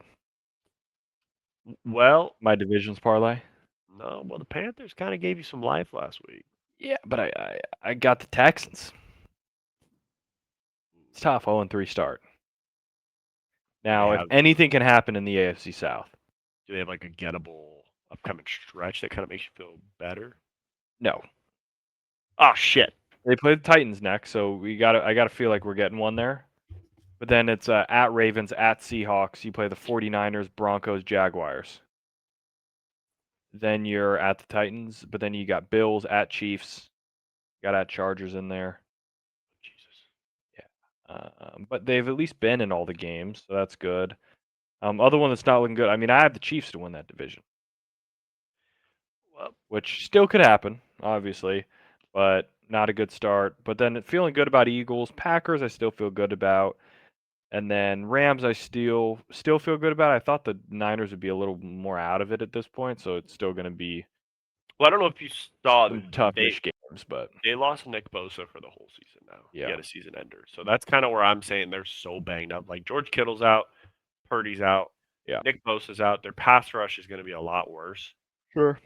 Well, My division's parlay. no. Well, the Panthers kind of gave you some life last week. Yeah, but I got the Texans. It's tough. 0-3 start. They Now, if have. anything can happen in the AFC South, Do they have like a gettable upcoming stretch that kind of makes you feel better? no. Oh shit! They play the Titans next, so I gotta feel like we're getting one there. But then it's at Ravens, at Seahawks. You play the 49ers, Broncos, Jaguars. Then you're at the Titans, but then you got Bills at Chiefs. Got at Chargers in there. Jesus. But they've at least been in all the games, so that's good. Other one that's not looking good. I mean, I have the Chiefs to win that division, Well, which still could happen, obviously, but not a good start. But then feeling good about Eagles, Packers. I still feel good about, and then Rams. I still feel good about. I thought the Niners would be a little more out of it at this point, so it's still going to be well, I don't know if you saw some they toughish games, but they lost Nick Bosa for the whole season now. He yeah, had a season ender, so that's kind of where I'm saying they're so banged up. Like George Kittle's out, Purdy's out, yeah, Nick Bosa's out. Their pass rush is going to be a lot worse. sure.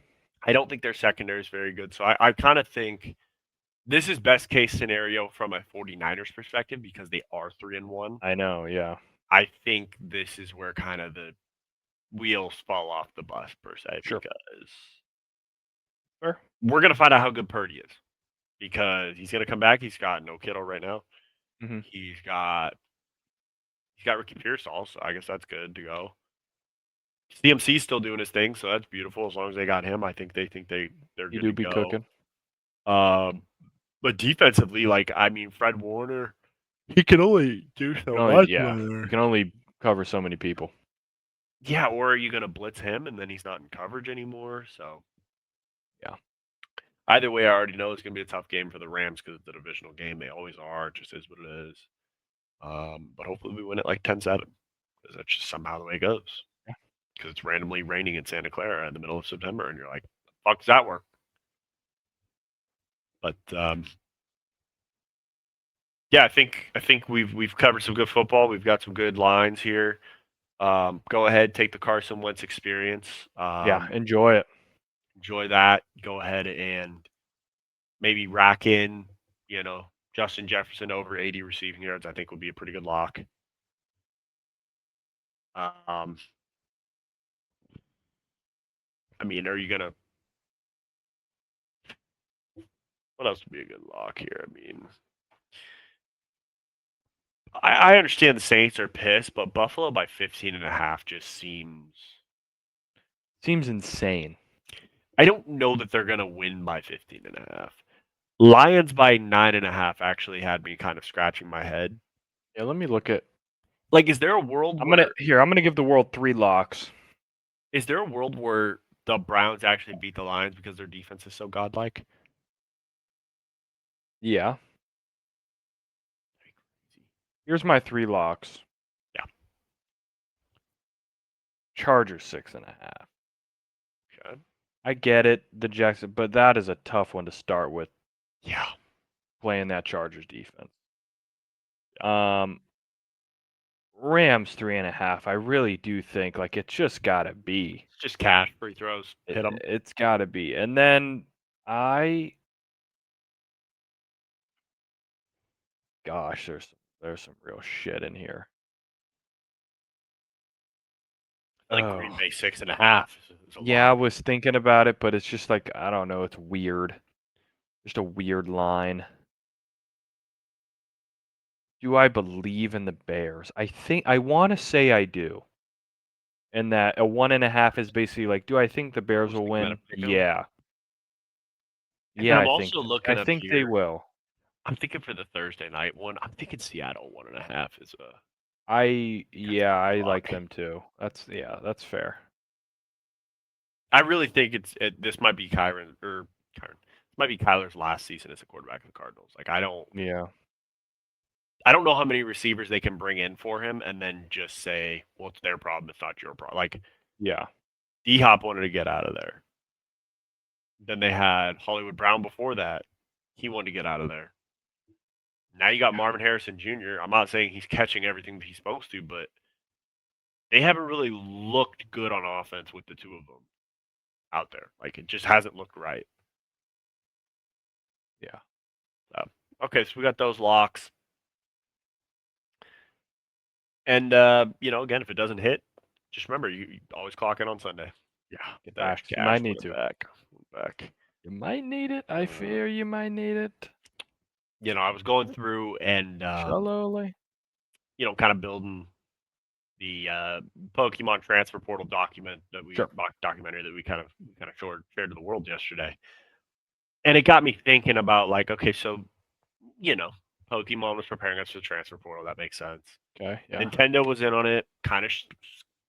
I don't think their secondary is very good, so I kind of think this is best case scenario from a 49ers perspective because they are 3-1. I know, yeah, I think this is where kind of the wheels fall off the bus per se sure. because Sure. we're gonna find out how good Purdy is because he's gonna come back. He's got no Kittle right now. Hmm. He's got Ricky Pearsall, so I guess that's good to go. CMC's still doing his thing, so that's beautiful. As long as they got him, I think they're You good do to be go. cooking. But defensively, like I mean, Fred Warner, he can only do so much. Yeah, you can only cover so many people. Yeah, or are you gonna blitz him and then he's not in coverage anymore? So Yeah. either way, I already know it's gonna be a tough game for the Rams because it's a divisional game. They always are. It just is what it is. But hopefully we win it like 10-7 because that's just somehow the way it goes. Because it's randomly raining in Santa Clara in the middle of September, and you're like, "Fuck, does that work?" But yeah, I think we've covered some good football. We've got some good lines here. Go ahead, take the Carson Wentz experience. Yeah, enjoy it. Enjoy that. Go ahead and maybe rack in, Justin Jefferson over 80 receiving yards. I think would be a pretty good lock. Um, I mean, are you gonna? What else would be a good lock here? I mean, I understand the Saints are pissed, but Buffalo by 15.5 just seems. Seems insane. I don't know that they're gonna win by 15.5. Lions by 9.5 actually had me kind of scratching my head. Yeah, let me look at. Like, is there a world I'm where gonna give the world 3 locks. the Browns actually beat the Lions because their defense is so godlike? Yeah. Here's my 3 locks. Yeah. Chargers 6.5. Okay. I get it, the Jackson, but that is a tough one to start with Yeah. playing that Chargers defense. Rams 3.5. I really do think like it's just gotta be. It's just cash free throws. Hit them. It's gotta be. And then gosh, there's some real shit in here. I think Oh. Green Bay 6.5 is a Yeah, I lot. was thinking about it, but it's just like I don't know, it's weird. Just a weird line. Do I believe in the Bears? I want to say I do. And that a 1.5 is basically like, do I think the Bears Almost will making that a win? pick 'em. Yeah. And then Yeah, I'm also I looking up think they here. will. I'm thinking for the Thursday night one. I'm thinking Seattle 1.5 is a I like lock. them too. That's fair. I really think this might be Kyron. This might be Kyler's last season as a quarterback of the Cardinals. Like Yeah. I don't know how many receivers they can bring in for him and then just say, well, it's their problem, it's not your problem. Like Yeah. D Hop wanted to get out of there. Then they had Hollywood Brown before that. He wanted to get out of there. Now you got Marvin Harrison Jr. I'm not saying he's catching everything that he's supposed to, but they haven't really looked good on offense with the two of them out there. Like it just hasn't looked right. Yeah. So, okay, so we got those locks. And again, if it doesn't hit, just remember you always clock in on Sunday. Yeah. Get that Facts. extra You cash. might need Put it to. back. You might need it. I fear you might need it. I was going through and Slowly. kind of building the Pokemon transfer portal Sure. documentary that we kind of shared to the world yesterday. And it got me thinking about like, okay, so Pokemon was preparing us for the transfer portal. That makes sense. Okay. Yeah. Nintendo was in on it, kind of,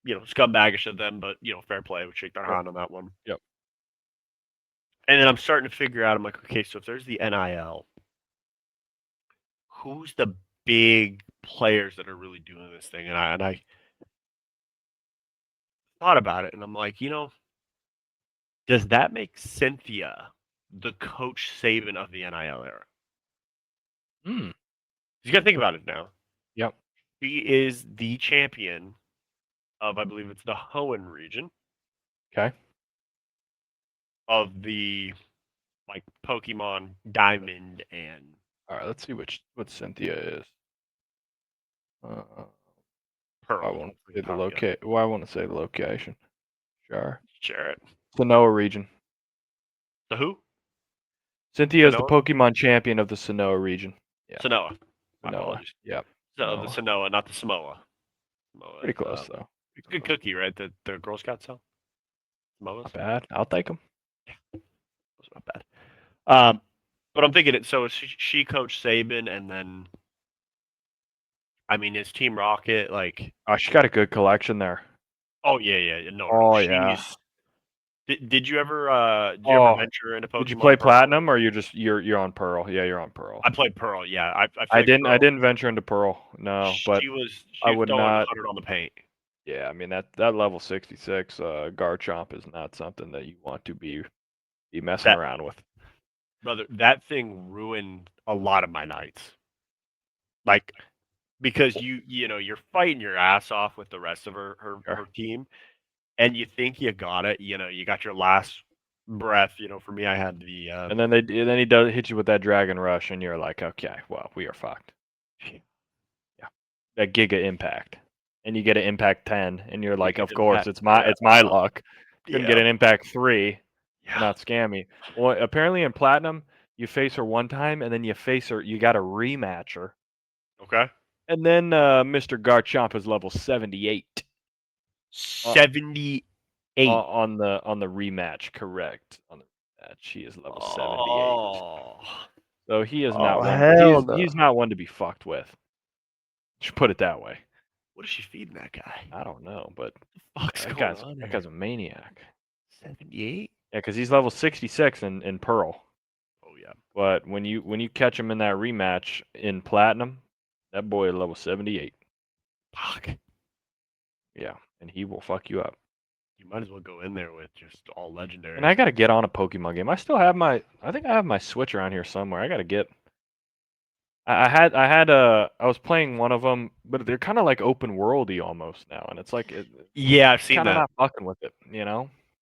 scumbaggish of them, but fair play. We shake their Sure. hand on that one. Yep. And then I'm starting to figure out. I'm like, okay, so if there's the NIL, who's the big players that are really doing this thing? And I thought about it, and I'm like, does that make Cynthia the Coach Saban of the NIL era? Hmm. You got to think about it now. Yep. She is the champion of, I believe it's the Hoenn region Okay. of the Pokemon Diamond and All right. Let's see what Cynthia is. I Pearl. won't say the locate. Well, I want to say the location. Sure. Share it. Sanoa region. The who? Cynthia is the Sanoa? Pokemon champion of the Sanoa region. Yeah. Sanoa. My Sanoa. apologies. Yep. So the Sanoa, not the Samoa. Samoa Pretty is, close though. it's a good cookie, right? The Girl Scouts sell. Samoa's. Not bad. I'll take them. That's not bad. But I'm thinking it. So she coached Saban, and then, I mean, is Team Rocket like? Oh, she got a good collection there. Oh yeah. No. Oh She's. yeah. Did you ever venture into Pokemon? Did you play Pearl? Platinum or you're on Pearl? Yeah, you're on Pearl. I played Pearl. Yeah, I I Pearl, didn't venture into Pearl. No, but she was I would throwing not. 100 on the paint. Yeah, I mean that level 66 Garchomp is not something that you want to be messing around with. Brother, that thing ruined a lot of my nights. Like, because you're fighting your ass off with the rest of her team, and you think you got it. You got your last breath. For me, I had the. And then he does hit you with that Dragon Rush, and you're like, okay, well, we are fucked. Yeah, that Giga Impact, and you get an Impact 10, and you're like, of course, it's my luck. Couldn't get an Impact 3. Yeah. Not scammy. Well, apparently in Platinum, you face her one time, and then you got a rematch her. Okay. And then Mr. Garchomp is level 78. 78 on the rematch, correct? On the rematch, he is level 78. So he is not one. He's not one to be fucked with. Should put it that way. What is she feeding that guy? I don't know, but that guy's a maniac. 78. Yeah, because he's level 66 in Pearl. Oh yeah. But when you catch him in that rematch in Platinum, that boy is level 78. Fuck. Yeah, and he will fuck you up. You might as well go in there with just all legendary. And I gotta get on a Pokemon game. I still have I think I have my Switch around here somewhere. I gotta get. I was playing one of them, but they're kind of like open worldy almost now, and it's like yeah, I've seen kind of that. not fucking with it,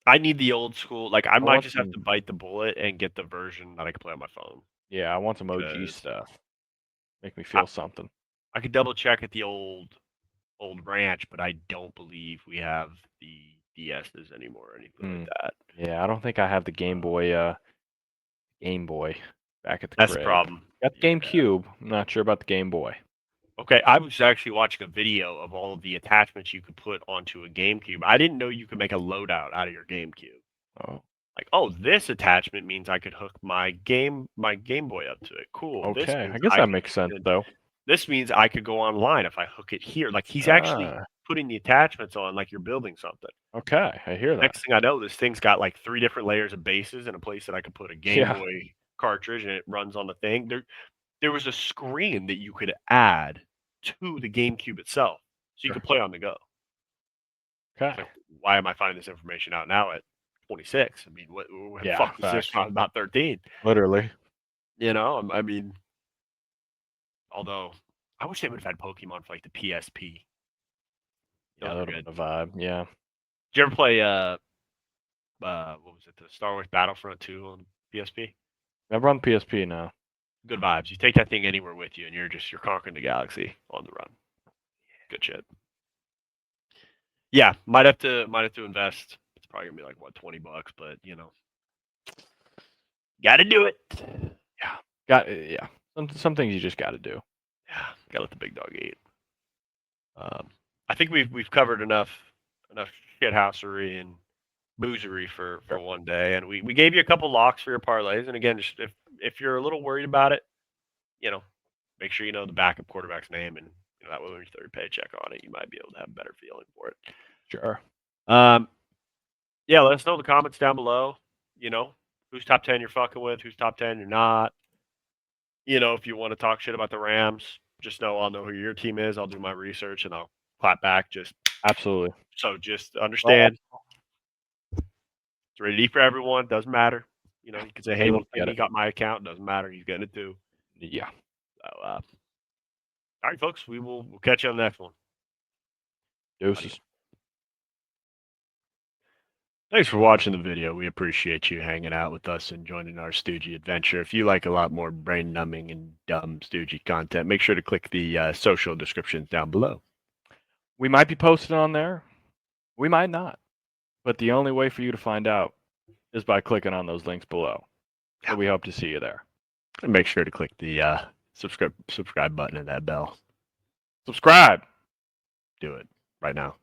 I need the old school. Like I might want just have to bite the bullet and get the version that I can play on my phone. Yeah, I want some OG stuff. Make me feel something. I could double check at the old ranch, but I don't believe we have the DSs anymore or anything like that. Yeah, I don't think I have the Game Boy. Game Boy back at the That's crib. the problem. Got the GameCube. I'm not sure about the Game Boy. Okay, I was actually watching a video of all of the attachments you could put onto a GameCube. I didn't know you could make a loadout out of your GameCube. Oh. Like, oh, this attachment means I could hook my Game Boy up to it. Cool. Okay, I guess that makes sense though. This means I could go online if I hook it here. Like he's actually putting the attachments on like you're building something. Okay, I hear that. Next thing I know, this thing's got like 3 different layers of bases and a place that I could put a Game Boy cartridge and it runs on the thing. there was a screen that you could add to the GameCube itself, so you could play on the go. Okay. Like, why am I finding this information out now at 26? I mean, what Yeah, fuck was this facts. when I was about 13? Literally. You know, I mean, although I wish they would have had Pokemon for like the PSP. Yeah, Those that were would have good. been a vibe. Yeah. Did you ever play what was it, the Star Wars Battlefront 2 on PSP? Never on PSP now. Good vibes. You take that thing anywhere with you, and you're conquering the galaxy on the run. Good shit. Yeah, might have to invest. It's probably gonna be like what, $20, but you know, got to do it. Yeah. Some things you just got to do. Yeah, gotta let the big dog eat. I think we've covered enough shithousery and boozery for one day, and we gave you a couple locks for your parlays. And again, just if you're a little worried about it, you know, make sure you know the backup quarterback's name, and you know, that way when you throw your paycheck on it, you might be able to have a better feeling for it. Sure. Yeah, let us know in the comments down below. You know, who's top 10 you're fucking with, who's top 10 you're not. You know, if you want to talk shit about the Rams, just know I'll know who your team is. I'll do my research and I'll clap back. Absolutely. So just understand, it's ready to eat for everyone. Doesn't matter. You know, you can say, hey, look, he got my account. Doesn't matter. He's getting it too. Yeah. So, all right, folks, we'll catch you on the next one. Deuces. Thanks for watching the video. We appreciate you hanging out with us and joining our Stoogie adventure. If you like a lot more brain-numbing and dumb Stoogie content, make sure to click the social descriptions down below. We might be posted on there. We might not. But the only way for you to find out is by clicking on those links below. So we hope to see you there. And make sure to click the subscribe button and that bell. Subscribe. Do it right now.